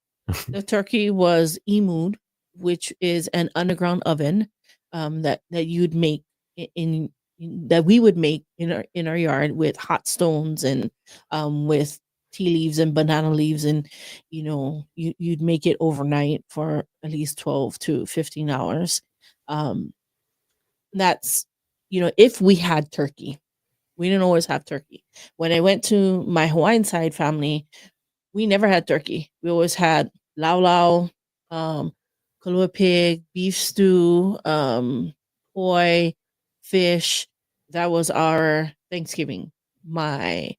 the turkey was imu'd, which is an underground oven that you'd make in that we would make in our yard with hot stones and with tea leaves and banana leaves, and you'd make it overnight for at least 12 to 15 hours. That's if we had turkey. We didn't always have turkey. When I went to my Hawaiian side family, we never had turkey. We always had lau, kalua pig, beef stew, poi, fish. That was our Thanksgiving. My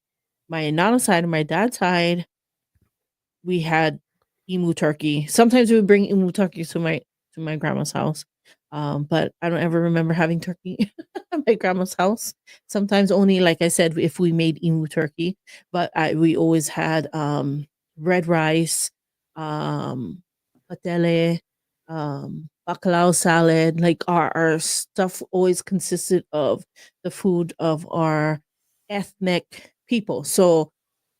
nana side and my dad's side, we had emu turkey. Sometimes we would bring emu turkey to my grandma's house. But I don't ever remember having turkey at my grandma's house. Sometimes only, like I said, if we made emu turkey. But we always had red rice, patele, bacalao salad. Like our stuff always consisted of the food of our ethnic people. So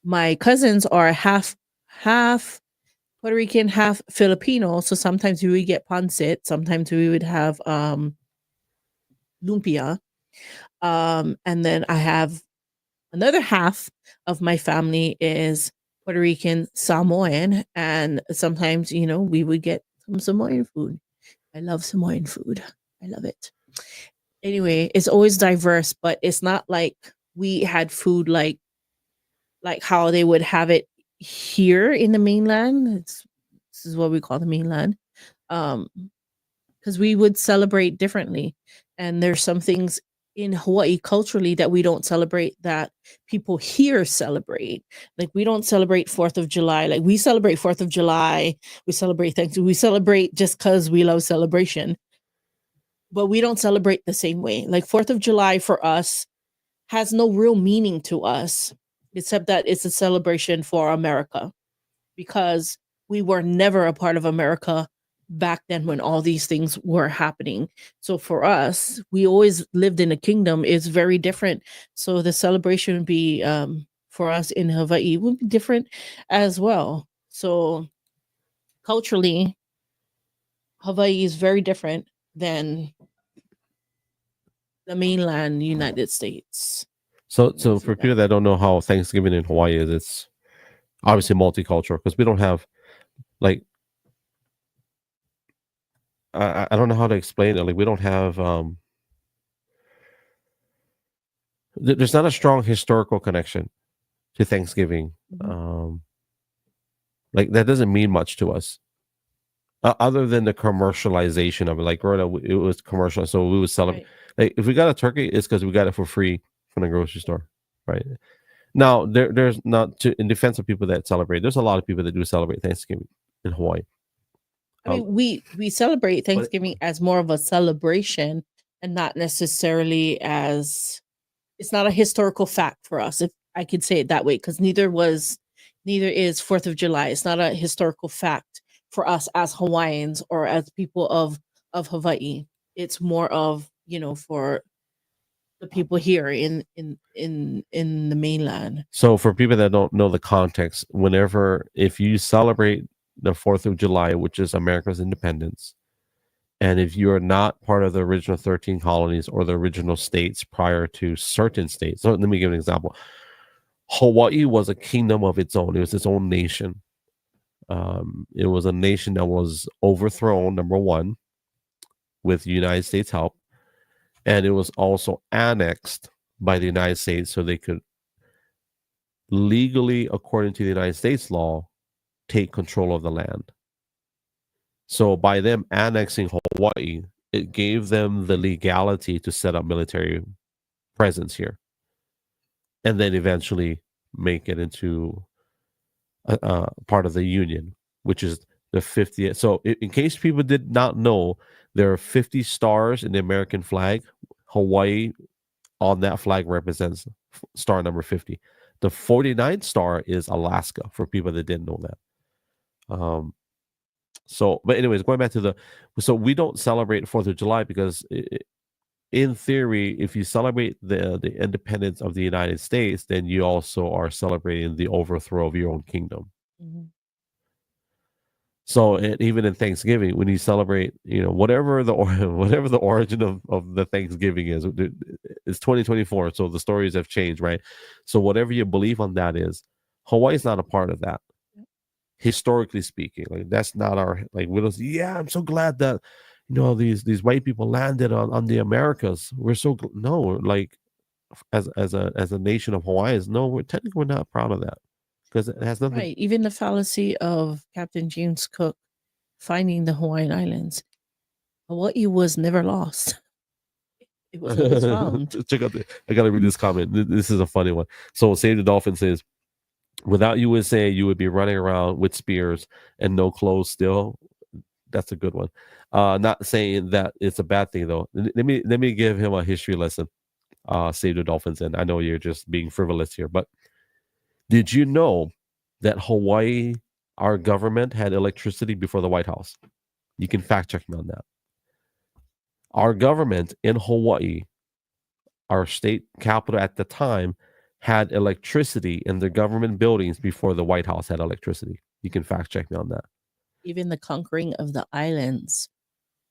my cousins are half Puerto Rican, half Filipino. So sometimes we would get pancit. Sometimes we would have lumpia. And then I have another half of my family is Puerto Rican, Samoan, and sometimes we would get some Samoan food. I love Samoan food. I love it. Anyway, it's always diverse, but it's not like we had food like how they would have it here in the mainland. This is what we call the mainland. Because we would celebrate differently. And there's some things in Hawaii culturally that we don't celebrate that people here celebrate. Like we don't celebrate 4th of July. Like we celebrate 4th of July. We celebrate Thanksgiving. We celebrate just because we love celebration. But we don't celebrate the same way. Like 4th of July for us has no real meaning to us, except that it's a celebration for America, because we were never a part of America back then when all these things were happening. So for us, we always lived in a kingdom. It's very different. So the celebration would be for us in Hawaii would be different as well. So culturally, Hawaii is very different than the mainland United States. So for people that don't know how Thanksgiving in Hawaii is, it's obviously multicultural because we don't have like I don't know how to explain it. Like we don't have there's not a strong historical connection to Thanksgiving. Like that doesn't mean much to us. Other than the commercialization of it, like growing up, it was commercial, so we would celebrate. Right. Like if we got a turkey, it's because we got it for free from the grocery store, right? Now, there's not in defense of people that celebrate. There's a lot of people that do celebrate Thanksgiving in Hawaii. I mean, we celebrate Thanksgiving as more of a celebration and not necessarily as it's not a historical fact for us, if I could say it that way, because neither is 4th of July. It's not a historical fact for us as Hawaiians or as people of Hawaii. It's more of for the people here in the mainland. So for people that don't know the context, if you celebrate the 4th of July, which is America's independence, and if you are not part of the original 13 colonies or the original states prior to certain states, so let me give an example. Hawaii was a kingdom of its own. It was its own nation. It was a nation that was overthrown, number one, with United States help. And it was also annexed by the United States so they could legally, according to the United States law, take control of the land. So by them annexing Hawaii, it gave them the legality to set up military presence here, and then eventually make it into a part of the Union, which is the 50th. So in case people did not know, there are 50 stars in the American flag. Hawaii on that flag represents star number 50. The 49th star is Alaska, for people that didn't know that. So, but anyways, going back to so we don't celebrate 4th of July because in theory, if you celebrate the independence of the United States, then you also are celebrating the overthrow of your own kingdom. Mhm. So even in Thanksgiving, when you celebrate, whatever the whatever the origin of the Thanksgiving is, it's 2024, so the stories have changed, right? So whatever your belief on that is, Hawaii is not a part of that. Historically speaking, like that's not our like. We don't say, yeah, I'm so glad that these white people landed on the Americas. We're so no, like as a nation of Hawaiians, no, we're not proud of that because it has nothing. Right. Even the fallacy of Captain James Cook finding the Hawaiian Islands. Hawaii was never lost. It was always found. Check out I gotta read this comment. This is a funny one. So Save the Dolphin says, without USA, you would be running around with spears and no clothes still. That's a good one. Not saying that it's a bad thing though. Let me give him a history lesson. Save the Dolphins, and I know you're just being frivolous here, but did you know that Hawaii, our government, had electricity before the White House? You can fact check me on that. Our government in Hawaii, our state capital at the time, had electricity in the government buildings before the White House had electricity. You can fact check me on that. Even the conquering of the islands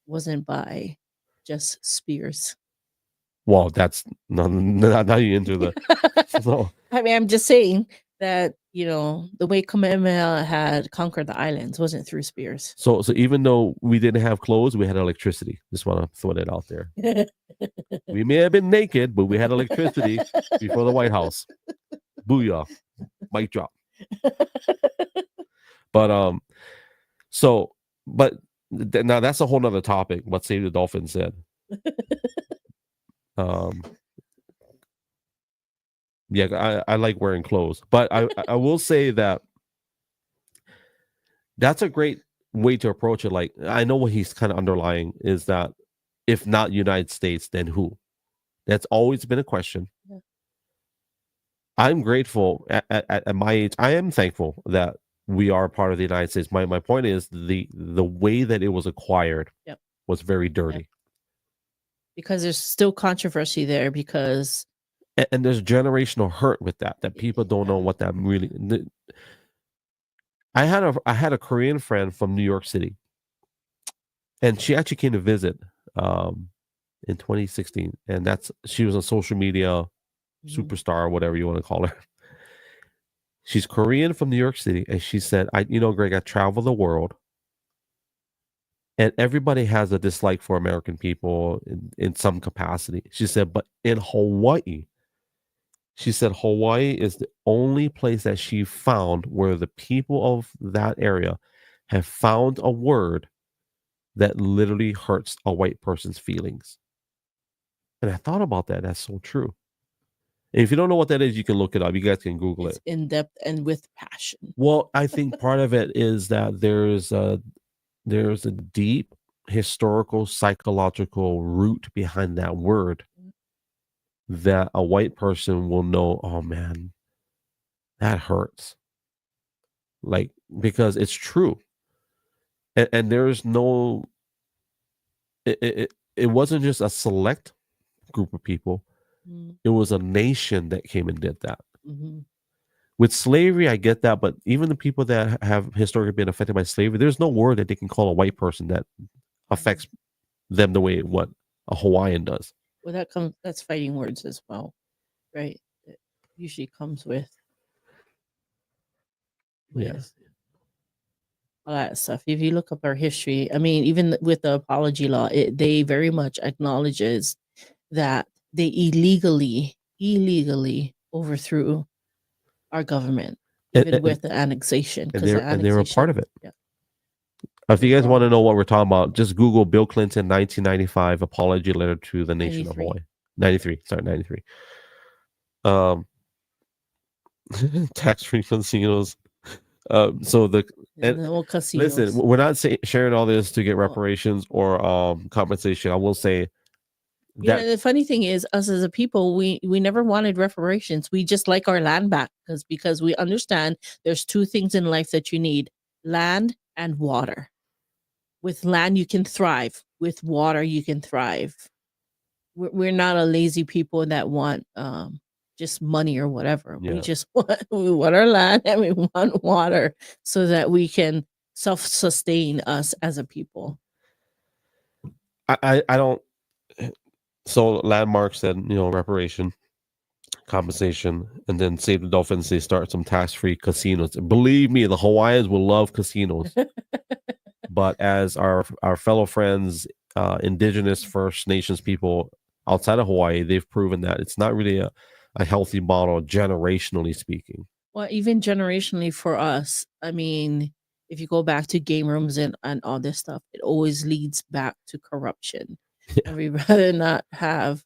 wasn't by just spears. Well, that's now you into the. So, I mean, I'm just saying that, the way Kamehameha had conquered the islands wasn't through spears. so even though we didn't have clothes, we had electricity. Just want to throw that out there. We may have been naked, but we had electricity before the White House. Booyah. Mic drop. But now that's a whole nother topic, what Save the Dolphin said. Yeah, I like wearing clothes, but I will say that that's a great way to approach it. Like, I know what he's kind of underlying is that if not United States, then who? That's always been a question. Yeah. I'm grateful at my age. I am thankful that we are part of the United States. My point is the way that it was acquired was very dirty. Yep. Because there's still controversy there because and there's generational hurt with that people don't know what that really. I had a Korean friend from New York City, and she actually came to visit in 2016, and she was a social media superstar or whatever you want to call her. She's Korean from New York City, and she said, Greg, I travel the world, and everybody has a dislike for American people in some capacity. She said, but in Hawaii, she said Hawaii is the only place that she found where the people of that area have found a word that literally hurts a white person's feelings. And I thought about that. That's so true. And if you don't know what that is, you can look it up. You guys can Google it. In depth and with passion. Well, I think part of it is that there's a deep historical, psychological root behind that word that a white person will know, oh man, that hurts. Like, because it's true. And there's no, it wasn't just a select group of people. It was a nation that came and did that. Mm-hmm. With slavery, I get that, but even the people that have historically been affected by slavery, there's no word that they can call a white person that affects them the way what a Hawaiian does. Well, that's fighting words as well, right? It usually comes with Yes. all that stuff. If you look up our history, I mean, even with the apology law, they very much acknowledges that they illegally overthrew our government, And, even with the annexation, because the and they were a part of it. Yeah. If you was guys want to wrong. know what we're talking about, just Google Bill Clinton 1995 apology letter to the nation of 93. Hawaii. 93, sorry, 93. Tax-free casinos. So the and No casinos. listen, we're not sharing all this to get Oh. reparations or compensation. I will say Yeah, that the funny thing is, us as a people, we never wanted reparations. We just like our land back because we understand there's two things in life that you need: land and water. With land, you can thrive. With water, you can thrive. We're not a lazy people that want just money or whatever. Yeah. We just want our land and we want water so that we can self-sustain us as a people. I don't. So Landmark said, reparation, compensation, and then Save the Dolphins. They start some tax-free casinos. Believe me, the Hawaiians will love casinos. But as our fellow friends, indigenous First Nations people outside of Hawaii, they've proven that it's not really a healthy model, generationally speaking. Well, even generationally for us, I mean, if you go back to game rooms and all this stuff, it always leads back to corruption. Yeah. And we'd rather not have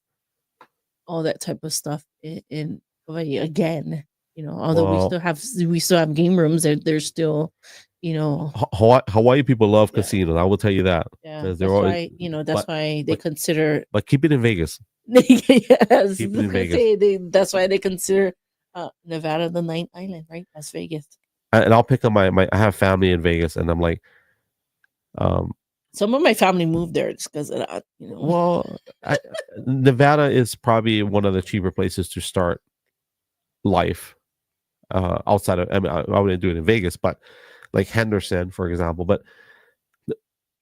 all that type of stuff in Hawaii again. Although we still have game rooms, there's still, Hawaii people love Yeah. casinos. I will tell you that. yeah. 'Cause That's they're always- why that's why they consider. But keep it in Vegas. Yes, Keep it in I was gonna Vegas. say, that's why they consider Nevada the ninth island, right? That's Vegas. And I'll pick up my I have family in Vegas, and I'm like, Some of my family moved there just because of that. well, Nevada is probably one of the cheaper places to start life outside of. I mean, I wouldn't do it in Vegas, but like Henderson, for example. But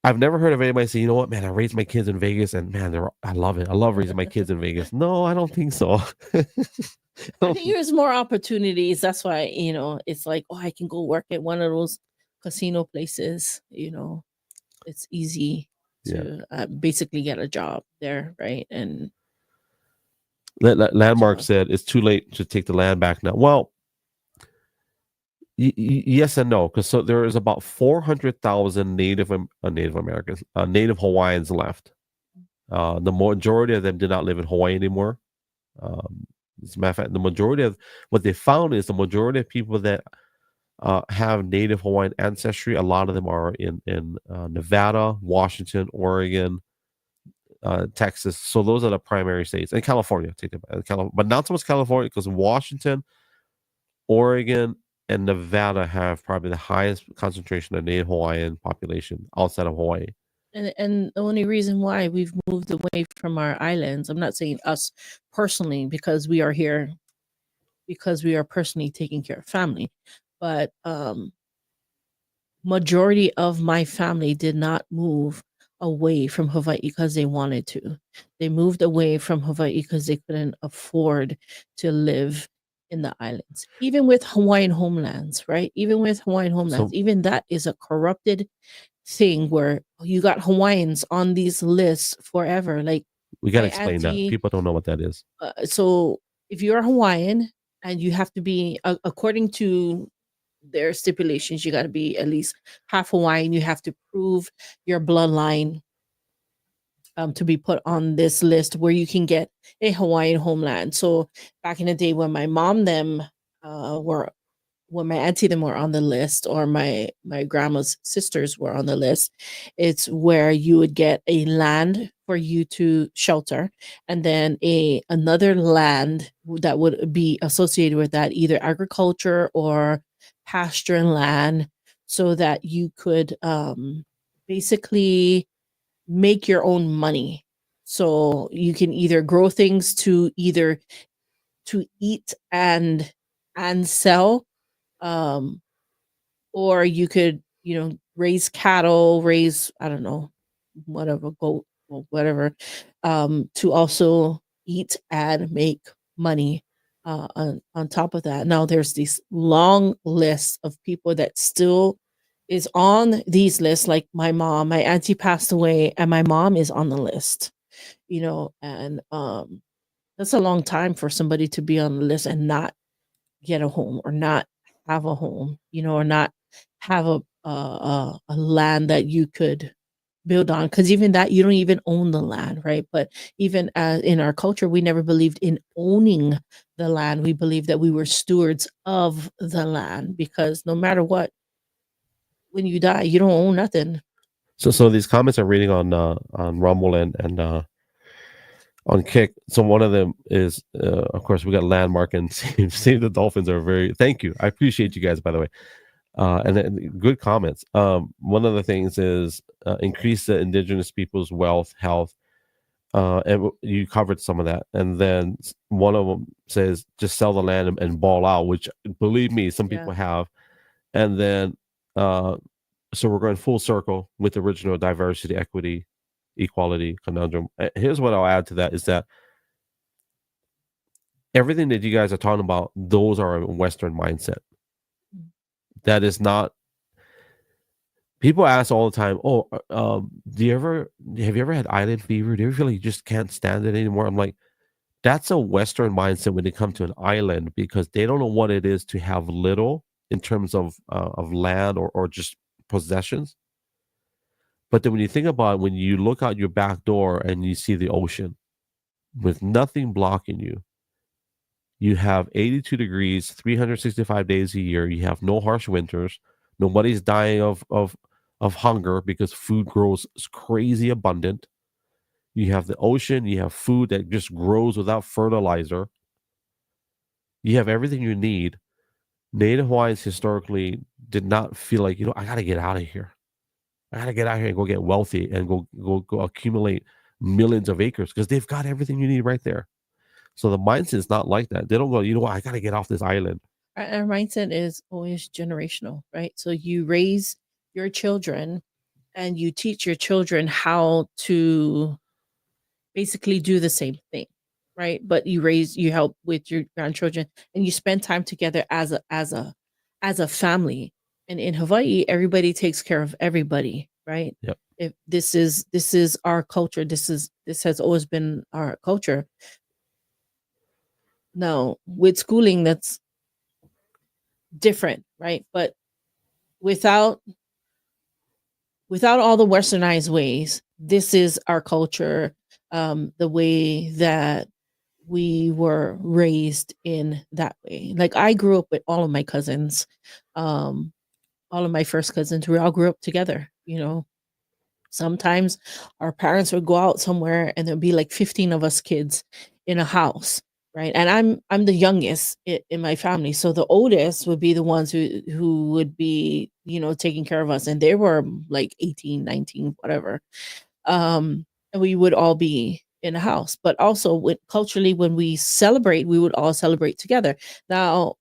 I've never heard of anybody say, you know what, man, I raised my kids in Vegas, and man, I love it. I love raising my kids in Vegas. No, I don't think so. I think there's more opportunities. That's why, it's like, oh, I can go work at one of those casino places. It's easy to basically get a job there, right? And Landmark said it's too late to take the land back now. Well, yes and no, because there is about 400,000 Native Americans, Native Hawaiians left. The majority of them did not live in Hawaii anymore. As a matter of fact, the majority of what they found is the majority of people that have Native Hawaiian ancestry. A lot of them are in Nevada, Washington, Oregon, Texas. So those are the primary states, and California. But not so much California, because Washington, Oregon, and Nevada have probably the highest concentration of Native Hawaiian population outside of Hawaii. And the only reason why we've moved away from our islands, I'm not saying us personally, because we are here, because we are personally taking care of family, but majority of my family did not move away from Hawaii because they wanted to. They moved away from Hawaii because they couldn't afford to live in the islands. Even with Hawaiian homelands, right? Even with Hawaiian homelands, even that is a corrupted thing where you got Hawaiians on these lists forever. Like, we got to explain that. People don't know what that is. So if you're Hawaiian and you have to be, according to their stipulations, you got to be at least half Hawaiian. You have to prove your bloodline to be put on this list where you can get a Hawaiian homeland. So back in the day when my mom them when my auntie them were on the list, or my grandma's sisters were on the list, it's where you would get a land for you to shelter, and then another land that would be associated with that, either agriculture or pasture and land, so that you could basically make your own money. So you can either grow things to eat and sell, or you could raise cattle, raise, I don't know, whatever, goat or whatever, to also eat and make money on top of that. Now there's these long lists of people that still is on these lists. Like my auntie passed away and my mom is on the list. and that's a long time for somebody to be on the list and not get a home or not have a home, or not have a land that you could build on, because even that, you don't even own the land, right? But even in our culture, we never believed in owning the land. We believed that we were stewards of the land, because no matter what, when you die, you don't own nothing. So these comments I'm reading on Rumble and on Kick. So one of them is, of course, we got Landmark and Save the Dolphins are very. Thank you, I appreciate you guys, by the way. And then good comments. One of the things is increase the indigenous people's wealth, health, and you covered some of that. And then one of them says just sell the land and ball out, which believe me, some people have. And then so we're going full circle with the original diversity, equity, equality conundrum. Here's what I'll add to that is that everything that you guys are talking about, those are a Western mindset. That is not. People ask all the time, "Oh, have you ever had island fever? Do you ever feel like you just can't stand it anymore?" I'm like, that's a Western mindset when it comes to an island, because they don't know what it is to have little in terms of land or just possessions. But then when you think about it, when you look out your back door and you see the ocean with nothing blocking you, you have 82 degrees, 365 days a year. You have no harsh winters. Nobody's dying of hunger because food grows crazy abundant. You have the ocean. You have food that just grows without fertilizer. You have everything you need. Native Hawaiians historically did not feel like, I got to get out of here. I got to get out here and go get wealthy and go accumulate millions of acres, because they've got everything you need right there. So the mindset is not like that. They don't go, what, I got to get off this island. Our mindset is always generational, right? So you raise your children and you teach your children how to basically do the same thing, right? But you help with your grandchildren and you spend time together as a family. And in Hawaii, everybody takes care of everybody, right? Yep. If this is our culture, this has always been our culture. Now, with schooling, that's different, right? But without all the westernized ways, this is our culture, the way that we were raised in that way. Like I grew up with all of my cousins, all of my first cousins, we all grew up together, Sometimes our parents would go out somewhere and there'd be like 15 of us kids in a house, right? And I'm the youngest in my family. So the oldest would be the ones who would be, taking care of us. And they were like 18, 19, whatever. And we would all be in a house. But also culturally, when we celebrate, we would all celebrate together. Now,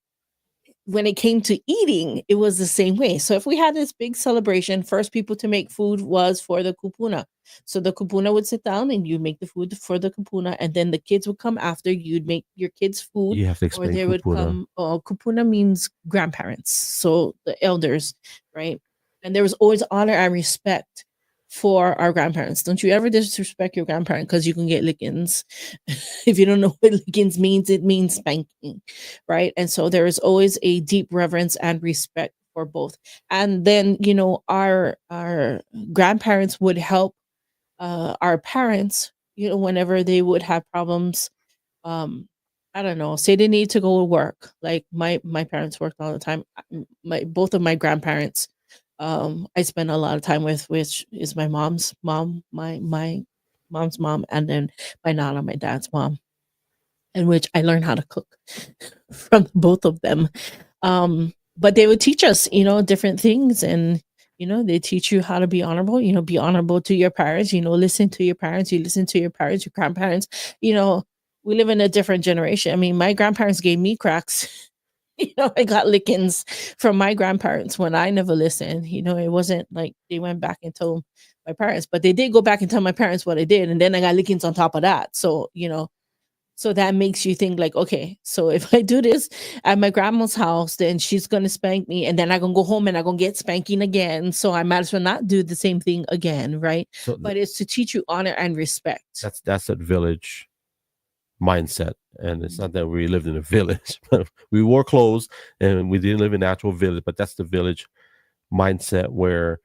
when it came to eating, it was the same way. So if we had this big celebration, first people to make food was for the kupuna. So the kupuna would sit down and you make the food for the kupuna, and then the kids would come after. You'd make your kids food, You have to or explain they would kupuna. come. Kupuna means grandparents, so the elders, right? And there was always honor and respect for our grandparents. Don't you ever disrespect your grandparent, because you can get lickings. If you don't know what lickings means, it means spanking, right? And so there is always a deep reverence and respect for both. And then our grandparents would help our parents, whenever they would have problems. I don't know, say they need to go to work. Like my parents worked all the time. Both of my grandparents, I spent a lot of time with, which is my mom's mom, my mom's mom, and then my nana, my dad's mom, in which I learned how to cook from both of them. But they would teach us, different things, and they teach you how to be honorable. Be honorable to your parents. Listen to your parents. You listen to your parents, your grandparents. We live in a different generation. I mean, my grandparents gave me cracks. I got lickings from my grandparents when I never listened. It wasn't like they went back and told my parents, but they did go back and tell my parents what I did, and then I got lickings on top of that. So So that makes you think like, okay, so if I do this at my grandma's house, then she's gonna spank me, and then I'm gonna go home and I'm gonna get spanking again. So I might as well not do the same thing again, right? So But it's to teach you honor and respect. that's that village mindset. And it's Mhm. not that we lived in a village, but we wore clothes and we didn't live in an actual village, but that's the village mindset where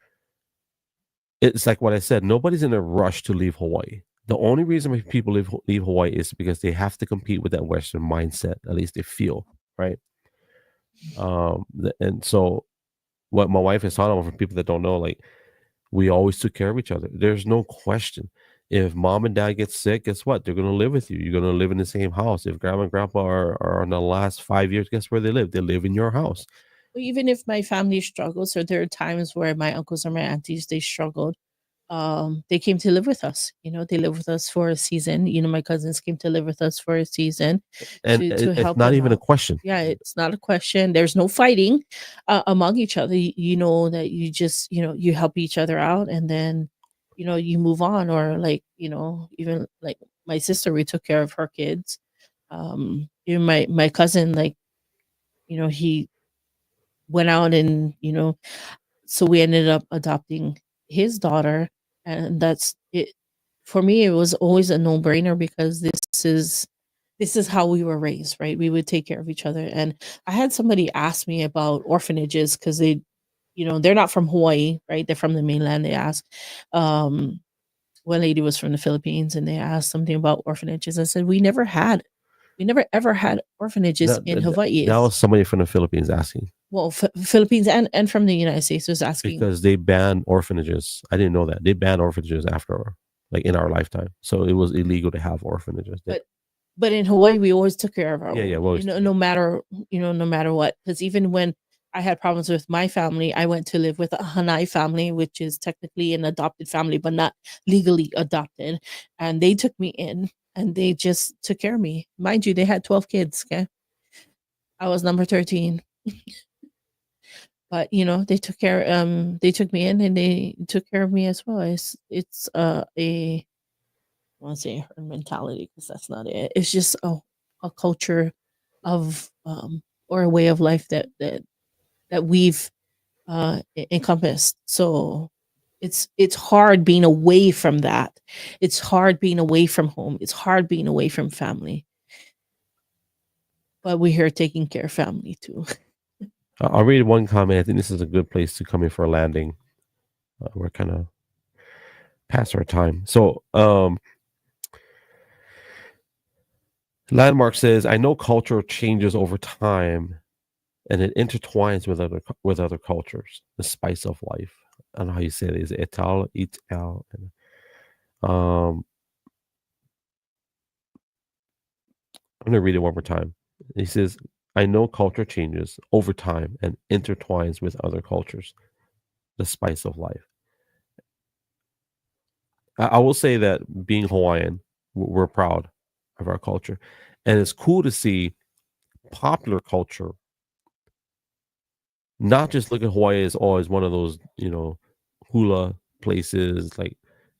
it's like what I said, nobody's in a rush to leave Hawaii. The only reason why people leave Hawaii is because they have to compete with that Western mindset. At least they feel, right? And so what my wife is talking about, for people that don't know, like, we always took care of each other. There's no question. If mom and dad get sick, guess what? They're gonna live with you. You're gonna live in the same house. If grandma and grandpa are in the last 5 years, guess where they live? They live in your house. Even if my family struggles, or there are times where my uncles or my aunties they struggled, they came to live with us. They lived with us for a season. My cousins came to live with us for a season And to it's help not them even a out. question. Yeah, it's not a question. There's no fighting among each other. You know that you just you help each other out, and then you move on. Or like even like my sister, we took care of her kids. Even my cousin, like he went out and so we ended up adopting his daughter, and that's it. For me, it was always a no-brainer because this is how we were raised, right? We would take care of each other. And I had somebody ask me about orphanages because they're not from Hawaii, right? They're from the mainland. They asked, one lady was from the Philippines, and they asked something about orphanages. I said, we never ever had orphanages That, in that, Hawaii. that was somebody from the Philippines asking, Well, Philippines and from the United States was asking. because they banned orphanages. I didn't know that. They banned orphanages after, like, in our lifetime. So it was illegal to have orphanages. But in Hawaii, we always took care of our Yeah, own, well, no matter what. Because even when I had problems with my family, I went to live with a Hanai family, which is technically an adopted family, but not legally adopted. And they took me in, and they just took care of me. Mind you, they had 12 kids. Okay. I was number 13. But they took me in, and they took care of me as well. It's a I want to say herd mentality, because that's not it. It's just a culture of or a way of life that we've encompassed. So it's hard being away from that. It's hard being away from home. It's hard being away from family. But we're here taking care of family too. I'll read one comment. I think this is a good place to come in for a landing. We're kind of past our time. So, Landmark says, I know culture changes over time and it intertwines with other cultures. The spice of life. I don't know how you say it. Is it Ital? Ital? Um, I'm going to read it one more time. He says, I know culture changes over time and intertwines with other cultures. The spice of life. I will say that being Hawaiian, we're proud of our culture. And it's cool to see popular culture not just look at Hawaii as always one of those, hula places, like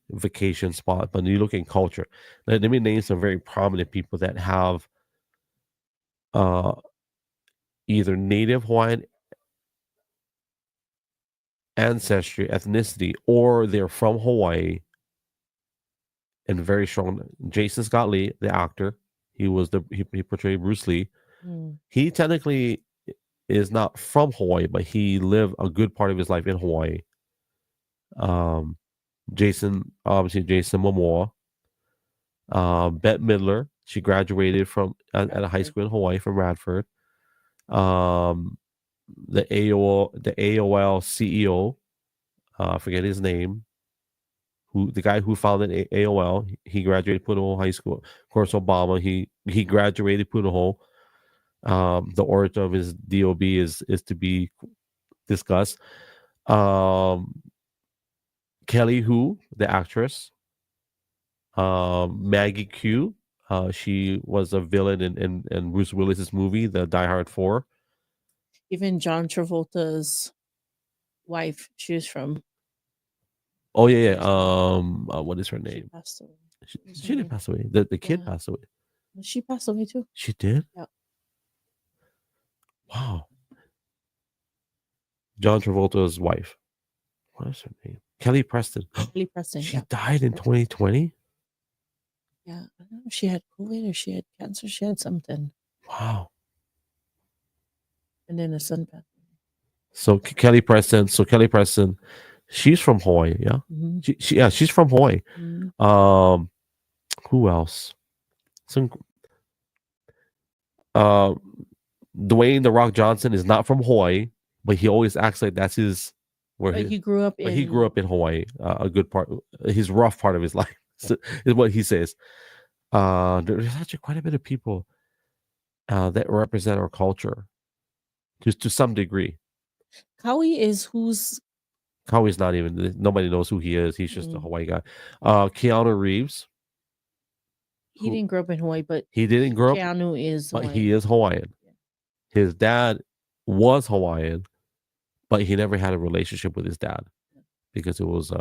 vacation spot, but you look at culture. Let me name some very prominent people that have uh, either native Hawaiian ancestry, ethnicity, or they're from Hawaii and very strong. Jason Scott Lee, the actor, he portrayed Bruce Lee. Mm. He technically is not from Hawaii, but he lived a good part of his life in Hawaii. Obviously Jason Momoa, Bette Midler, she graduated from at a high school in Hawaii from Radford. Um, the AOL CEO, I forget his name, the guy who founded AOL, he graduated Punahou High School. Of course, Obama, he graduated Punahou. The origin of his DOB is to be discussed. Kelly Hu, the actress, Maggie Q. She was a villain in Bruce Willis's movie, The Die Hard 4. Even John Travolta's wife, she was from. Oh yeah, yeah. What is her She name? passed away. She What was her didn't name? pass away. The kid Yeah. passed away. She passed away too. She did? Yeah. Wow. John Travolta's wife. What is her name? Kelly Preston. Kelly Preston. She Yeah. died in 2020? Yeah. I don't know if she had COVID or she had cancer. She had something. Wow. And then a son passed. So Kelly Preston. She's from Hawaii, yeah? Mm-hmm. She's from Hawaii. Mm-hmm. Who else? Some Dwayne the Rock Johnson is not from Hawaii, but he always acts like that's his where But he grew up he grew up in Hawaii. A good part, his rough part of his life is what he says. There's actually quite a bit of people that represent our culture, just to some degree. Howie is who's Kawhi's not even. Nobody knows who he is. He's just a Mm. Hawaii guy. Keanu Reeves. he didn't grow up in Hawaii, but He didn't grow up, Keanu is but Hawaiian. he is Hawaiian. His dad was Hawaiian, but he never had a relationship with his dad because it was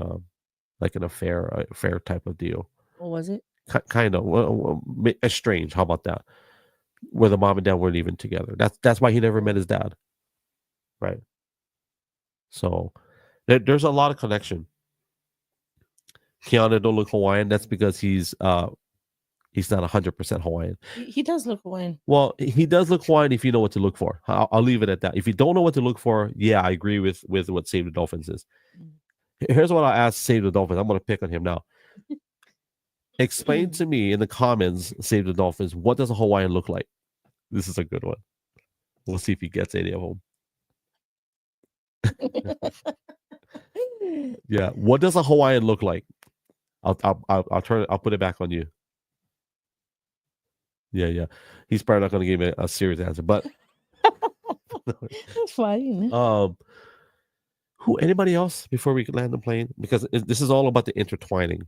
like an affair type of deal. What was it? Kind of estranged. How about that? Where the mom and dad weren't even together. That's why he never met his dad. Right. So there's a lot of connection. Keanu don't look Hawaiian. That's because he's not 100% Hawaiian. He does look Hawaiian. Well, he does look Hawaiian if you know what to look for. I'll leave it at that. If you don't know what to look for, yeah, I agree with what Save the Dolphins is. Here's what I asked Save the Dolphins. I'm going to pick on him now. Explain to me in the comments, Save the Dolphins, what does a Hawaiian look like? This is a good one. We'll see if he gets any of them. Yeah, what does a Hawaiian look like? I'll put it back on you. Yeah. He's probably not going to give me a serious answer, but That's fine. Anybody else before we land the plane? Because this is all about the intertwining.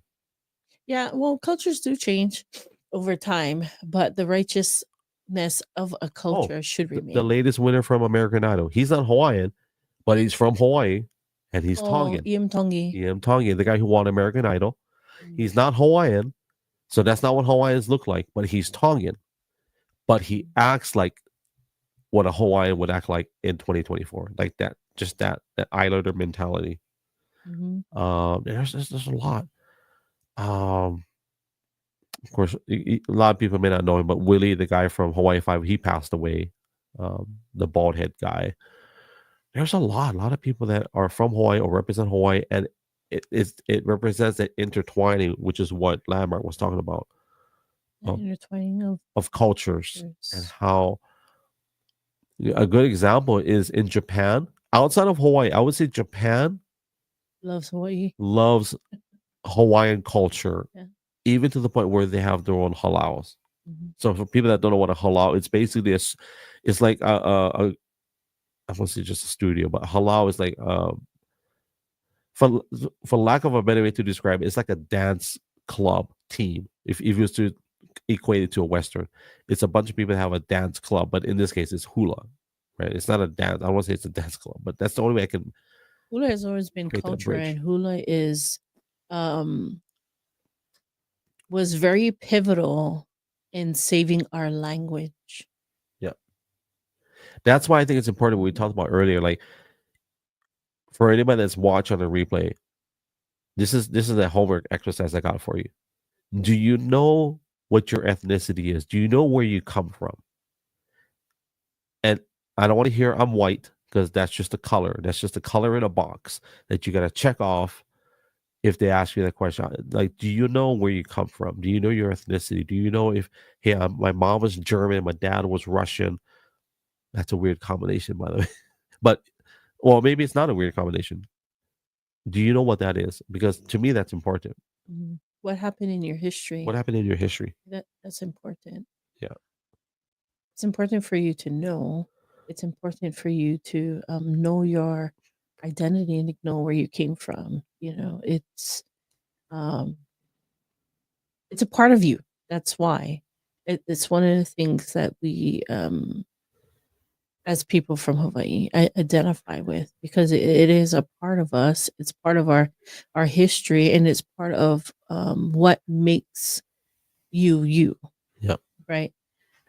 Yeah, well, cultures do change over time, but the righteousness of a culture should remain. The latest winner from American Idol. He's not Hawaiian, but he's from Hawaii, and he's Tongan. Iam Tongi, the guy who won American Idol. He's not Hawaiian, so that's not what Hawaiians look like, but he's Tongan. But he acts like what a Hawaiian would act like in 2024. Like that, just that Islander mentality. Mm-hmm. There's a lot. Of course, a lot of people may not know him, but Willie, the guy from Hawaii 5, he passed away. The bald head guy. There's a lot of people that are from Hawaii or represent Hawaii, and it represents that intertwining, which is what Landmark was talking about. Intertwining of cultures and how a good example is in Japan. Outside of Hawaii, I would say Japan loves Hawaii, loves Hawaiian culture, even to the point where they have their own halaus. Mm-hmm. So for people that don't know what a halal, it's basically it's like I won't say just a studio, but halal is like for lack of a better way to describe it, it's like a dance club team. If you was to equate it to a Western, it's a bunch of people that have a dance club, but in this case, it's hula, right? It's not a dance. I don't want to say it's a dance club, but that's the only way I can. Hula has always been culture, and hula is was very pivotal in saving our language. Yeah, that's why I think it's important. What we talked about earlier, like for anybody that's watching on the replay, this is a homework exercise I got for you. Do you know what your ethnicity is? Do you know where you come from? And I don't want to hear I'm white, because that's just a color. That's just a color in a box that you got to check off if they ask you that question. Like, do you know where you come from? Do you know your ethnicity? Do you know if, hey, my mom was German, my dad was Russian? That's a weird combination, by the way. But, well, maybe it's not a weird combination. Do you know what that is? Because to me, that's important. Mm-hmm. What happened in your history? What happened in your history? That's important. Yeah. It's important for you to know. It's important for you to know your identity and know where you came from. You know, it's a part of you. That's why. It's one of the things that we, as people from Hawaii, identify with, because it is a part of us. It's part of our history, and it's part of what makes you. Yep. right?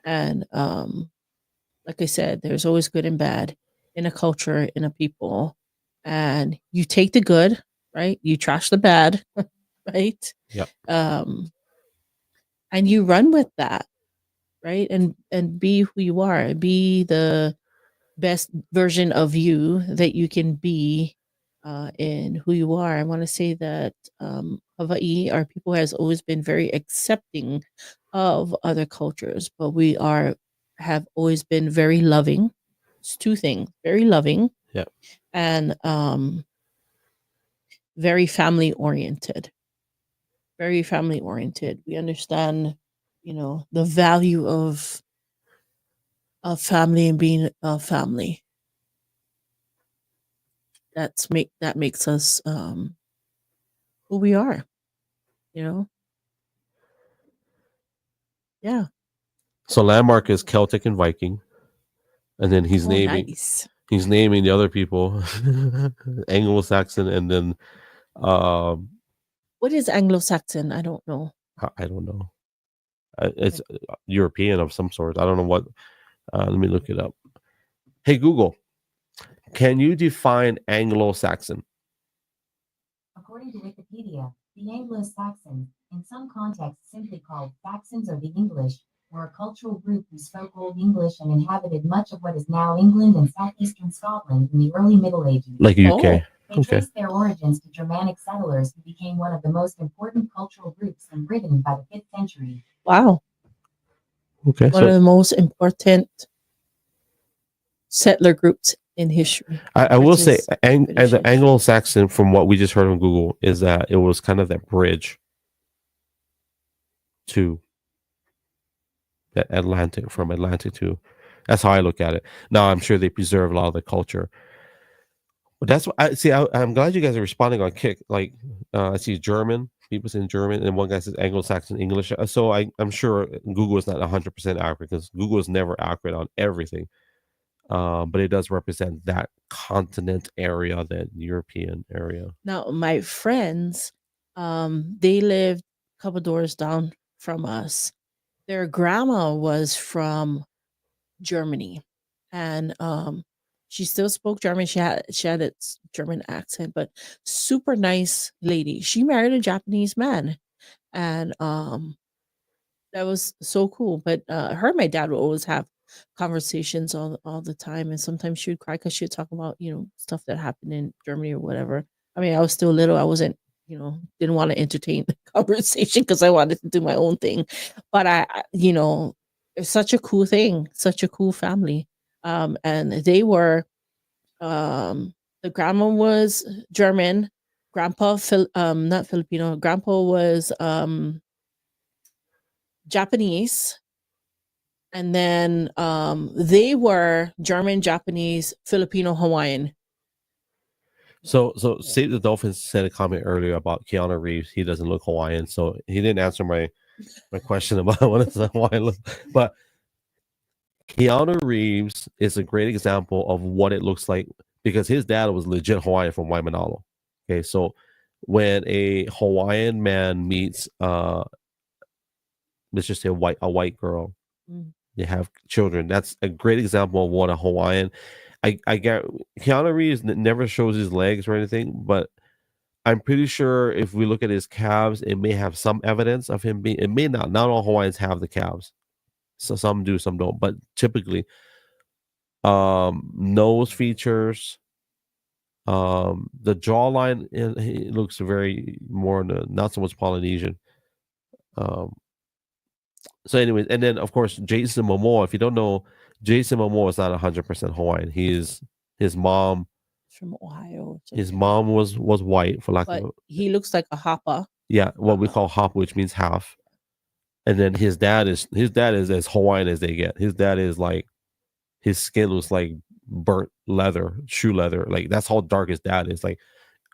And like I said, there's always good and bad in a culture, in a people, and you take the good, right? You trash the bad, right? Yep. And you run with that, right? And be who you are, be the best version of you that you can be in who you are. I want to say that Hawaii, our people, has always been very accepting of other cultures, but we have always been very loving. It's two things: very loving, Yep. and very family oriented. Very family oriented. We understand, the value of family and being a family. That makes us who we are, you know? Yeah. So landmark is Celtic and Viking, and then he's Oh, naming nice. the other people, Anglo-Saxon, and then um, What is Anglo-Saxon? I don't know. I don't know. It's European of some sort. I don't know what. Let me look it up. Hey Google, can you define Anglo-Saxon? According to Wikipedia, the Anglo-Saxons, in some contexts simply called Saxons or the English, were a cultural group who spoke Old English and inhabited much of what is now England and southeastern Scotland in the early Middle Ages. Like UK. Oh. They trace their origins to Germanic settlers who became one of the most important cultural groups in Britain by the 5th century. Wow. Okay. One of the most important settler groups in history. I will say, is British the history. Anglo-Saxon, from what we just heard on Google, is that it was kind of that bridge to that Atlantic, from Atlantic to. That's how I look at it. Now I'm sure they preserve a lot of the culture, but that's what I see. I'm glad you guys are responding on Kick. Like I see German people saying German, and one guy says Anglo-Saxon English. So I'm sure Google is not 100% accurate, because Google is never accurate on everything. But it does represent that continent area, that European area. Now, my friends, they lived a couple doors down from us. Their grandma was from Germany, and she still spoke German. She had its German accent, but super nice lady. She married a Japanese man, and that was so cool. But her and my dad would always have conversations all the time, and sometimes she would cry because she would talk about stuff that happened in Germany or whatever. I mean, I was still little. I wasn't, didn't want to entertain the conversation because I wanted to do my own thing. But it's such a cool thing, such a cool family. And they were, the grandma was German, grandpa, not Filipino, grandpa was Japanese, and then they were German, Japanese, Filipino, Hawaiian. So Save the Dolphins said a comment earlier about Keanu Reeves. He doesn't look Hawaiian, so he didn't answer my question about what is Hawaiian look. But Keanu Reeves is a great example of what it looks like, because his dad was legit Hawaiian from Waimanalo. Okay, so when a Hawaiian man meets let's just say a white girl, they have children. That's a great example of what a Hawaiian. I get Keanu Reeves never shows his legs or anything, but I'm pretty sure if we look at his calves, it may have some evidence of him being. It may not. Not all Hawaiians have the calves, so some do, some don't. But typically, nose features, the jawline, he looks very more not so much Polynesian. So anyways, and then of course Jason Momoa. If you don't know, Jason Momoa is not 100% Hawaiian. His mom. From Ohio. His mom was white, for lack But of. he looks like a hapa. Yeah, what we call hop, which means half. And then his dad is as Hawaiian as they get. His dad is like, his skin looks like burnt leather, shoe leather. Like that's how dark his dad is. Like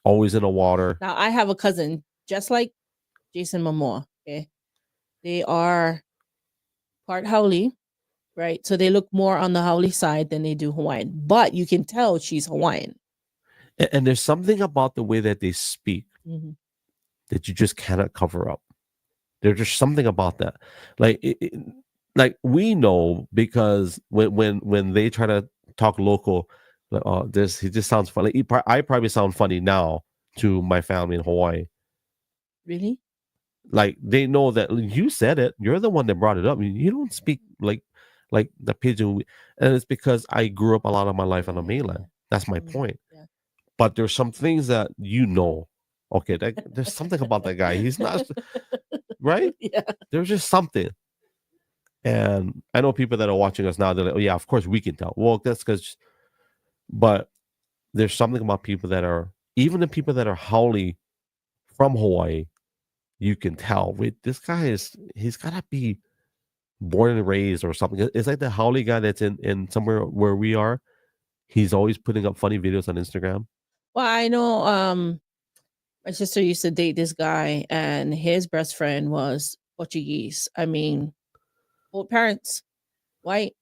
always in the water. Now I have a cousin just like Jason Momoa. Okay, they are part Haole, right? So they look more on the Haole side than they do Hawaiian. But you can tell she's Hawaiian. And there's something about the way that they speak Mm-hmm. that you just cannot cover up. There's just something about that. Like like we know because when they try to talk local, like, oh, this he just sounds funny. I probably sound funny now to my family in Hawaii. Really? Like they know that you said it. You're the one that brought it up. You don't speak like the pidgin, and it's because I grew up a lot of my life on the mainland. That's my point. Yeah. But there's some things that okay, there's something about that guy. He's not right. Yeah. There's just something. And I know people that are watching us now. They're like, "Oh yeah, of course we can tell." Well, that's because, but there's something about people that are even the people that are haole from Hawaii. You can tell. Wait, this guy he's gotta be born and raised or something. It's like the haole guy that's in somewhere where we are. He's always putting up funny videos on Instagram. Well, I know my sister used to date this guy and his best friend was Portuguese. I mean, both parents, white,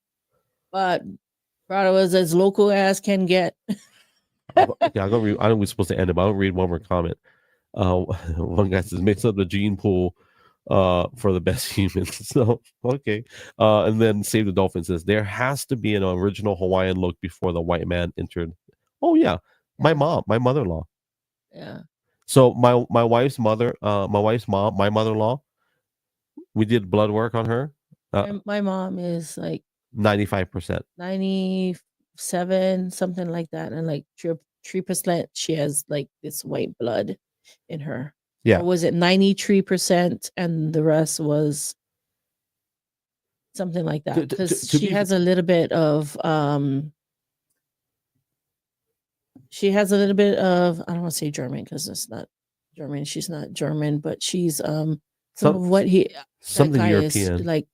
but brother was as local as can get. Yeah, I know we're supposed to end it, but I'll read one more comment. One guy says, "Mix up the gene pool for the best humans." So okay. And then Save the Dolphin says, "There has to be an original Hawaiian look before the white man entered." Oh yeah, my mother-in-law. Yeah. So my wife's mother, my wife's mom, my mother-in-law, we did blood work on her. My mom is like 95%. 97, something like that, and like 3% she has like this white blood in her. Yeah. Or was it 93% and the rest was something like that? Because she has a little bit of she has a little bit of, I don't want to say German because it's not German. She's not German, but she's some of what something is European, like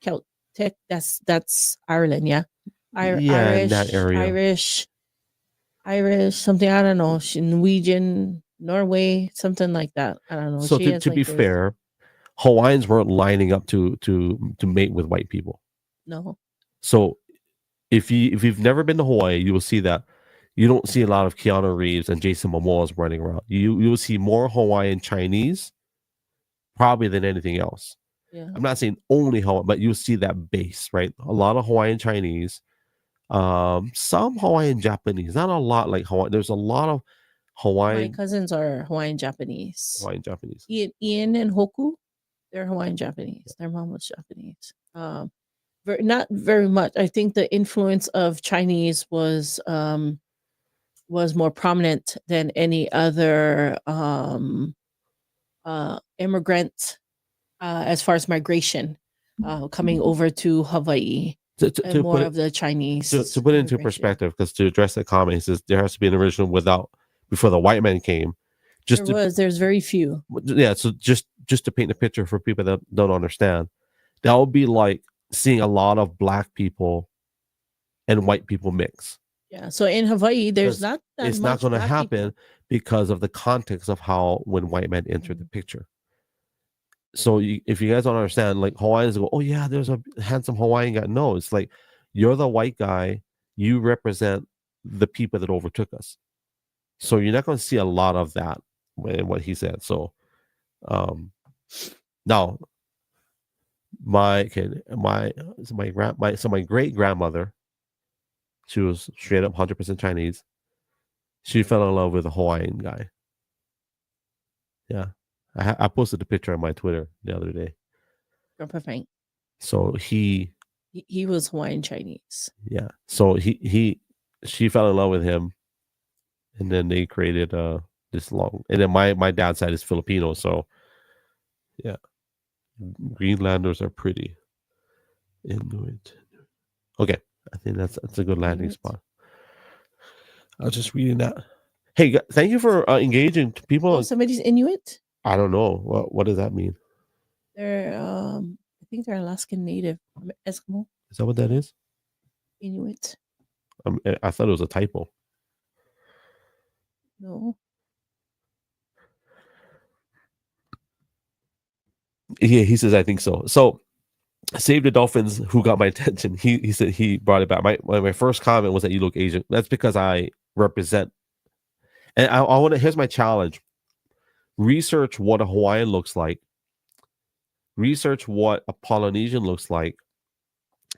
Celtic. That's Ireland, yeah. Yeah, in that area. Irish, something, I don't know. Norwegian, Norway, something like that. I don't know. So to be fair, Hawaiians weren't lining up to mate with white people. No. So if you've never been to Hawaii, you will see that you don't see a lot of Keanu Reeves and Jason Momoa's running around. You will see more Hawaiian Chinese probably than anything else. Yeah. I'm not saying only Hawaii, but you'll see that base, right? A lot of Hawaiian Chinese, some Hawaiian Japanese, not a lot like Hawaii. There's a lot of Hawaiian. My cousins are Hawaiian Japanese. Ian and Hoku, they're Hawaiian Japanese. Their mom was Japanese. Not very much. I think the influence of Chinese was more prominent than any other immigrant as far as migration coming over to Hawaii. To more of the Chinese. To put it into perspective, because to address the comment, he says there has to be an original before the white man came. There's very few. Yeah, so just to paint a picture for people that don't understand, that would be like seeing a lot of black people and white people mix. Yeah, so in Hawaii, there's not that it's not going to happen because of the context of how when white men entered the picture. So if you guys don't understand, like Hawaiians go, "Oh yeah, there's a handsome Hawaiian guy." No, it's like you're the white guy. You represent the people that overtook us. So you're not going to see a lot of that in what he said. So, now my great grandmother, she was straight up 100% Chinese. She fell in love with a Hawaiian guy. Yeah. I posted a picture on my Twitter the other day. Perfect. So he was Hawaiian Chinese. Yeah. So she fell in love with him, and then they created this long. And then my dad's side is Filipino, so yeah. Greenlanders are pretty. Inuit. Okay, I think that's a good landing spot. I was just reading that. Hey, thank you for engaging people. Oh, somebody's Inuit. I don't know what does that mean. They're I think they're Alaskan Native Eskimo. Is that what that is? Inuit. I thought it was a typo. No. Yeah, he says I think so. So, Save the Dolphins, who got my attention. He said he brought it back. My first comment was that you look Asian. That's because I represent. And I want to. Here's my challenge. Research what a Hawaiian looks like. Research what a Polynesian looks like.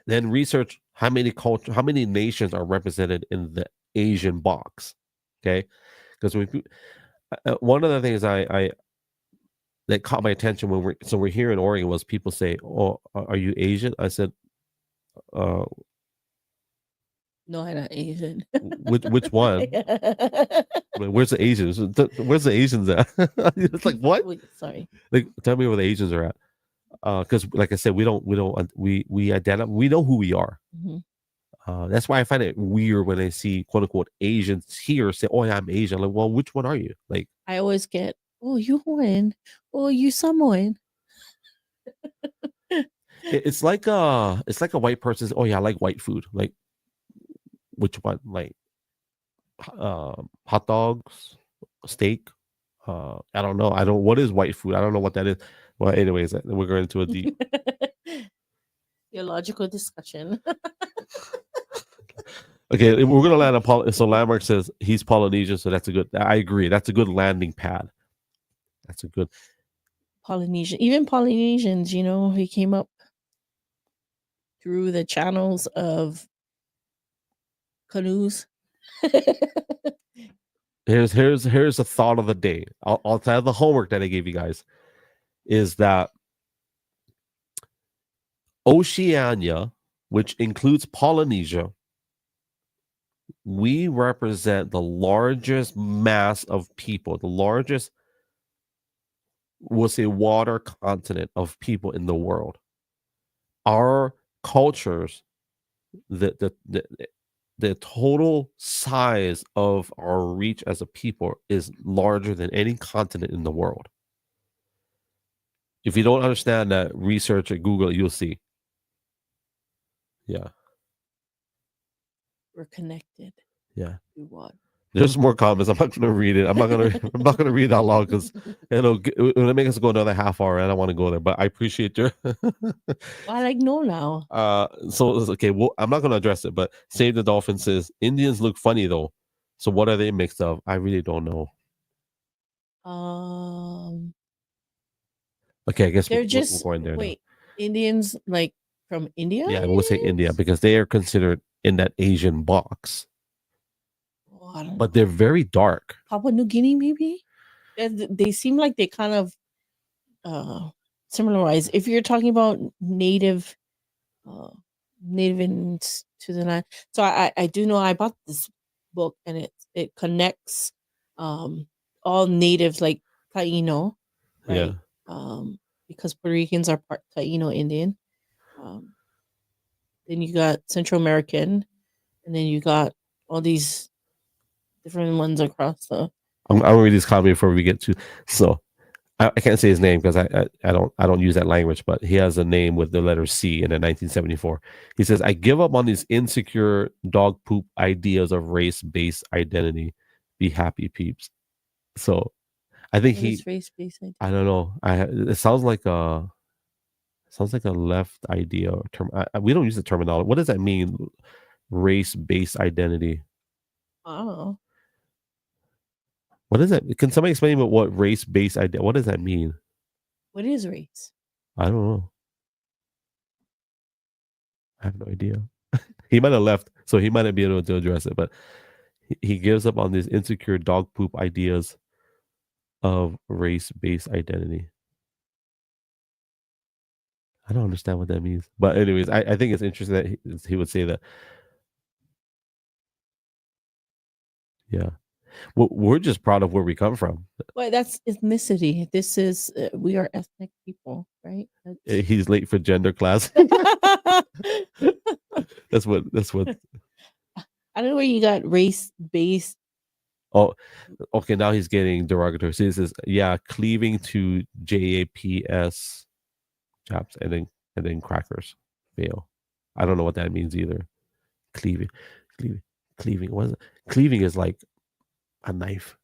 Then research how many nations are represented in the Asian box. Okay, because one of the things I that caught my attention when we're here in Oregon was people say, "Oh, are you Asian?" I said, uh, No, I'm not Asian. which one? Where's the Asians? Where's the Asians at?" It's like, what? Wait, sorry. Like, tell me where the Asians are at. Because like I said, we identify, we know who we are. Mhm. That's why I find it weird when I see quote unquote Asians here say, "Oh, yeah, I'm Asian." Like, well, which one are you? Like, I always get, oh, you Hawaiian, oh, you Samoan. it's like a white person says, "Oh yeah, I like white food." Like, which one? Like, hot dogs, steak. I don't know. I don't. What is white food? I don't know what that is. Well, anyways, we're going into a deep. Theological discussion. Okay, we're gonna land on so Landmark says he's Polynesian, so that's a good. I agree. That's a good landing pad. That's a good. Polynesian, even Polynesians, he came up through the channels of canoes. Here's a thought of the day. I'll tell the homework that I gave you guys is that Oceania, which includes Polynesia, we represent the largest mass of people, the largest, we'll say, water continent of people in the world. Our cultures, the total size of our reach as a people is larger than any continent in the world. If you don't understand that, research or Google it, you'll see. Yeah. We're connected. Yeah. Through what? There's more comments. I'm not going to read it. I'm not going to read that long because it'll make us go another half hour. And I don't want to go there, but I appreciate your. I like no now. So okay. Well, I'm not going to address it, but Save the Dolphin says Indians look funny though. So what are they mixed of? I really don't know. Okay, I guess they're just we're going there. Wait, now. Indians like from India? Yeah, we'll say India because they are considered in that Asian box. But they're very dark. Papua New Guinea, maybe? They seem like they kind of similarize. If you're talking about native Indians to the land. So I do know I bought this book and it connects all natives like Taino, right? Yeah. Because Puerto Ricans are part Taino Indian. Then you got Central American, and then you got all these different ones across the. I'm gonna read this comment before we get to. So I can't say his name because I don't use that language, but he has a name with the letter C in 1974. He says, "I give up on these insecure dog poop ideas of race-based identity. Be happy, peeps." So I think race-based identity? I don't know. It sounds like a left idea or term. We don't use the terminology. What does that mean? Race-based identity. Oh. What is that? Can somebody explain what race-based identity? What does that mean? What is race? I don't know. I have no idea. He might have left, so he might not be able to address it. But he gives up on these insecure dog poop ideas of race-based identity. I don't understand what that means. But anyways, I think it's interesting that he would say that. Yeah. Well, we're just proud of where we come from. Well, that's ethnicity. This is we are ethnic people, right? He's late for gender class. That's what. I don't know where you got race-based. Oh, okay. Now he's getting derogatory. So he says, "Yeah, cleaving to JAPS, chaps, and then crackers, fail." I don't know what that means either. Cleaving. What is it? Cleaving is like a knife.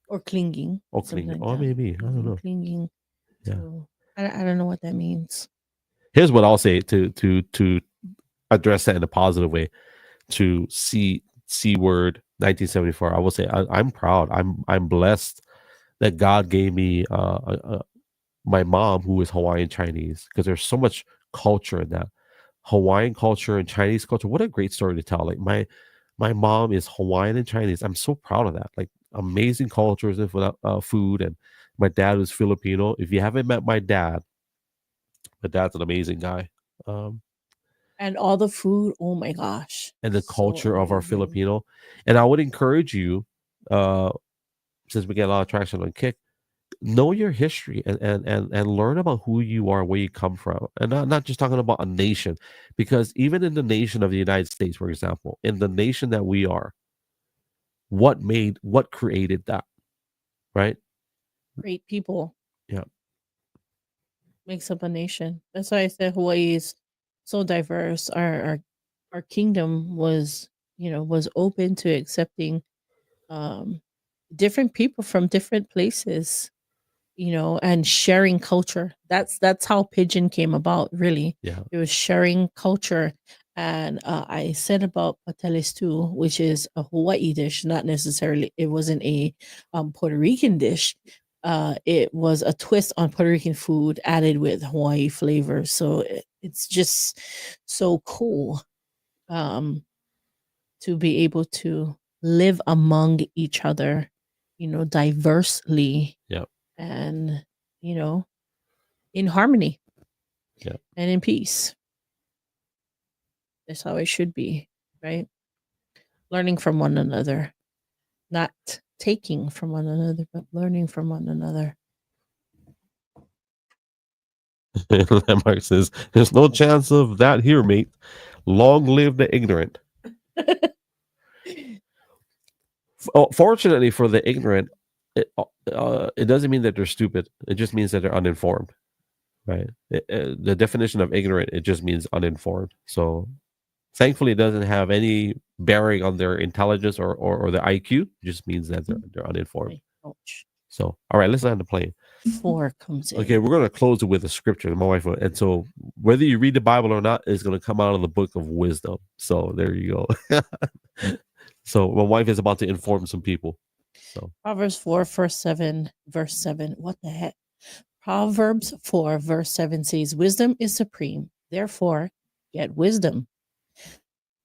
Or clinging. Or clinging. Like maybe. I don't know. Clinging. Yeah. So, I don't know what that means. Here's what I'll say to address that in a positive way. To C word 1974. I will say I'm proud. I'm blessed that God gave me my mom who is Hawaiian Chinese, because there's so much culture in that. Hawaiian culture and Chinese culture. What a great story to tell. Like my mom is Hawaiian and Chinese. I'm so proud of that. Like amazing cultures and food. And my dad was Filipino. If you haven't met my dad's an amazing guy. And all the food, oh my gosh. And the So culture of our amazing. Filipino. And I would encourage you, since we get a lot of traction on Kick, know your history and learn about who you are, where you come from. And not just talking about a nation, because even in the nation of the United States, for example, in the nation that we are, what created that, right? Great people Yeah. makes up a nation. That's why I said Hawaii is so diverse. Our kingdom was, was open to accepting different people from different places, and sharing culture. That's how Pigeon came about, really. Yeah. It was sharing culture. And I said about pateles too, which is a Hawaii dish, not necessarily, it wasn't a Puerto Rican dish. It was a twist on Puerto Rican food added with Hawaii flavor. So it's just so cool to be able to live among each other, diversely. Yeah. And, in harmony. Yeah. And in peace. That's how it should be, right? Learning from one another, not taking from one another, but learning from one another. Mark says, "There's no chance of that here, mate. Long live the ignorant." Fortunately for the ignorant, it doesn't mean that they're stupid. It just means that they're uninformed, right? The definition of ignorant, it just means uninformed. So thankfully, it doesn't have any bearing on their intelligence or their IQ. It just means that they're uninformed. Ouch. So, all right, let's land the plane. 4 comes in. Okay, we're going to close it with a scripture. My wife, and so whether you read the Bible or not, it's going to come out of the book of wisdom. So there you go. So my wife is about to inform some people. So Proverbs 4, verse 7. What the heck? Proverbs 4, verse 7 says, "Wisdom is supreme. Therefore, get wisdom.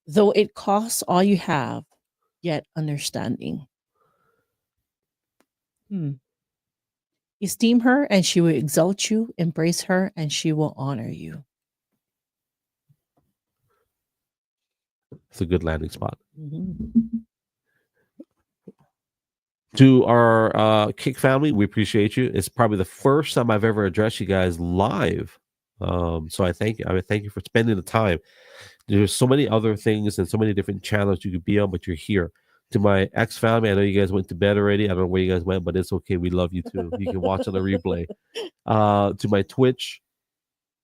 Though it costs all you have, get understanding." Esteem her, and she will exalt you. Embrace her, and she will honor you. it's a good landing spot. Mm-hmm. To our Kick family, we appreciate you. It's probably the first time I've ever addressed you guys live. So I thank you. I thank you for spending the time. There's so many other things and so many different channels you could be on, but you're here. To my ex family, I know you guys went to bed already. I don't know where you guys went, but it's okay. We love you too. You can watch on the replay. To my Twitch,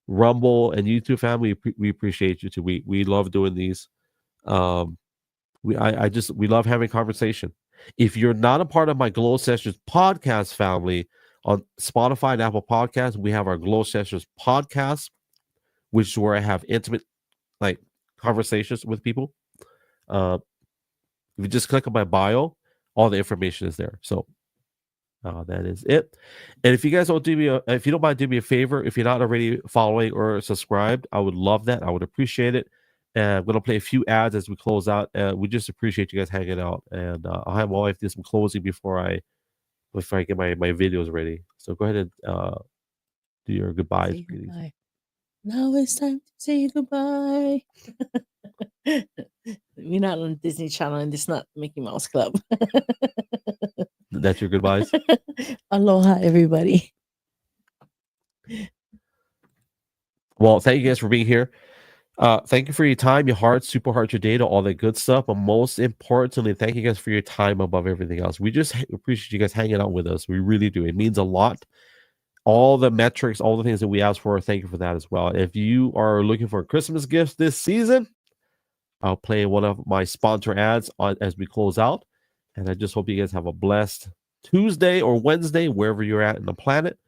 Rumble, and YouTube family, we appreciate you too. We love doing these. We love having conversation. If you're not a part of my gLO Sessions podcast family on Spotify and Apple Podcasts, we have our gLO Sessions podcast, which is where I have intimate conversations with people. If you just click on my bio, all the information is there. So that is it. And if you guys don't if you don't mind, do me a favor. If you're not already following or subscribed, I would love that. I would appreciate it. And I'm going to play a few ads as we close out. We just appreciate you guys hanging out. And I'll have my wife do some closing before I get my videos ready. So go ahead and do your goodbyes. Say goodbye. Now it's time to say goodbye. We're not on Disney Channel, and it's not Mickey Mouse Club. That's your goodbyes? Aloha, everybody. Well, thank you guys for being here. Thank you for your time, your heart, super heart, your data, all that good stuff. But most importantly, thank you guys for your time above everything else. We just appreciate you guys hanging out with us. We really do. It means a lot. All the metrics, all the things that we ask for, thank you for that as well. If you are looking for Christmas gifts this season, I'll play one of my sponsor ads as we close out. And I just hope you guys have a blessed Tuesday or Wednesday, wherever you're at in the planet.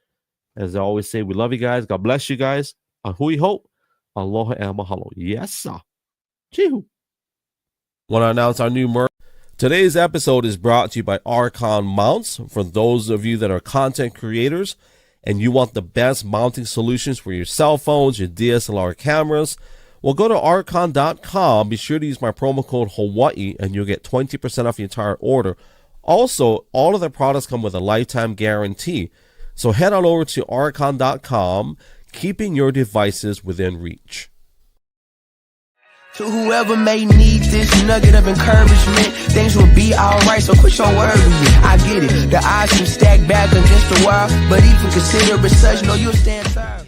As I always say, we love you guys. God bless you guys. Ahui hope. Aloha and mahalo. Yes, sir. Chee-hoo. Want to announce our new merch? Today's episode is brought to you by Archon Mounts. For those of you that are content creators and you want the best mounting solutions for your cell phones, your DSLR cameras, well, go to archon.com. Be sure to use my promo code Hawaii and you'll get 20% off your entire order. Also, all of their products come with a lifetime guarantee. So head on over to archon.com, keeping your devices within reach. To whoever may need this nugget of encouragement, things will be alright, so quit your worry. I get it, the odds can stack back against the wall, but if you consider it such, know you'll stand firm.